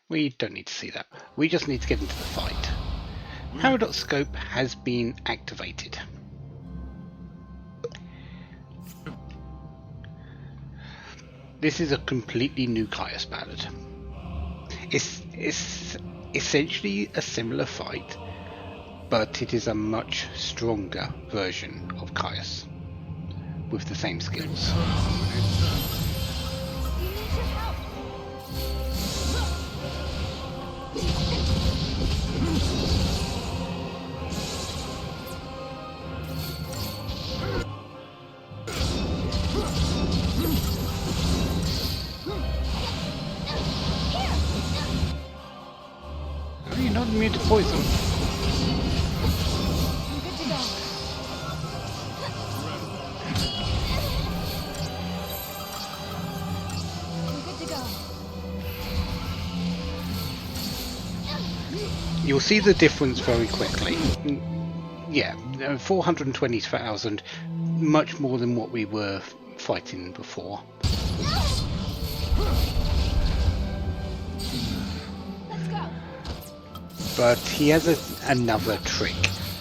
We don't need to see that. We just need to get into the fight. Paradox scope has been activated. This is a completely new Caius ballad. It's essentially a similar fight, but it is a much stronger version of Caius with the same skills. Are you not immune to poison? You'll see the difference very quickly. Yeah, 420,000, much more than what we were fighting before. But he has another trick.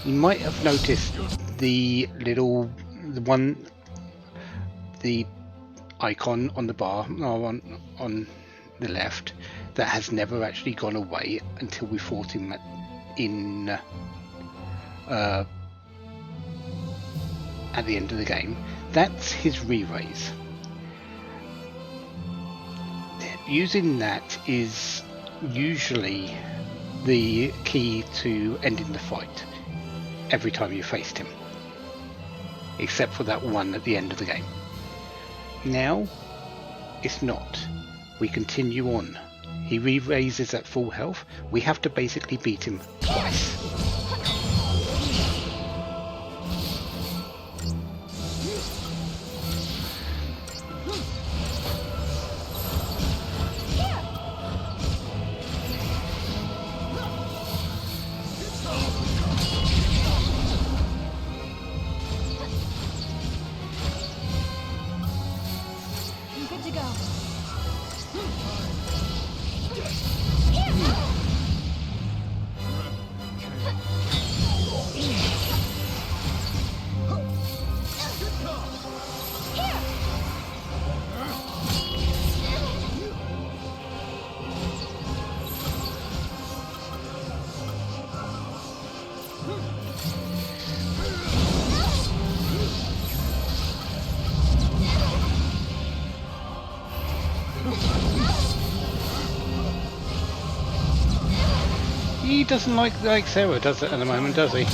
You might have noticed the icon on the bar on the left that has never actually gone away until we fought him in at the end of the game. That's his re-raise. Using that is usually the key to ending the fight every time you faced him, except for that one at the end of the game. Now it's not. We continue on. He re-raises at full health. We have to basically beat him twice. He doesn't like Serah does it at the moment, does he?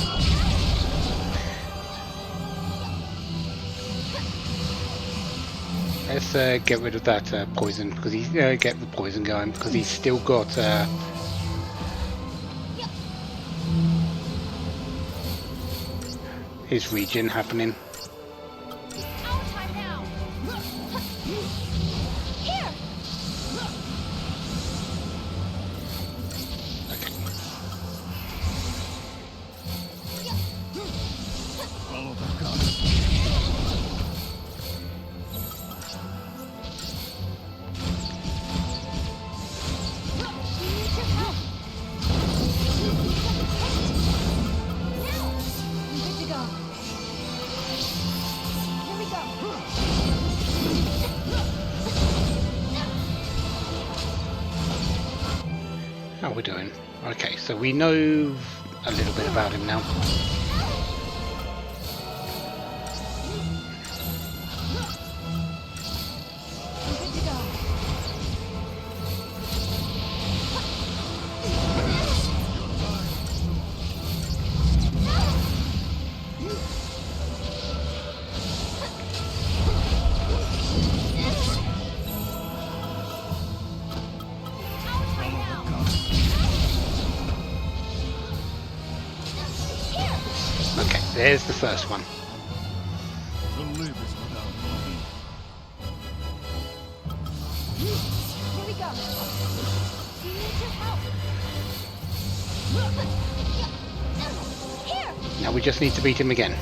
Let's get rid of that poison, because he's get the poison going, because he's still got his regen happening. How are we doing? Okay, so we know a little bit about him now. There's the first one. Here we go. You need your help. Here. Now we just need to beat him again.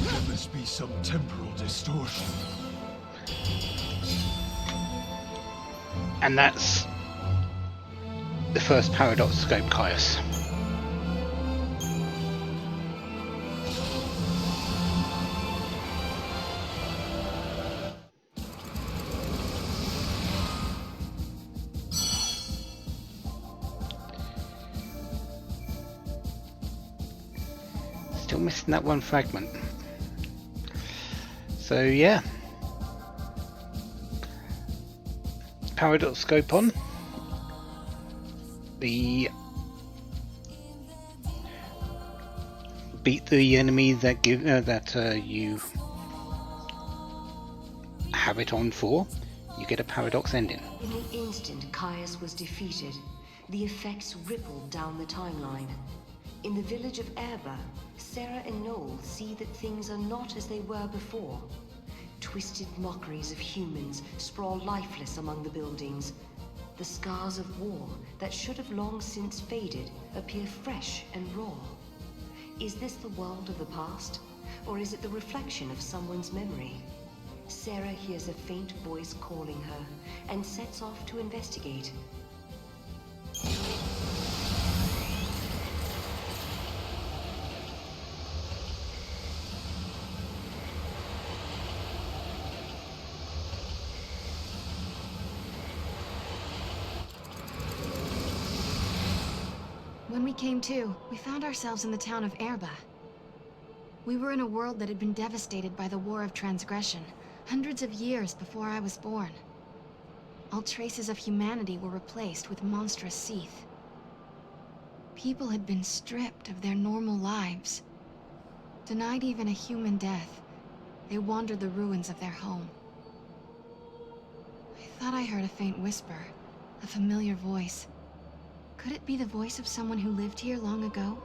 There must be some temporal distortion. And that's the first paradox scope, Caius. Still missing that one fragment. So yeah, paradox scope on. The beat the enemy that you have it on for. You get a paradox ending. In the instant Caius was defeated, the effects rippled down the timeline. In the village of Erba, Serah and Noel see that things are not as they were before. Twisted mockeries of humans sprawl lifeless among the buildings. The scars of war that should have long since faded appear fresh and raw. Is this the world of the past, or is it the reflection of someone's memory? Serah hears a faint voice calling her and sets off to investigate. When we came to, we found ourselves in the town of Erba. We were in a world that had been devastated by the War of Transgression, hundreds of years before I was born. All traces of humanity were replaced with monstrous Seath. People had been stripped of their normal lives. Denied even a human death, they wandered the ruins of their home. I thought I heard a faint whisper, a familiar voice. Could it be the voice of someone who lived here long ago?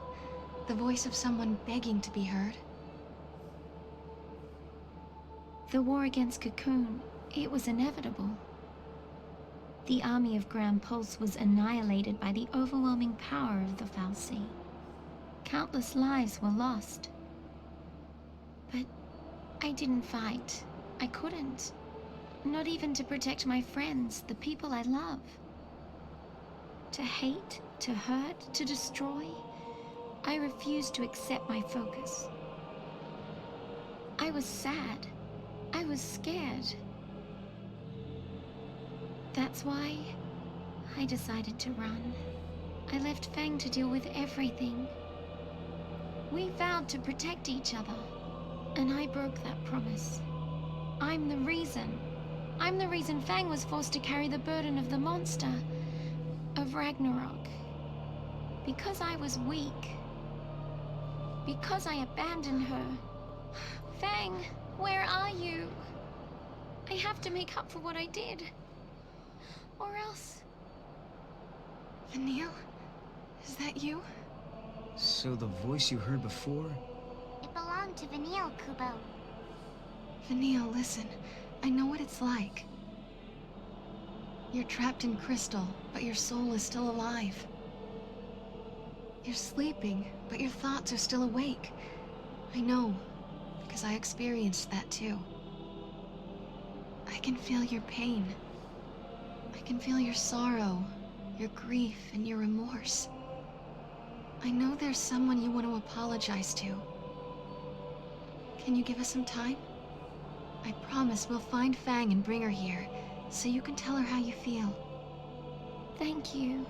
The voice of someone begging to be heard? The war against Cocoon, it was inevitable. The army of Grand Pulse was annihilated by the overwhelming power of the fal'Cie. Countless lives were lost. But I didn't fight. I couldn't. Not even to protect my friends, the people I love. To hate, to hurt, to destroy, I refused to accept my focus. I was sad. I was scared. That's why I decided to run. I left Fang to deal with everything. We vowed to protect each other, and I broke that promise. I'm the reason. I'm the reason Fang was forced to carry the burden of the monster, of Ragnarok. Because I was weak. Because I abandoned her. Fang, where are you? I have to make up for what I did. Or else... Vanille? Is that you? So the voice you heard before? It belonged to Vanille, Kubo. Vanille, listen. I know what it's like. You're trapped in crystal, but your soul is still alive. You're sleeping, but your thoughts are still awake. I know, because I experienced that too. I can feel your pain. I can feel your sorrow, your grief, and your remorse. I know there's someone you want to apologize to. Can you give us some time? I promise we'll find Fang and bring her here, so you can tell her how you feel. Thank you.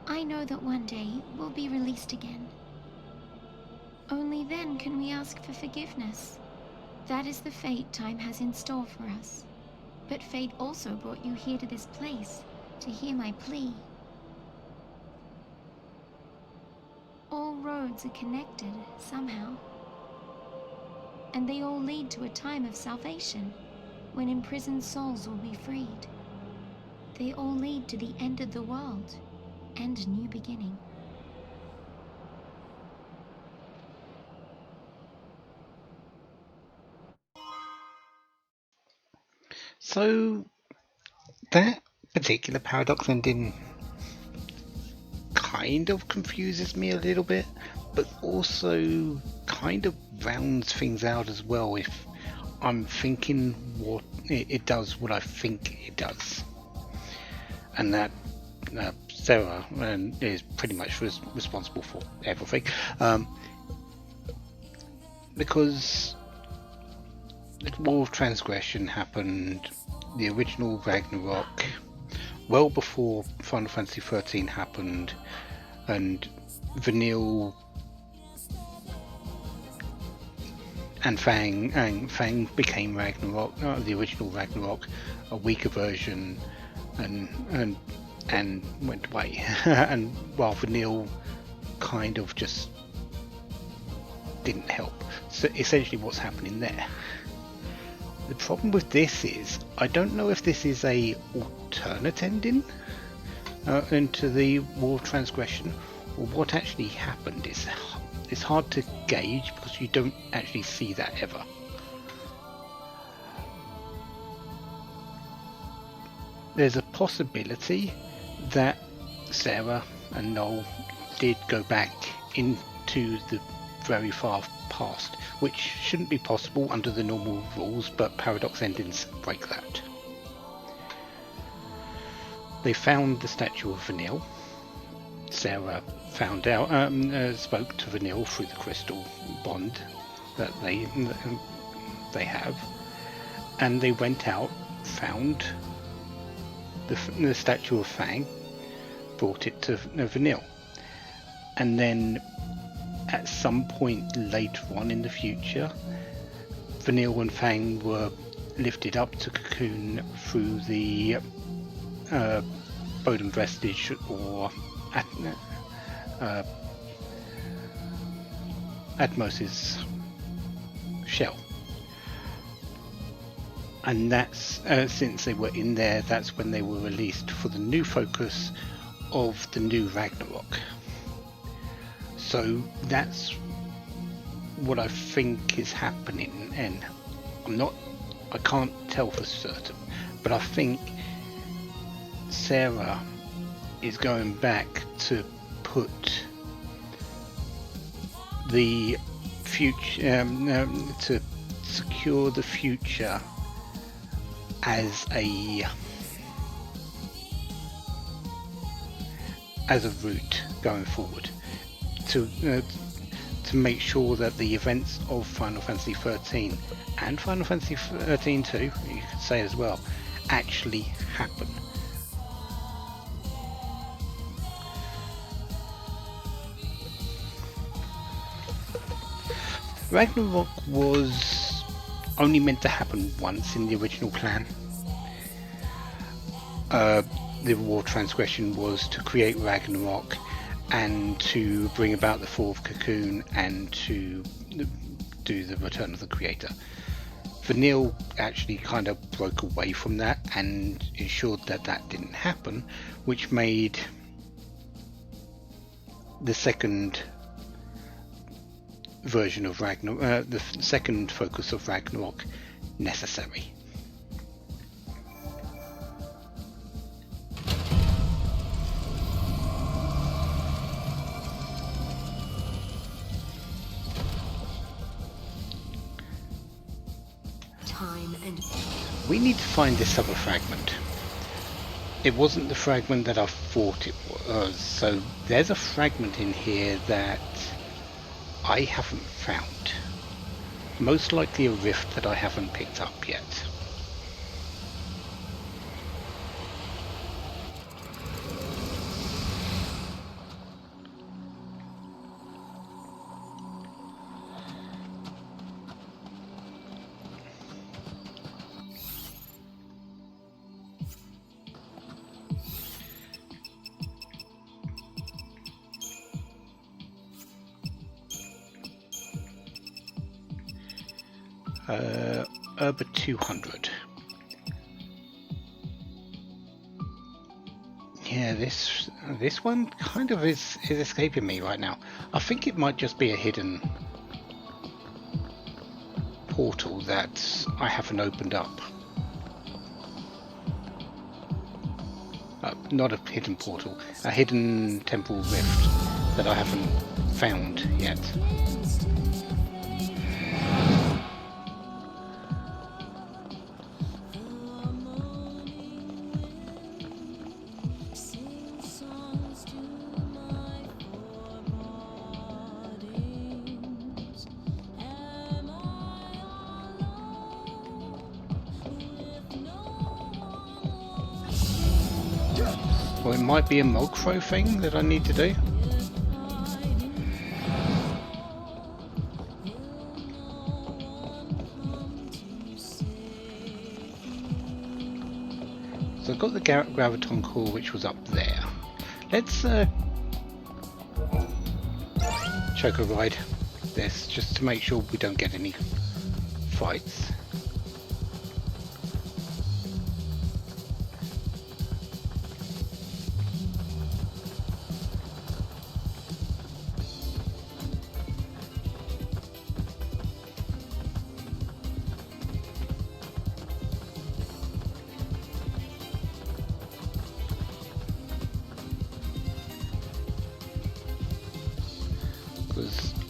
I know that one day we'll be released again. Only then can we ask for forgiveness. That is the fate time has in store for us. But fate also brought you here to this place, to hear my plea. All roads are connected, somehow. And they all lead to a time of salvation, when imprisoned souls will be freed. They all lead to the end of the world, and a new beginning. So, that particular paradox ending kind of confuses me a little bit, but also kind of rounds things out as well if I'm thinking what it does what I think it does. And that Serah is pretty much responsible for everything. Because the War of Transgression happened, the original Ragnarok, well before Final Fantasy XIII happened, and Vanille and Fang became Ragnarok, the original Ragnarok, a weaker version, and went away. And while Vanille kind of just didn't help. So essentially what's happening there. The problem with this is, I don't know if this is a alternate ending into the War of Transgression, or what actually happened. It's hard to gauge because you don't actually see that ever. There's a possibility that Serah and Noel did go back into the very far past, which shouldn't be possible under the normal rules, but paradox endings break that. They found the statue of Vanille. Serah found out, spoke to Vanille through the crystal bond that they have, and they went out, found the statue of Fang, brought it to Vanille, and then at some point later on in the future, Vanille and Fang were lifted up to Cocoon through the Bodum Vestige or Atmos's shell. And that's since they were in there, that's when they were released for the new focus of the new Ragnarok. So that's what I think is happening, and I can't tell for certain, but I think Serah is going back to put the future, to secure the future as a route going forward, to make sure that the events of Final Fantasy XIII and Final Fantasy XIII-2, you could say as well, actually happen. Ragnarok was only meant to happen once in the original plan. The War of Transgression was to create Ragnarok and to bring about the fall of Cocoon and to do the return of the creator. Vanille actually kind of broke away from that and ensured that that didn't happen, which made the second version of Ragnarok, the second focus of Ragnarok, necessary. We need to find this other fragment. It wasn't the fragment that I thought it was, so there's a fragment in here that I haven't found. Most likely a rift that I haven't picked up yet. Urba 200. Yeah, this one kind of is escaping me right now. I think it might just be a hidden portal that I haven't opened up. Not a hidden portal, a hidden temporal rift that I haven't found yet. Well, it might be a mog throw thing that I need to do. So I've got the graviton core, which was up there. Let's choco ride this just to make sure we don't get any fights.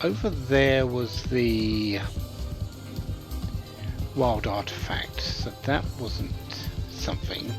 Over there was the wild artifact, so that wasn't something.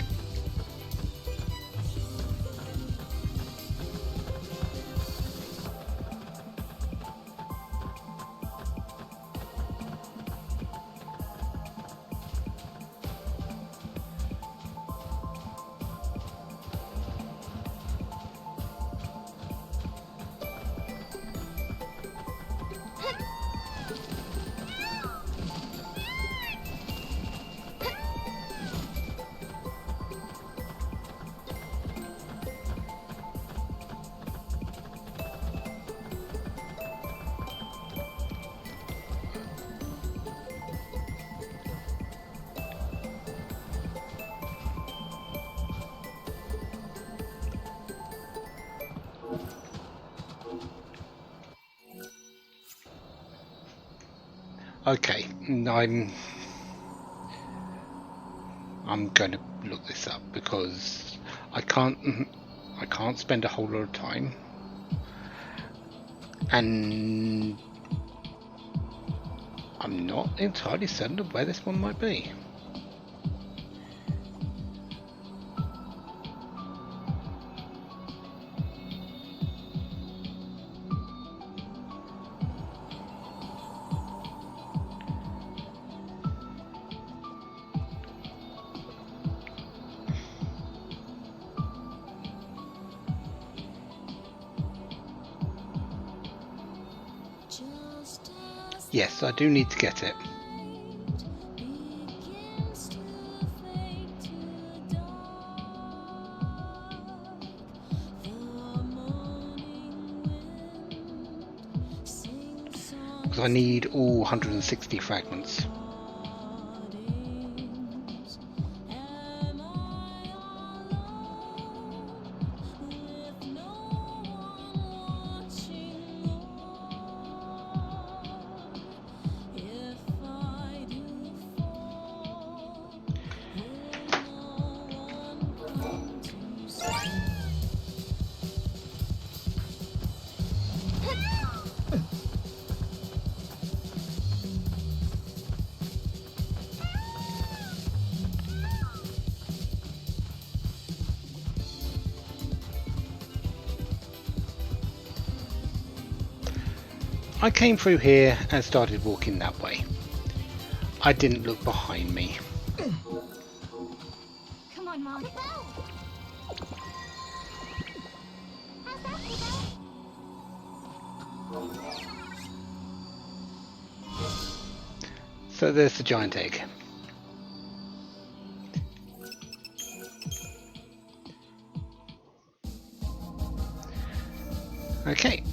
Okay, I'm going to look this up because I can't spend a whole lot of time, and I'm not entirely certain of where this one might be. Yes, I do need to get it. Because I need all 160 fragments. I came through here and started walking that way. I didn't look behind me. Come on, Mom. So there's the giant egg. Okay.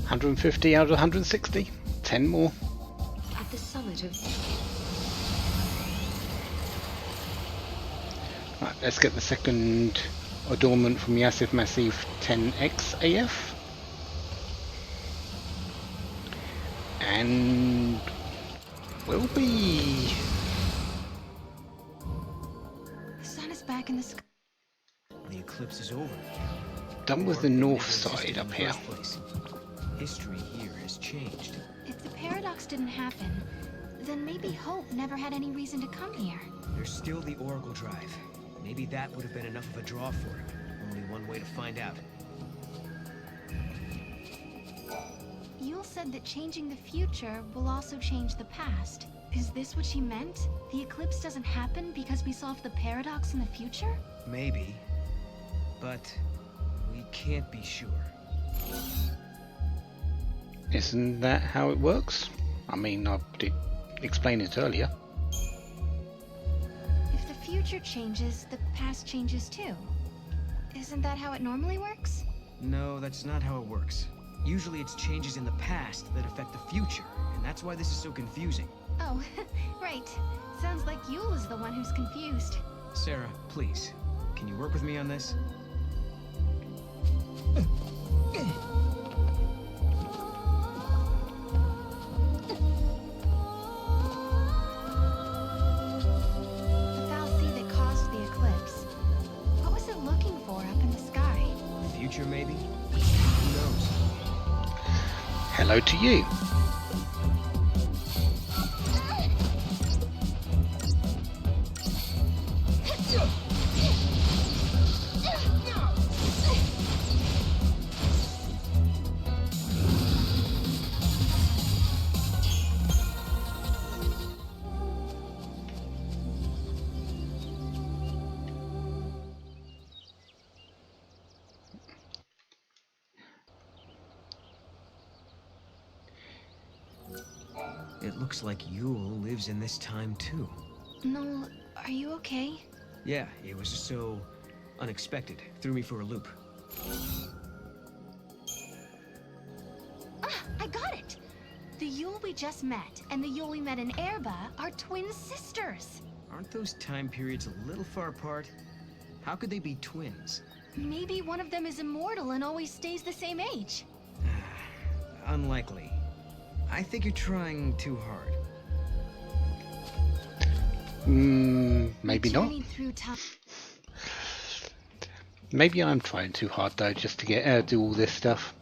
$150 out of 160. 10 more. At the summit of... Right, let's get the second adornment from Yassif Massif 10X AF. And will be. The sun is back in the sky. The eclipse is over. Done with the north side up here. History here has changed. If the paradox didn't happen, then maybe Hope never had any reason to come here. There's still the Oracle Drive. Maybe that would have been enough of a draw for him. Only one way to find out. Yule said that changing the future will also change the past. Is this what she meant? The eclipse doesn't happen because we solved the paradox in the future? Maybe. But we can't be sure. Isn't that how it works? I mean, I did explain it earlier. If the future changes, the past changes too. Isn't that how it normally works? No, that's not how it works. Usually it's changes in the past that affect the future, and that's why this is so confusing. Oh, right. Sounds like Yule is the one who's confused. Serah, please, can you work with me on this? The fal'Cie that caused the eclipse. What was it looking for up in the sky? The future, maybe? Who knows? Hello to you. It looks like Yule lives in this time too. Noel, are you okay? Yeah, it was just so unexpected. Threw me for a loop. Ah, I got it! The Yule we just met and the Yule we met in Erba are twin sisters. Aren't those time periods a little far apart? How could they be twins? Maybe one of them is immortal and always stays the same age. Unlikely. I think you're trying too hard. Maybe not. Maybe I'm trying too hard though, just to get do all this stuff.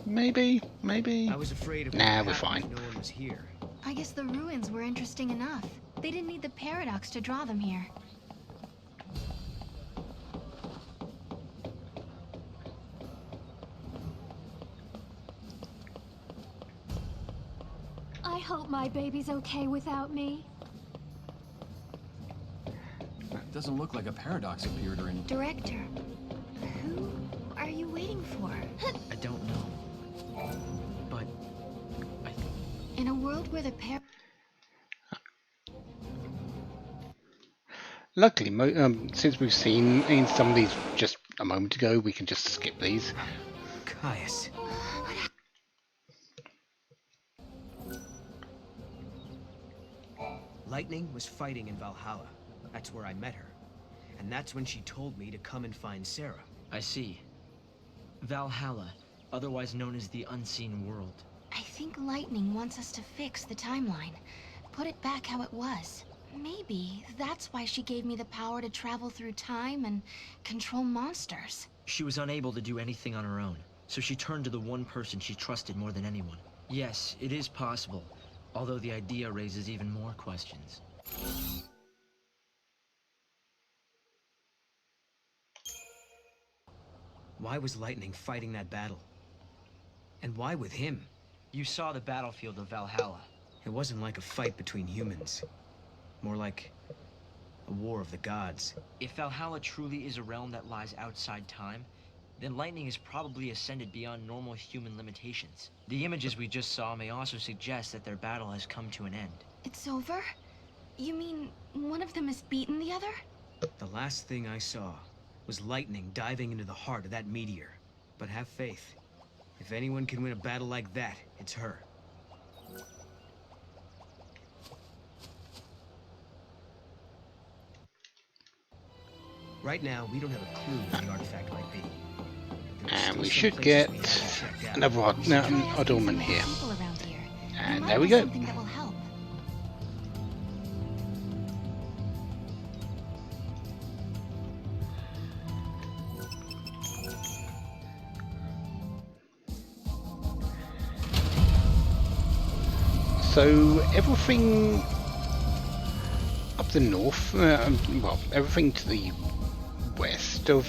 Maybe. I was afraid of nah, we're fine. No one was here. I guess the ruins were interesting enough. They didn't need the paradox to draw them here. I hope my baby's okay without me. Doesn't look like a paradox appeared or anything. Director, who are you waiting for? I don't know. But in a world where the Luckily, since we've seen in some of these just a moment ago, we can just skip these. Caius. Lightning was fighting in Valhalla. That's where I met her. And that's when she told me to come and find Serah. I see. Valhalla, otherwise known as the Unseen World. I think Lightning wants us to fix the timeline. Put it back how it was. Maybe that's why she gave me the power to travel through time and control monsters. She was unable to do anything on her own, so she turned to the one person she trusted more than anyone. Yes, it is possible, although the idea raises even more questions. Why was Lightning fighting that battle? And why with him? You saw the battlefield of Valhalla. It wasn't like a fight between humans. More like a war of the gods. If Valhalla truly is a realm that lies outside time, then Lightning has probably ascended beyond normal human limitations. The images we just saw may also suggest that their battle has come to an end. It's over? You mean one of them has beaten the other? The last thing I saw was Lightning diving into the heart of that meteor. But have faith. If anyone can win a battle like that, it's her. Right now, we don't have a clue what the artifact might be. And we should get another Adornment here. And there we go. So everything up the north, well, everything to the west of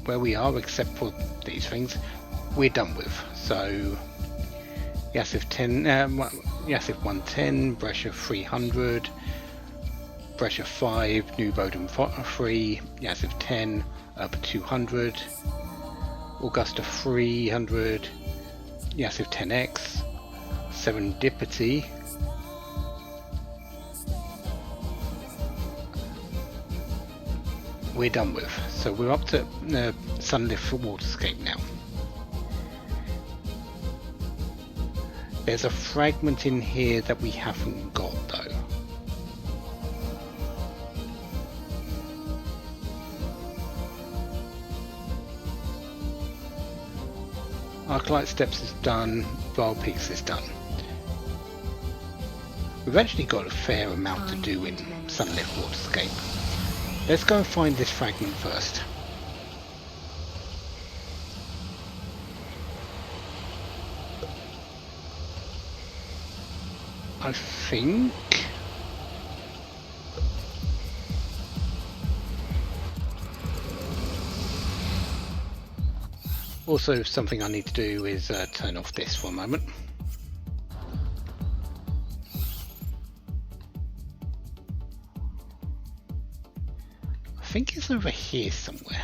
where we are, except for these things, we're done with. So XIII-10, XIII-110, Brescia 300, Brescia 5, New Bowden 3, XIII-10, Urba 200, Augusta 300, XIII-10X, Serendipity, we're done with. So we're up to Sunlift Waterscape now. There's a fragment in here that we haven't got though. Arclight Steps is done, Vile Peaks is done. We've actually got a fair amount to do in Sunlit Waterscape. Let's go and find this fragment first. I think also something I need to do is turn off this for a moment. I think it's over here somewhere.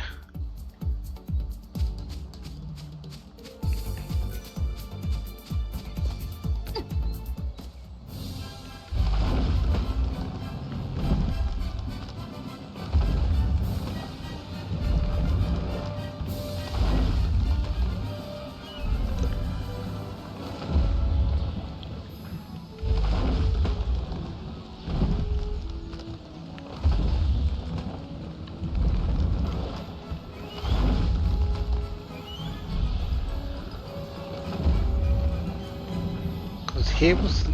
Here was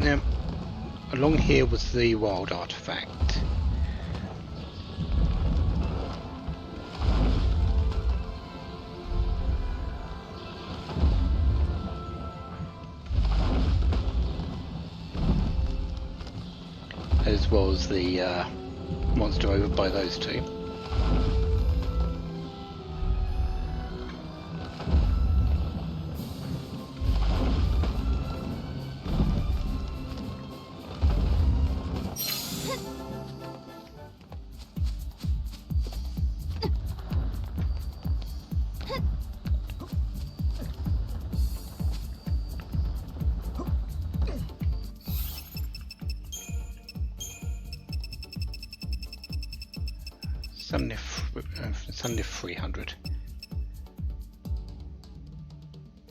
along here was the wild artifact. As well as the monster over by those two. Sunday 300.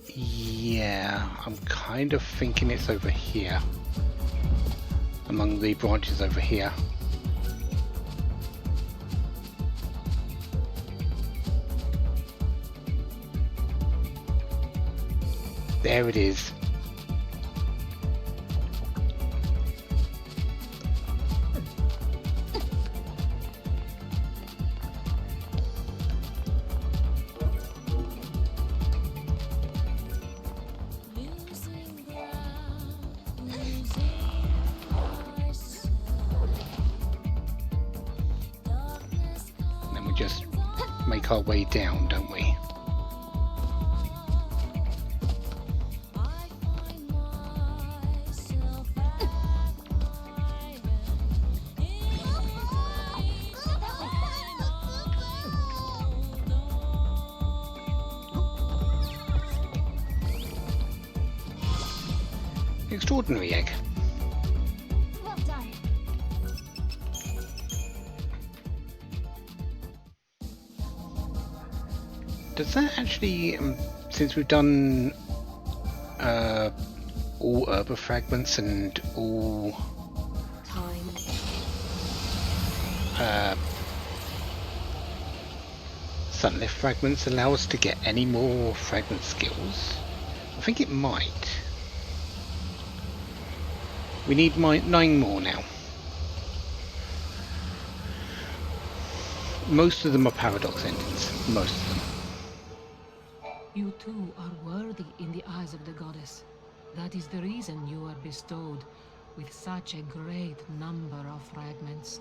Yeah, I'm kind of thinking it's over here. Among the branches over here. There it is. Just make our way down, don't we? Extraordinary egg. Well done. Does that actually, since we've done all Urba fragments and all Sunlift fragments, allow us to get any more fragment skills? I think it might. We need 9 more now. Most of them are paradox endings. Most of them. You too are worthy in the eyes of the goddess. That is the reason you are bestowed with such a great number of fragments.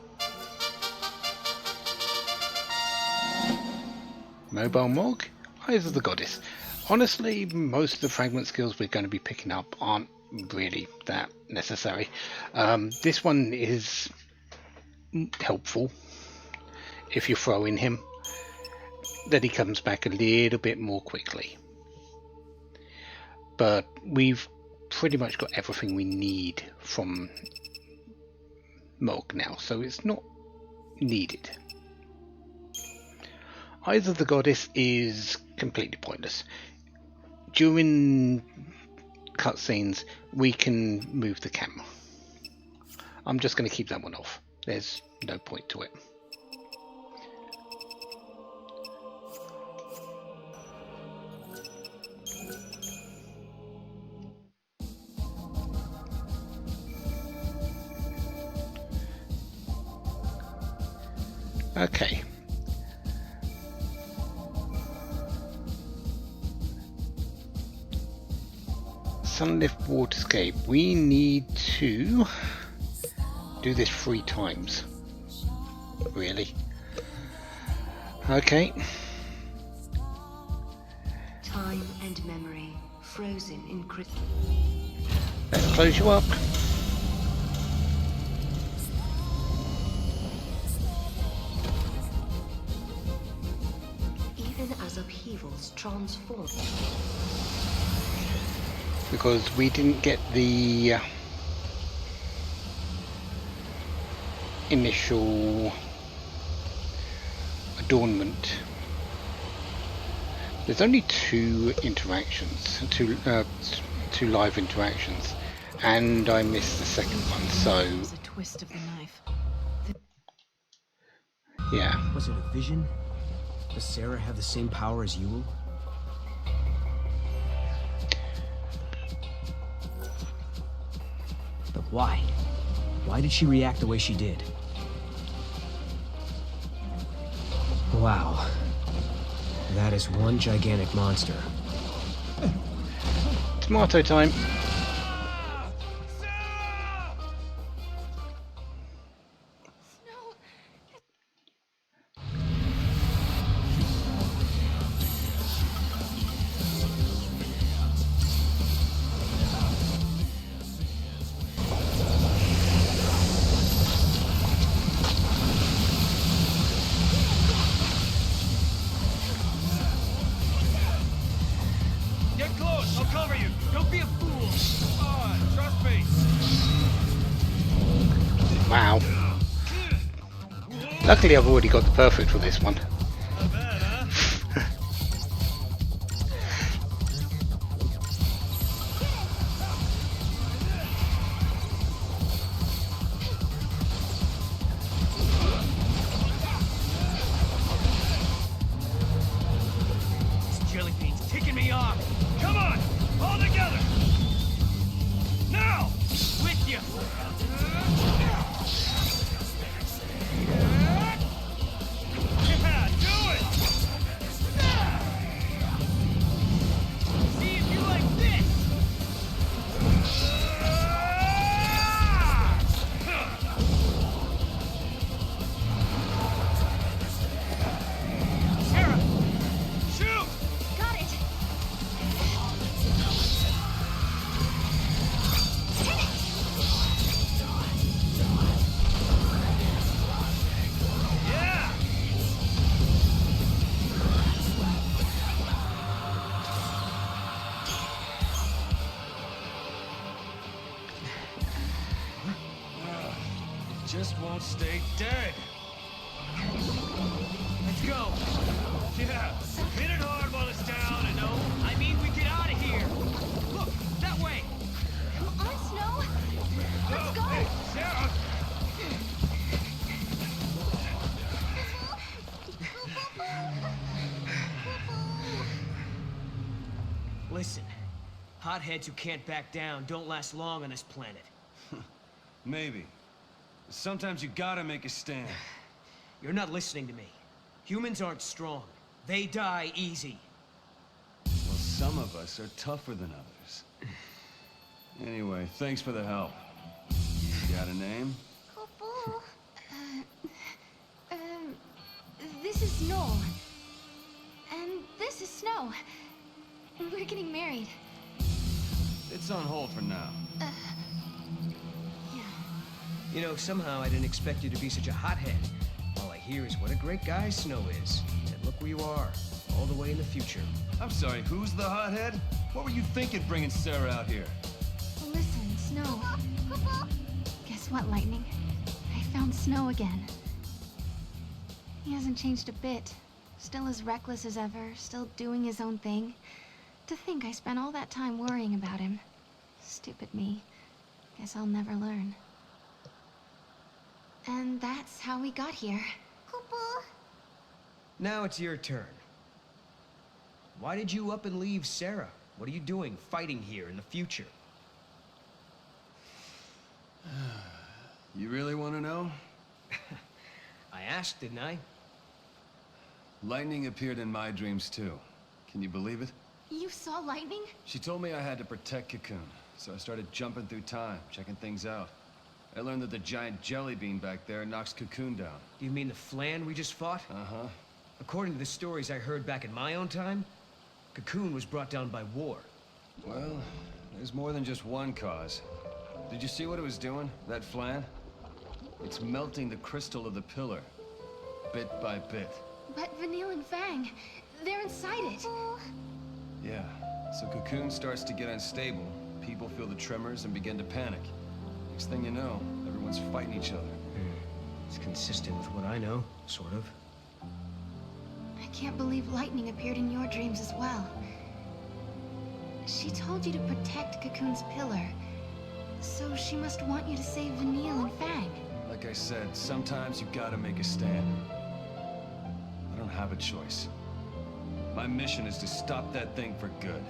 Mobile Mog, Eyes of the Goddess. Honestly, most of the fragment skills we're going to be picking up aren't really that necessary. This one is helpful if you throw in him, then he comes back a little bit more quickly. But we've pretty much got everything we need from Mog now, so it's not needed. Eyes of the Goddess is completely pointless. During cutscenes, we can move the camera. I'm just going to keep that one off. There's no point to it. Okay. Sunlift Waterscape. We need to do this 3 times. Really? Okay. Time and memory frozen in crystal. Let's close you up. Even as upheavals transform. Because we didn't get the initial adornment. There's only 2 interactions, two live interactions, and I missed the second one, so It's a twist of the knife. Yeah. Was it a vision? Does Serah have the same power as Yule? But why? Why did she react the way she did? Wow. That is one gigantic monster. Tomato time. Get close, I'll cover you. Don't be a fool. Come on, trust me. Wow. Luckily I've already got the perfect for this one. This jelly bean's ticking me off. Come on, all together. Now, with you. Yeah, do it. See if you like this. Serah, shoot! Got it! Yeah! It just won't stay dead. Let's go. Yeah, hit it hard while it's down, and no, I mean we get out of here. Look, that way. Come on, Snow! Let's go! Hey, Serah! Listen, hotheads who can't back down don't last long on this planet. Maybe. Sometimes you gotta make a stand. You're not listening to me. Humans aren't strong. They die easy. Well, some of us are tougher than others. Anyway, thanks for the help. Got a name? This is Noel. And this is Snow. We're getting married. It's on hold for now. You know, somehow I didn't expect you to be such a hothead. All I hear is what a great guy Snow is. And look where you are, all the way in the future. I'm sorry, who's the hothead? What were you thinking bringing Serah out here? Listen, Snow. Guess what, Lightning? I found Snow again. He hasn't changed a bit. Still as reckless as ever, still doing his own thing. To think I spent all that time worrying about him. Stupid me. Guess I'll never learn. And that's how we got here. Now it's your turn. Why did you up and leave Serah? What are you doing fighting here in the future? You really want to know? I asked, didn't I? Lightning appeared in my dreams too. Can you believe it? You saw lightning? She told me I had to protect Cocoon, so I started jumping through time, checking things out. I learned that the giant jelly bean back there knocks Cocoon down. You mean the Flan we just fought? Uh-huh. According to the stories I heard back in my own time, Cocoon was brought down by war. Well, there's more than just one cause. Did you see what it was doing, that Flan? It's melting the crystal of the pillar, bit by bit. But Vanille and Fang, they're inside it. Yeah, so Cocoon starts to get unstable. People feel the tremors and begin to panic. Next thing you know, everyone's fighting each other. It's consistent with what I know, sort of. I can't believe lightning appeared in your dreams as well. She told you to protect Cocoon's pillar, so she must want you to save Vanille and Fang. Like I said, sometimes you gotta make a stand. I don't have a choice. My mission is to stop that thing for good.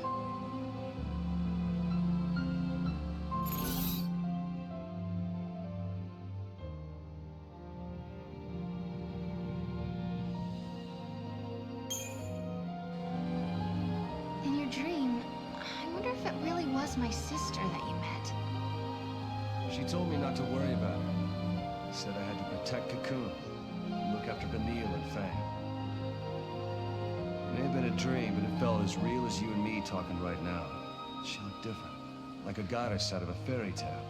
In your dream, I wonder if it really was my sister that you met. She told me not to worry about it. Said I had to protect Cocoon, and look after Vanille and Fang. It may have been a dream, but it felt as real as you and me talking right now. She looked different, like a goddess out of a fairy tale.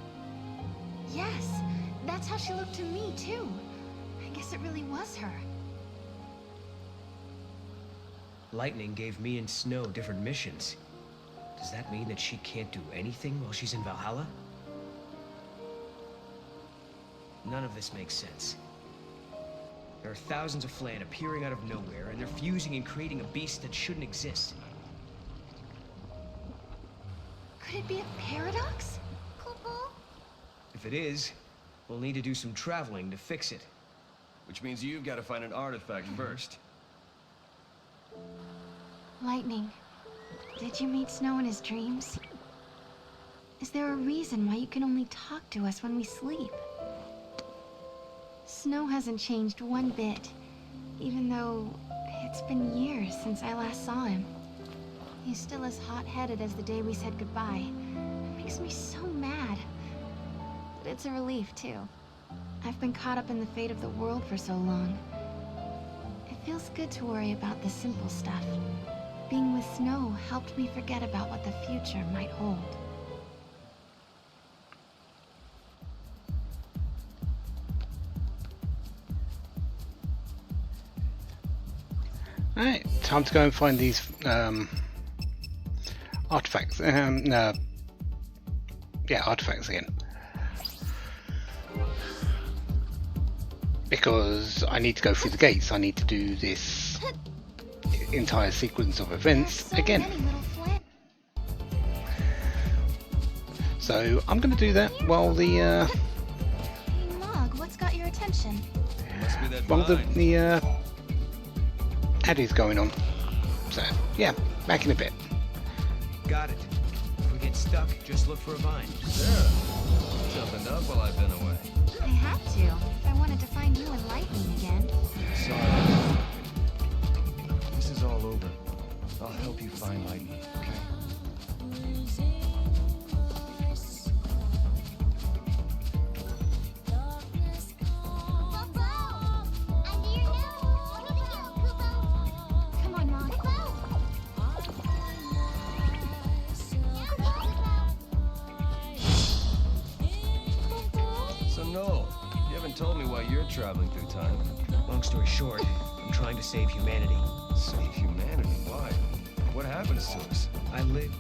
Yes, that's how she looked to me, too. I guess it really was her. Lightning gave me and Snow different missions. Does that mean that she can't do anything while she's in Valhalla? None of this makes sense. There are thousands of Flan appearing out of nowhere, and they're fusing and creating a beast that shouldn't exist. Could it be a paradox? If it is, we'll need to do some traveling to fix it. Which means you've got to find an artifact first. Lightning, did you meet Snow in his dreams? Is there a reason why you can only talk to us when we sleep? Snow hasn't changed one bit, even though it's been years since I last saw him. He's still as hot-headed as the day we said goodbye. It makes me so mad. But it's a relief, too. I've been caught up in the fate of the world for so long. It feels good to worry about the simple stuff. Being with Snow helped me forget about what the future might hold. Alright, time to go and find these artifacts. Yeah, artifacts again. Because I need to go through the gates, I need to do this entire sequence of events again. So I'm going to do that while the Hey, Mog, what's got your attention? Must be that while vine. the ad is going on. So yeah, back in a bit. Got it. If we get stuck, just look for a vine. Serah, jumping up while I've been away. I had to, if I wanted to find you and Lightning again. Sorry. This is all over. I'll help you find Lightning, okay? traveling through time. Long story short, I'm trying to save humanity. Save humanity? Why? What happens to us? I live.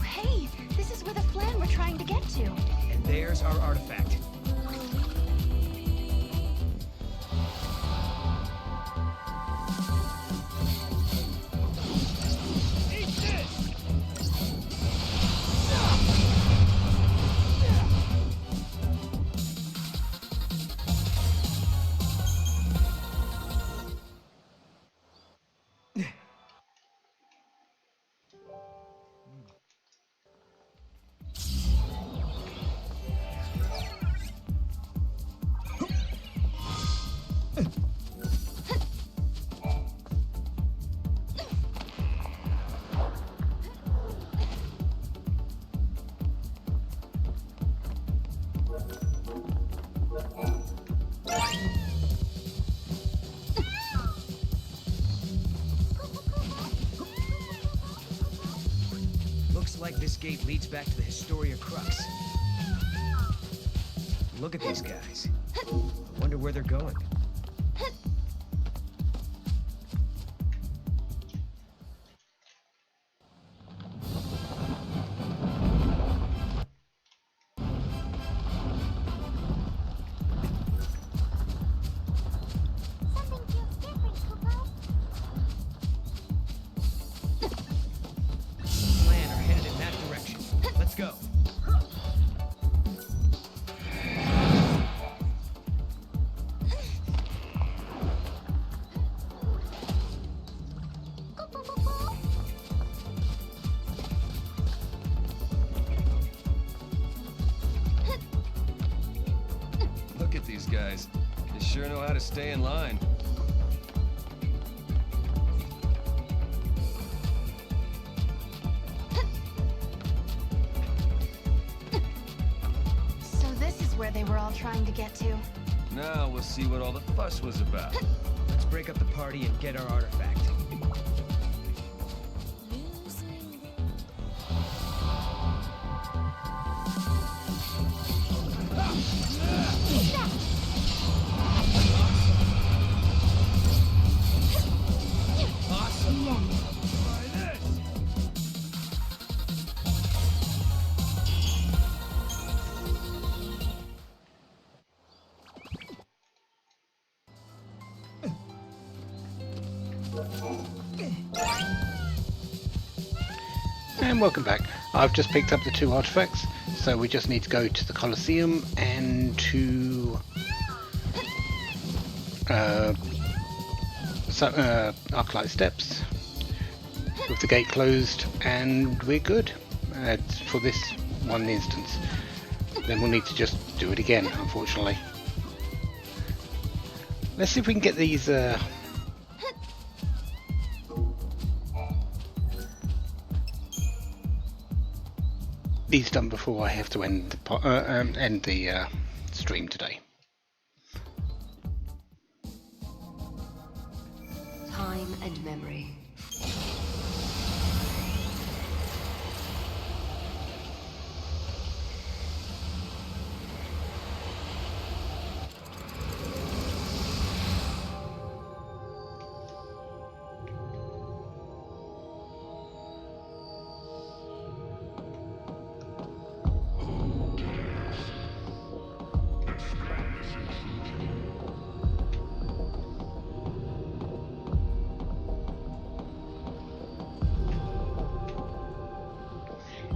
Hey, this is where the flan we're trying to get to. And there's our artifact. Looks like this gate leads back to the Historia Crux. Look at these guys. I wonder where they're going. Plan are headed in that direction. Let's go. Look at these guys. They sure know how to stay in line. So this is where they were all trying to get to. Now we'll see what all the fuss was about. Let's break up the party and get our artifact. And welcome back. I've just picked up the 2 artifacts, so we just need to go to the Colosseum and to Arclight Steps with the gate closed, and we're good for this one instance. Then we'll need to just do it again, unfortunately. Let's see if we can get these done before I have to end the stream today. Time and memory.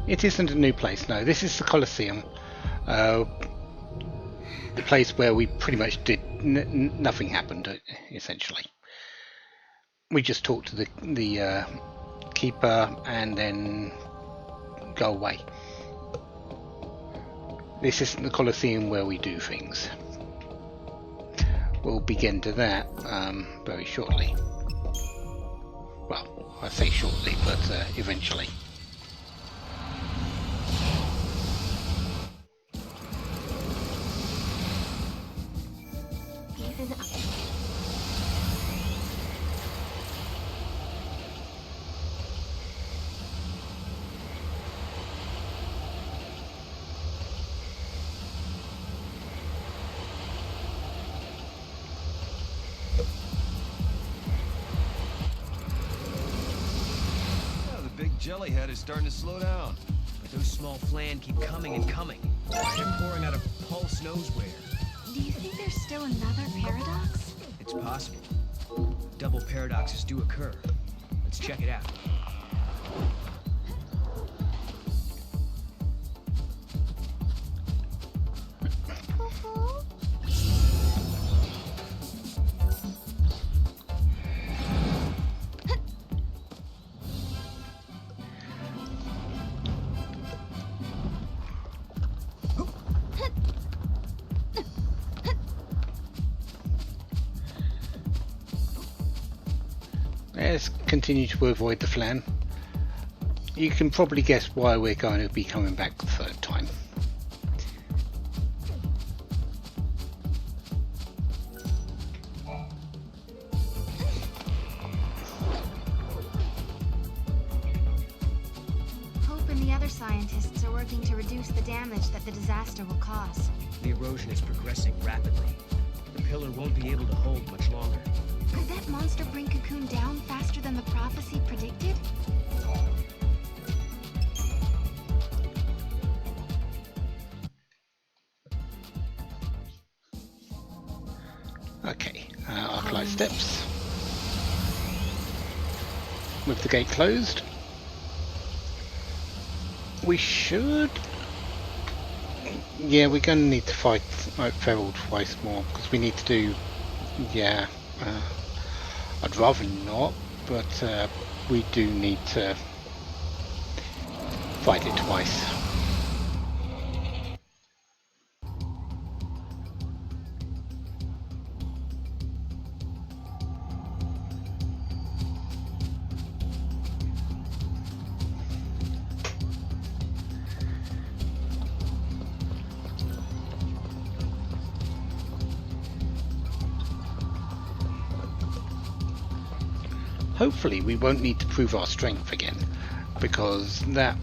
It isn't a new place, no. This is the Colosseum, the place where we pretty much did nothing happened. Essentially, we just talked to the keeper and then go away. This isn't the Colosseum where we do things. We'll begin to that very shortly. Well, I say shortly, but eventually. jellyhead is starting to slow down. But those small flan keep coming and coming. They're pouring out of Pulse knows where. Do you think there's still another paradox? It's possible. Double paradoxes do occur. Let's check it out. Let's continue to avoid the flan. You can probably guess why we're going to be coming back the third time. Hope and the other scientists are working to reduce the damage that the disaster will cause. The erosion is progressing rapidly. The pillar won't be able to hold much longer. Could that monster bring Cocoon down faster than the prophecy predicted? Okay, arc-light steps. With the gate closed. We should... Yeah, we're going to need to fight Feral twice more, because we need to do... Yeah, I'd rather not, but we do need to fight it twice. Hopefully we won't need to prove our strength again, because that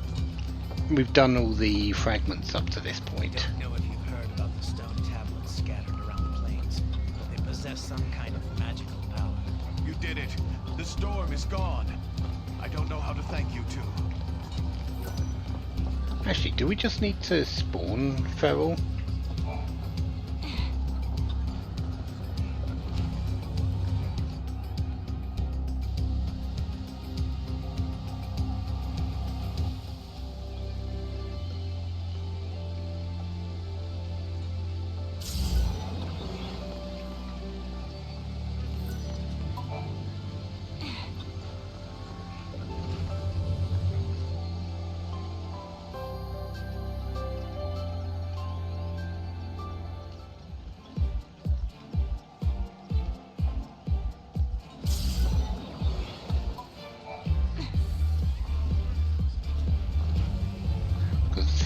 we've done all the fragments up to this point. I don't know if you've heard about the stone tablets scattered around the plains, but they possess some kind of magical power. You did it. The storm is gone. I don't know how to thank you two. Actually, do we just need to spawn Feral?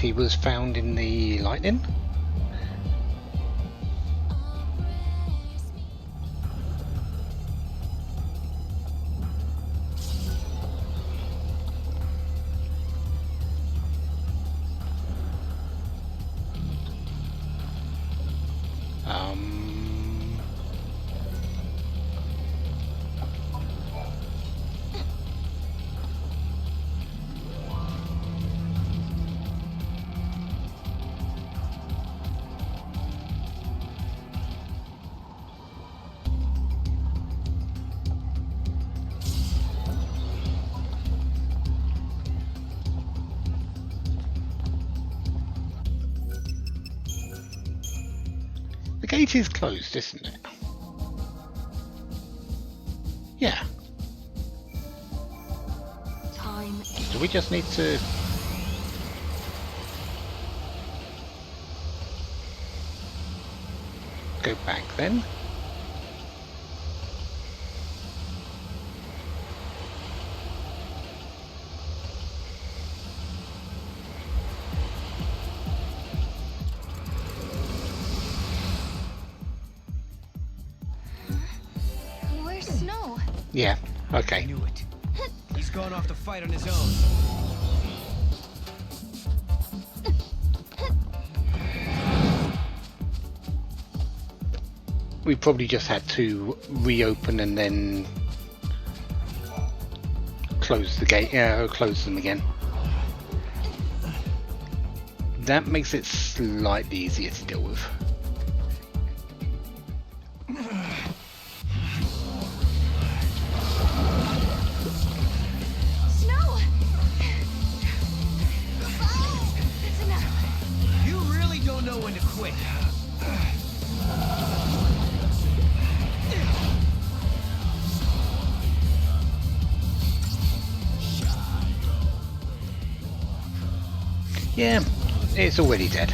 He was found in the lightning. The gate is closed, isn't it? Yeah. Time. Do we just need to... go back then? Where's Snow? Yeah, okay. I knew it. He's gone off to fight on his own. We probably just had to reopen and then close the gate, close them again. That makes it slightly easier to deal with. Snow! That's enough. You really don't know when to quit. Yeah, it's already dead.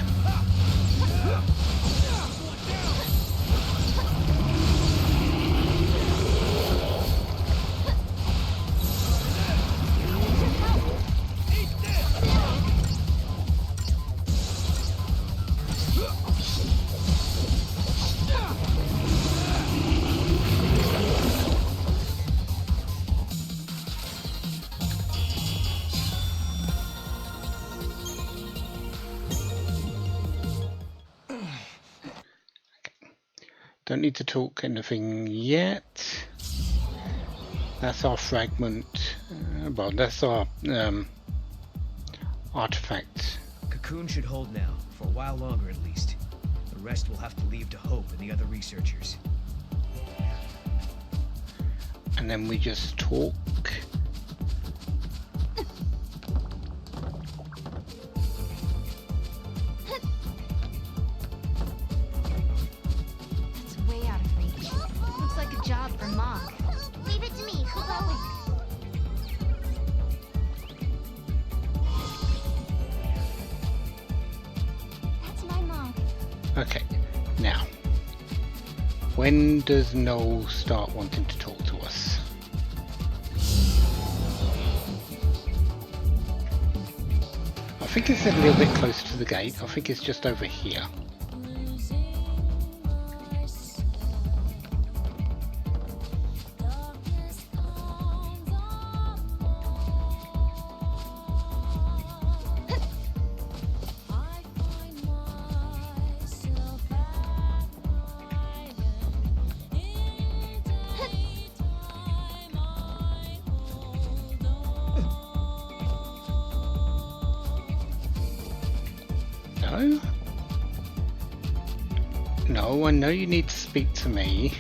Don't need to talk anything yet. That's our fragment. Well, that's our artifact. Cocoon should hold now, for a while longer at least. The rest will have to leave to Hope and the other researchers. And then we just talk. Okay, now, when does Noel start wanting to talk to us? I think it's a little bit closer to the gate. I think it's just over here. No, I know you need to speak to me.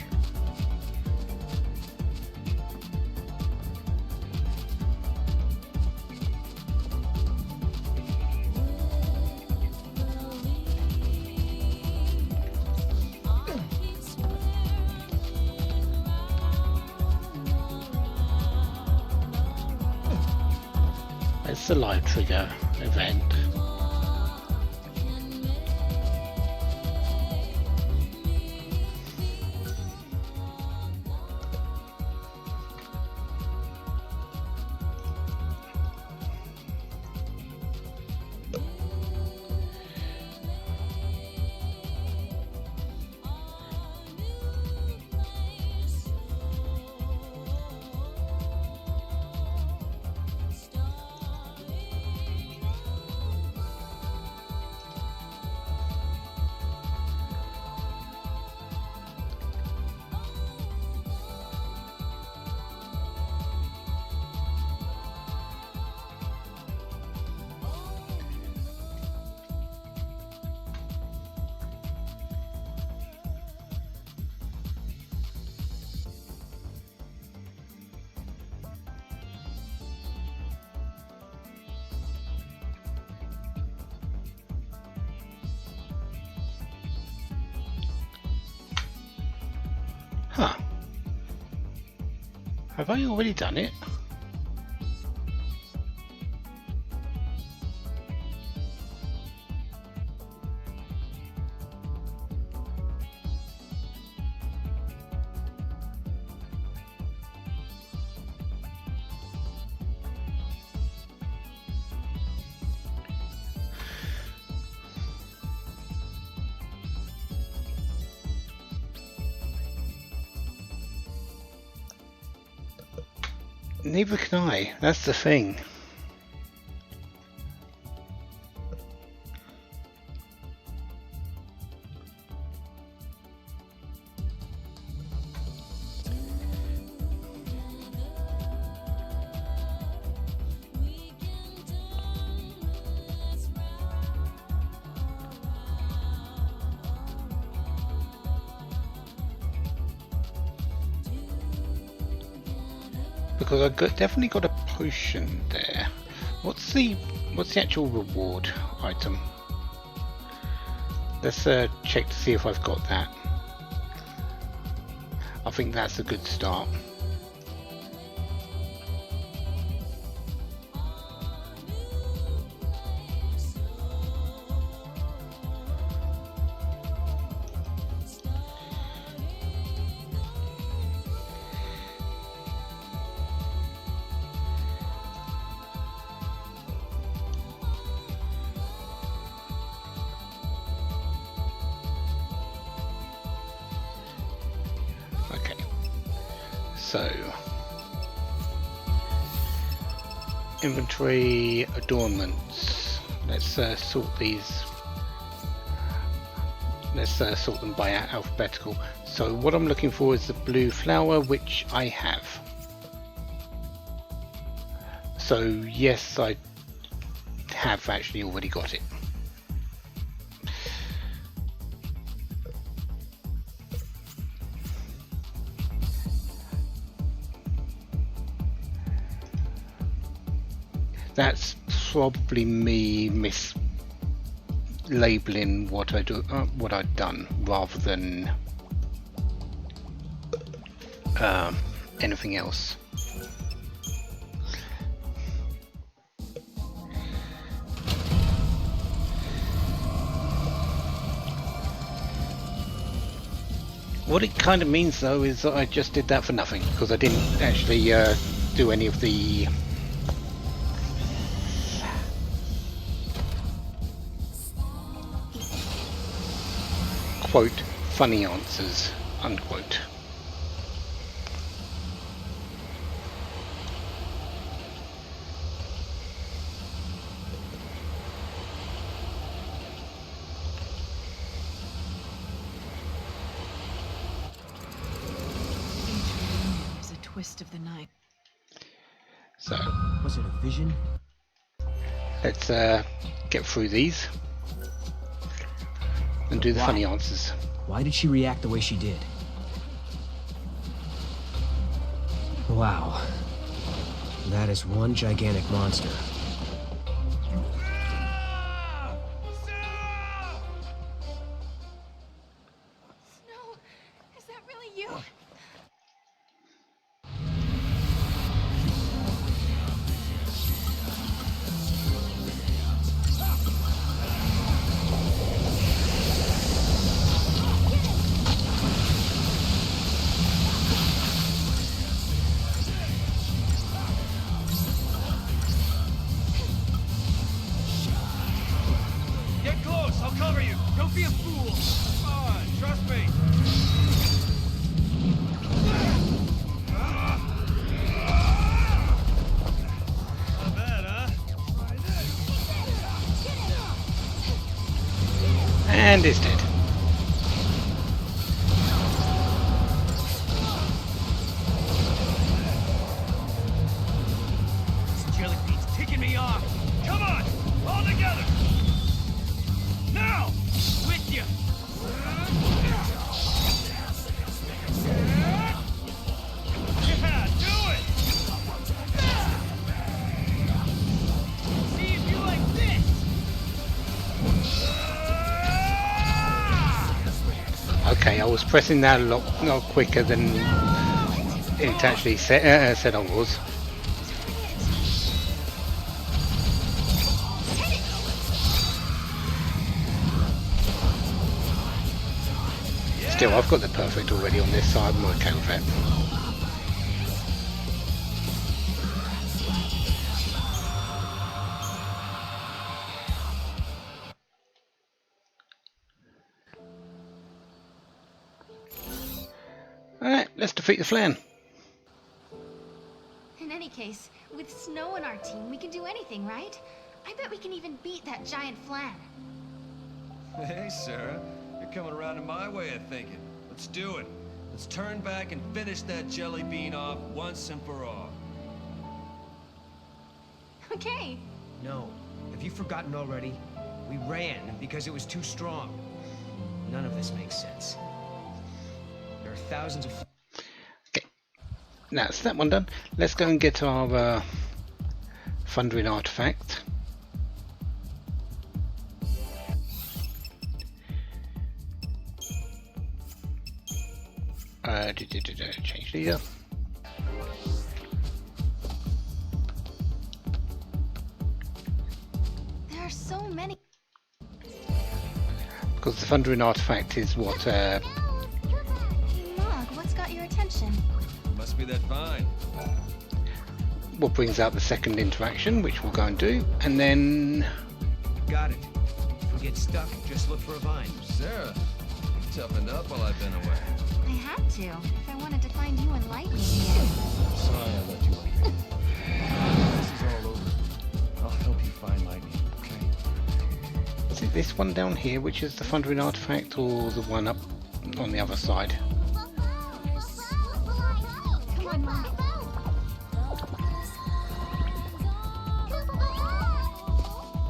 It's the live trigger event. Huh. Have I already done it? Neither can I, that's the thing. because I definitely got a potion there. What's the actual reward item? Let's check to see if I've got that. I think that's a good start. So, inventory, adornments. Let's sort these. Let's sort them by alphabetical. So what I'm looking for is the blue flower, which I have. So yes, I have actually already got it. That's probably me mislabeling what I do, what I'd done, rather than anything else. What it kind of means though is that I just did that for nothing, because I didn't actually do any of the quote funny answers unquote. Is a twist of the night. So was it a vision? Let's get through these and do the funny answers. Why did she react the way she did? Wow. That is one gigantic monster. Snow, is that really you? Get close, I'll cover you. Don't be a fool. Come on, trust me. Not bad, huh? And it's dead. This jelly bean's ticking me off. Come on, all together. Now, with you. Yeah, do it. See if you like this. Okay, I was pressing that a lot quicker than it actually said I was. Still, I've got the perfect already on this, so I'm okay with it. Alright, let's defeat the flan. In any case, with Snow on our team, we can do anything, right? I bet we can even beat that giant flan. Hey, Serah. You're coming around to my way of thinking. Let's do it. Let's turn back and finish that jelly bean off once and for all. Okay. No. Have you forgotten already? We ran because it was too strong. None of this makes sense. There are thousands of... Okay. That's that one done. Let's go and get our thundering artifact. Change leader. There are so many. Because the thundering artifact is what. Hey, Mog, what's got your attention? Must be that vine. What brings out the second interaction, which we'll go and do, and then. Got it. If we get stuck, just look for a vine. Serah, you toughened up while I've been away. I had to, if I wanted to find you and Lightning again. Sorry I left you up here. This is all over. I'll help you find Lightning, okay? Is it this one down here, which is the thundering artifact, or the one up on the other side? Come on, Mog.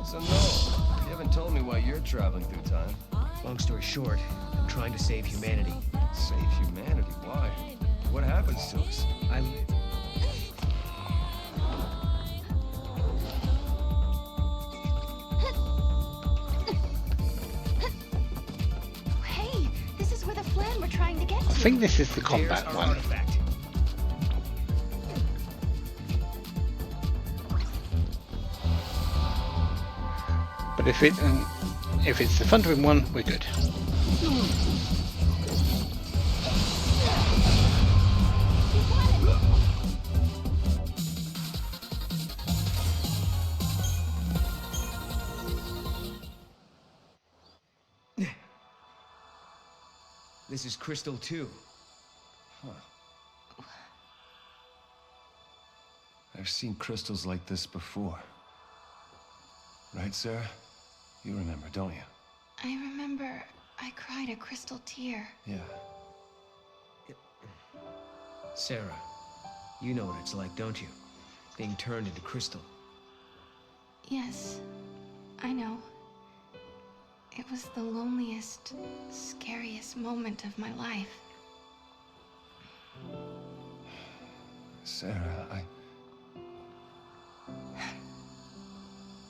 So Noel, you haven't told me why you're traveling through time. Long story short, I'm trying to save humanity. Save humanity? Why? What happens to us? Hey, this is where the flan we're trying to get to. I think this is the combat one. Artifact. But if it's the thundering one, we're good. This is XIII-2. Huh. I've seen crystals like this before. Right, Serah? You remember, don't you? I remember I cried a crystal tear. Yeah. Serah, you know what it's like, don't you? Being turned into crystal. Yes, I know. It was the loneliest, scariest moment of my life. Serah,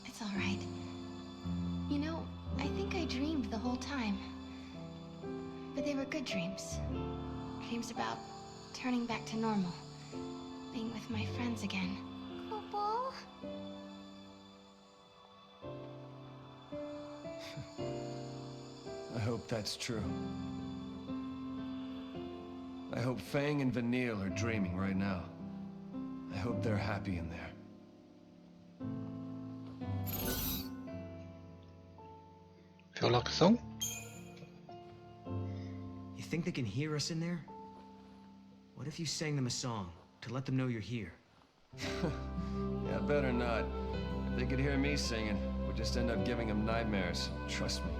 It's all right. You know, I think I dreamed the whole time. But they were good dreams. Dreams about turning back to normal. Being with my friends again. Cool. I hope that's true. I hope Fang and Vanille are dreaming right now. I hope they're happy in there. Feel like a song? You think they can hear us in there? What if you sang them a song to let them know you're here? Yeah, better not. If they could hear me singing, we'd just end up giving them nightmares. Trust me.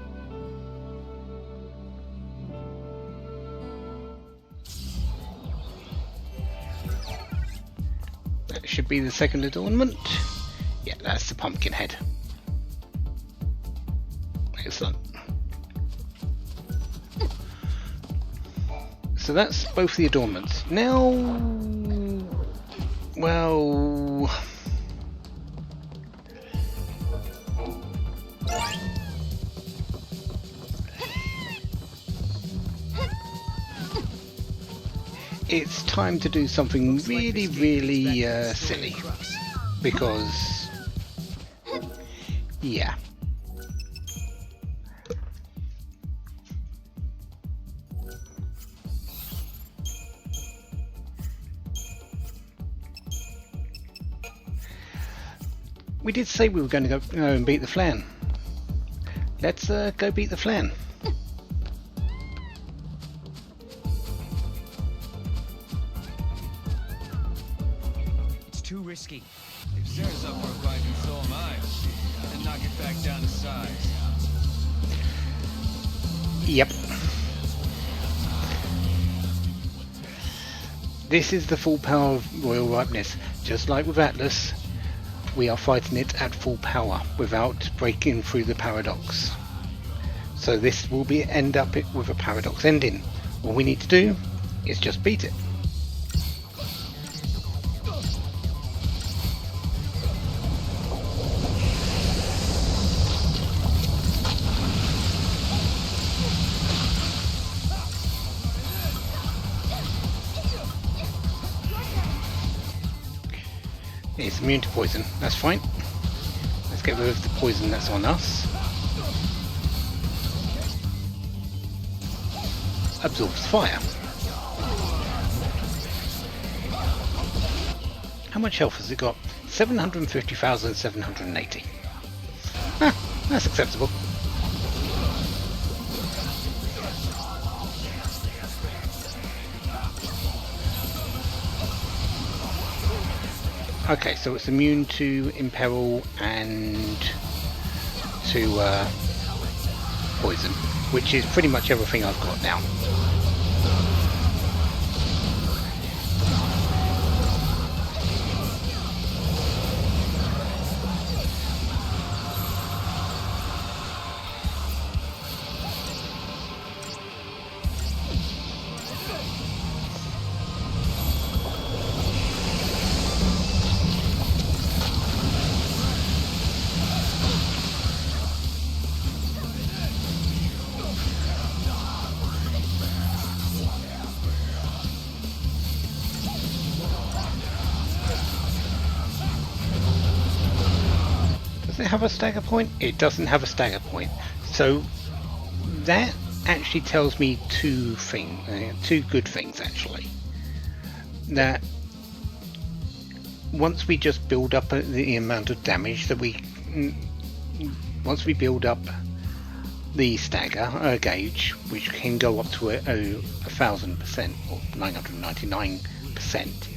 That should be the second adornment. Yeah, that's the pumpkin head. Excellent. So that's both the adornments. Now, well, it's time to do something really silly, because yeah. We did say we were going to go and beat the flan. Let's go beat the flan. It's too risky. If Serah's up for a fight, then so am I. And knock it back down to size. Yep. This is the full power of Royal Ripeness. Just like with Atlas, we are fighting it at full power without breaking through the paradox. So this will end up with a paradox ending. All we need to do is just beat it. it's immune to poison. That's fine. Let's get rid of the poison that's on us. Absorbs fire. How much health has it got? 750,780. Ah, that's acceptable. Okay, so it's immune to imperil and to poison, which is pretty much everything I've got now. Does it have a stagger point? It doesn't have a stagger point. So that actually tells me two good things actually. That once we just build up the amount of damage that once we build up the stagger gauge, which can go up to 1,000% or 999%,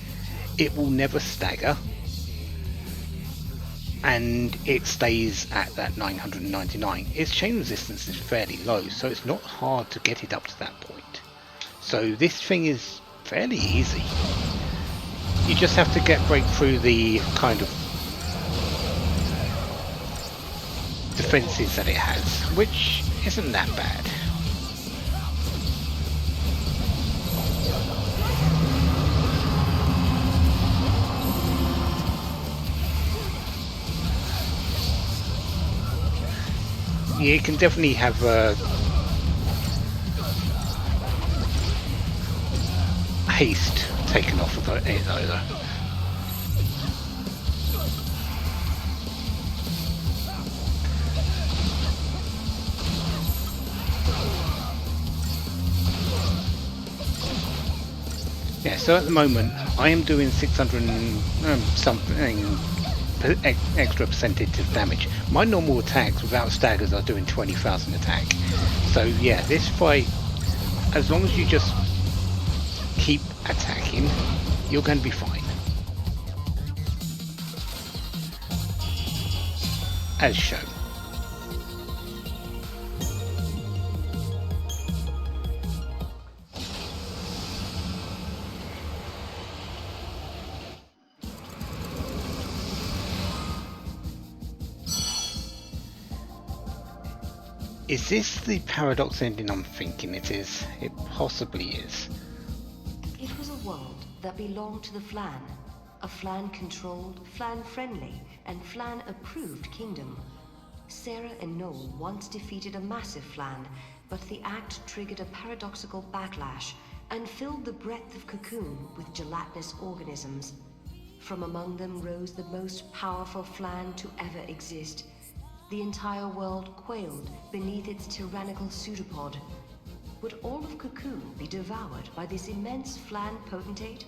it will never stagger. And it stays at that 999. Its chain resistance is fairly low, so it's not hard to get it up to that point. So this thing is fairly easy. You just have to break through the kind of defenses that it has, which isn't that bad. Yeah, you can definitely have haste taken off of it though. Yeah, so at the moment I am doing 600 something extra percentage of damage. My normal attacks without staggers are doing 20,000 attack. So yeah, this fight, as long as you just keep attacking, you're going to be fine. As shown. Is this the paradox ending I'm thinking it is? It possibly is. It was a world that belonged to the Flan. A Flan-controlled, Flan-friendly, and Flan-approved kingdom. Serah and Noel once defeated a massive Flan, but the act triggered a paradoxical backlash and filled the breadth of Cocoon with gelatinous organisms. From among them rose the most powerful Flan to ever exist. The entire world quailed beneath its tyrannical pseudopod. Would all of Cocoon be devoured by this immense Flan potentate?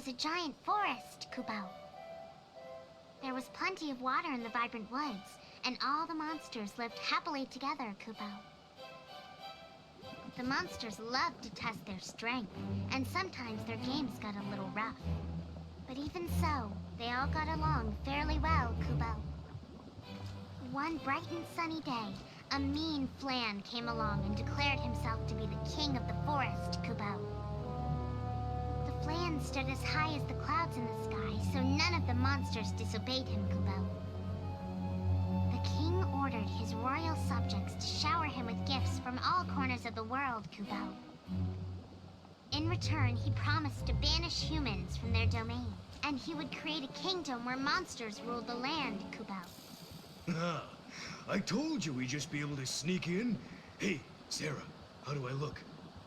A giant forest, Kubao. There was plenty of water in the vibrant woods, and all the monsters lived happily together, Kubao. The monsters loved to test their strength, and sometimes their games got a little rough. But even so, they all got along fairly well, Kubao. One bright and sunny day, a mean Flan came along and declared himself to be the king of the forest, Kubao. Flan stood as high as the clouds in the sky, so none of the monsters disobeyed him, Kubao. The king ordered ordered his royal subjects to shower him with gifts from all corners of the world, Kubo. In return, he promised to banish humans from their domain, and he would create a kingdom where monsters ruled the land, Kubo. I told you we'd just be able to sneak in. Hey, Serah, how do I look?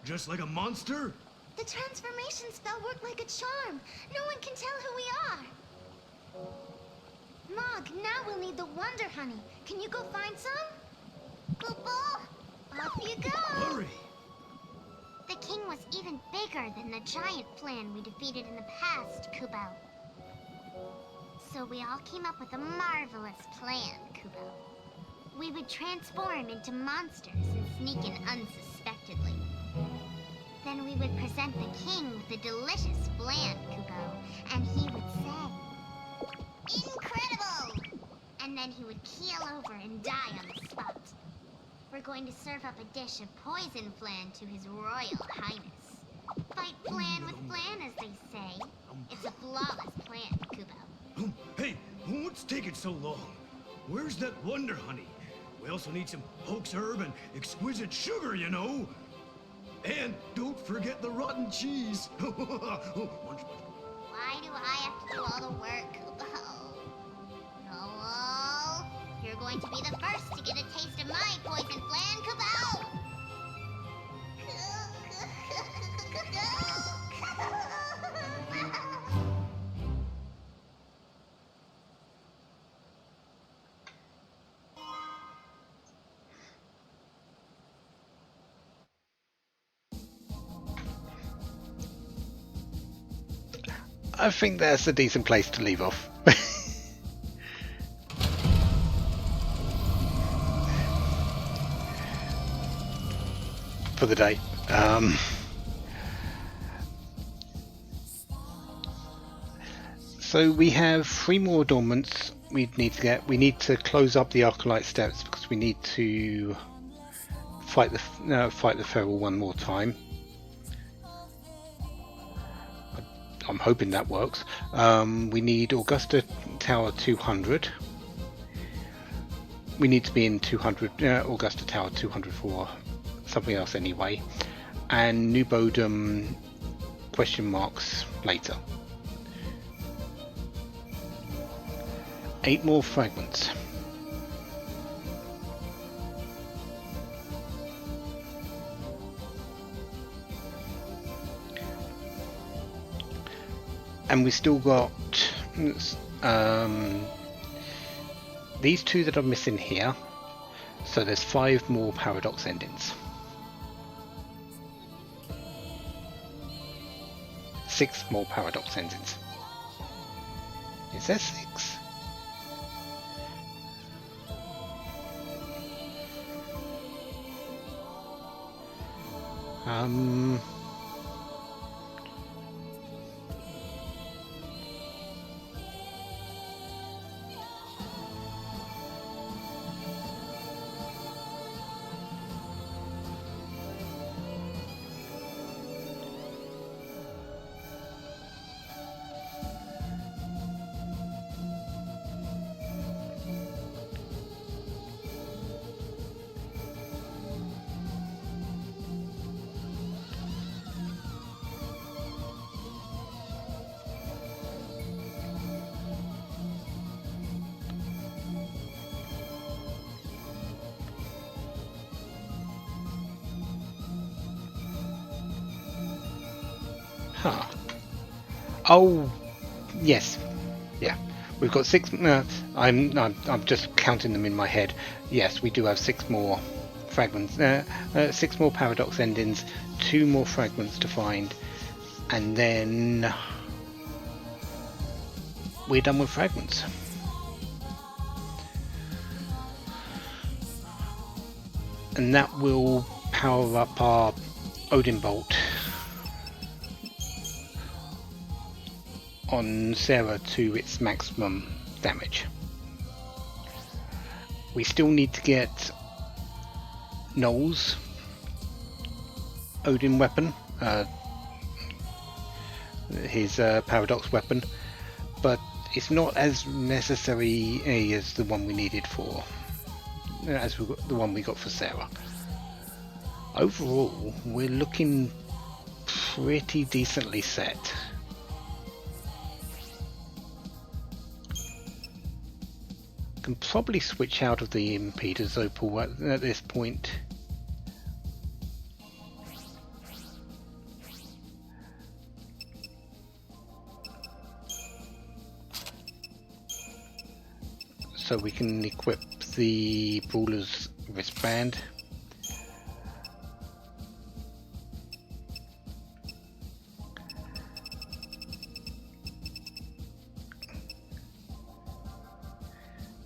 Just like a monster? The transformation spell worked like a charm. No one can tell who we are. Mog, now we'll need the Wonder Honey. Can you go find some? Kubo, off you go. Hurry! The king was even bigger than the giant plan we defeated in the past, Kubo. So we all came up with a marvelous plan, Kubo. We would transform into monsters and sneak in unsuspectedly. Then we would present the king with a delicious bland, Kubo, and he would say, "Incredible!" And then he would keel over and die on the spot. We're going to serve up a dish of poison flan to his royal highness. Fight flan with flan, as they say. It's a flawless plan, Kubo. Hey, what's taking so long? Where's that Wonder Honey? We also need some hoax herb and exquisite sugar, you know. And don't forget the rotten cheese. Why do I have to do all the work, Kubo? Noel, you're going to be the first to get a taste of my poison flan, Kubo! I think that's a decent place to leave off. For the day. So we have 3 more adornments we need to get. We need to close up the Arclight steps because we need to fight the feral one more time. I'm hoping that works. We need Augusta Tower 200. We need to be in 200 Augusta Tower 200 for something else anyway. And New Bodum question marks later. 8 more fragments. And we still got these 2 that are missing here, so there's 5 more paradox endings. 6 more paradox endings. Is there 6? Huh. Oh, yes. Yeah. We've got 6. I'm just counting them in my head. Yes, we do have 6 more fragments. 6 more paradox endings. 2 more fragments to find, and then we're done with fragments. And that will power up our Odin Bolt on Serah to its maximum damage. We still need to get Noel's Odin weapon, his paradox weapon, but it's not as necessary as the one we needed for as the one we got for Serah. Overall, we're looking pretty decently set. Can probably switch out of the impeders opal at this point. So we can equip the brawler's wristband.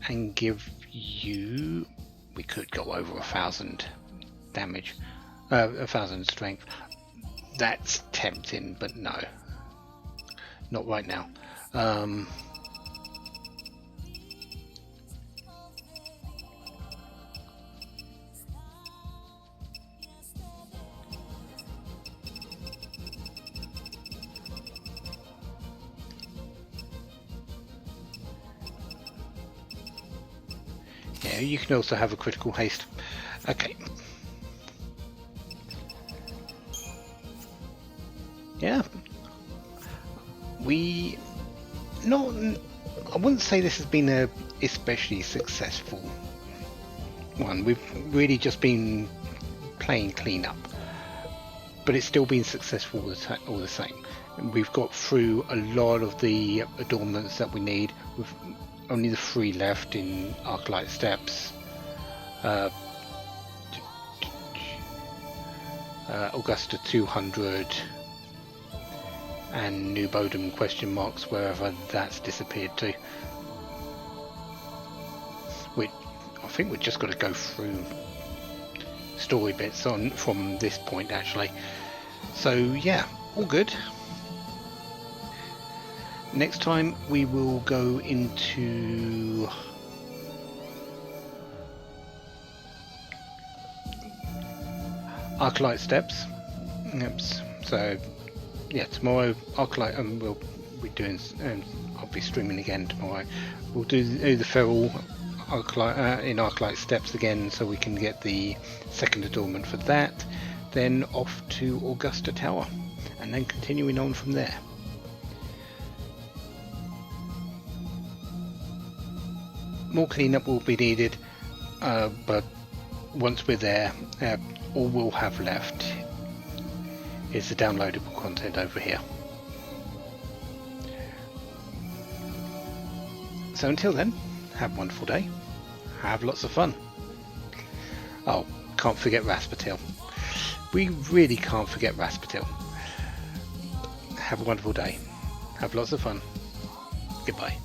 And give you, we could go over 1,000 damage, 1,000 strength. That's tempting, but no, not right now. Yeah, you can also have a critical haste. Okay. Yeah. I wouldn't say this has been a especially successful one. We've really just been playing cleanup, but it's still been successful all the same. We've got through a lot of the adornments that we need. We've only the 3 left in Arclight Steps, Augusta 200, and New Bodom question marks, wherever that's disappeared to. I think we've just got to go through story bits from this point actually. So yeah, all good. Next time we will go into Arclight Steps. Yep. So yeah, tomorrow Arclight, we'll be doing. I'll be streaming again tomorrow. We'll do the feral in Arclight Steps again, so we can get the second adornment for that. Then off to Augusta Tower, and then continuing on from there. More cleanup will be needed, but once we're there, all we'll have left is the downloadable content over here. So until then, have a wonderful day, have lots of fun. Oh, can't forget Rasputil. We really can't forget Rasputil. Have a wonderful day, have lots of fun. Goodbye.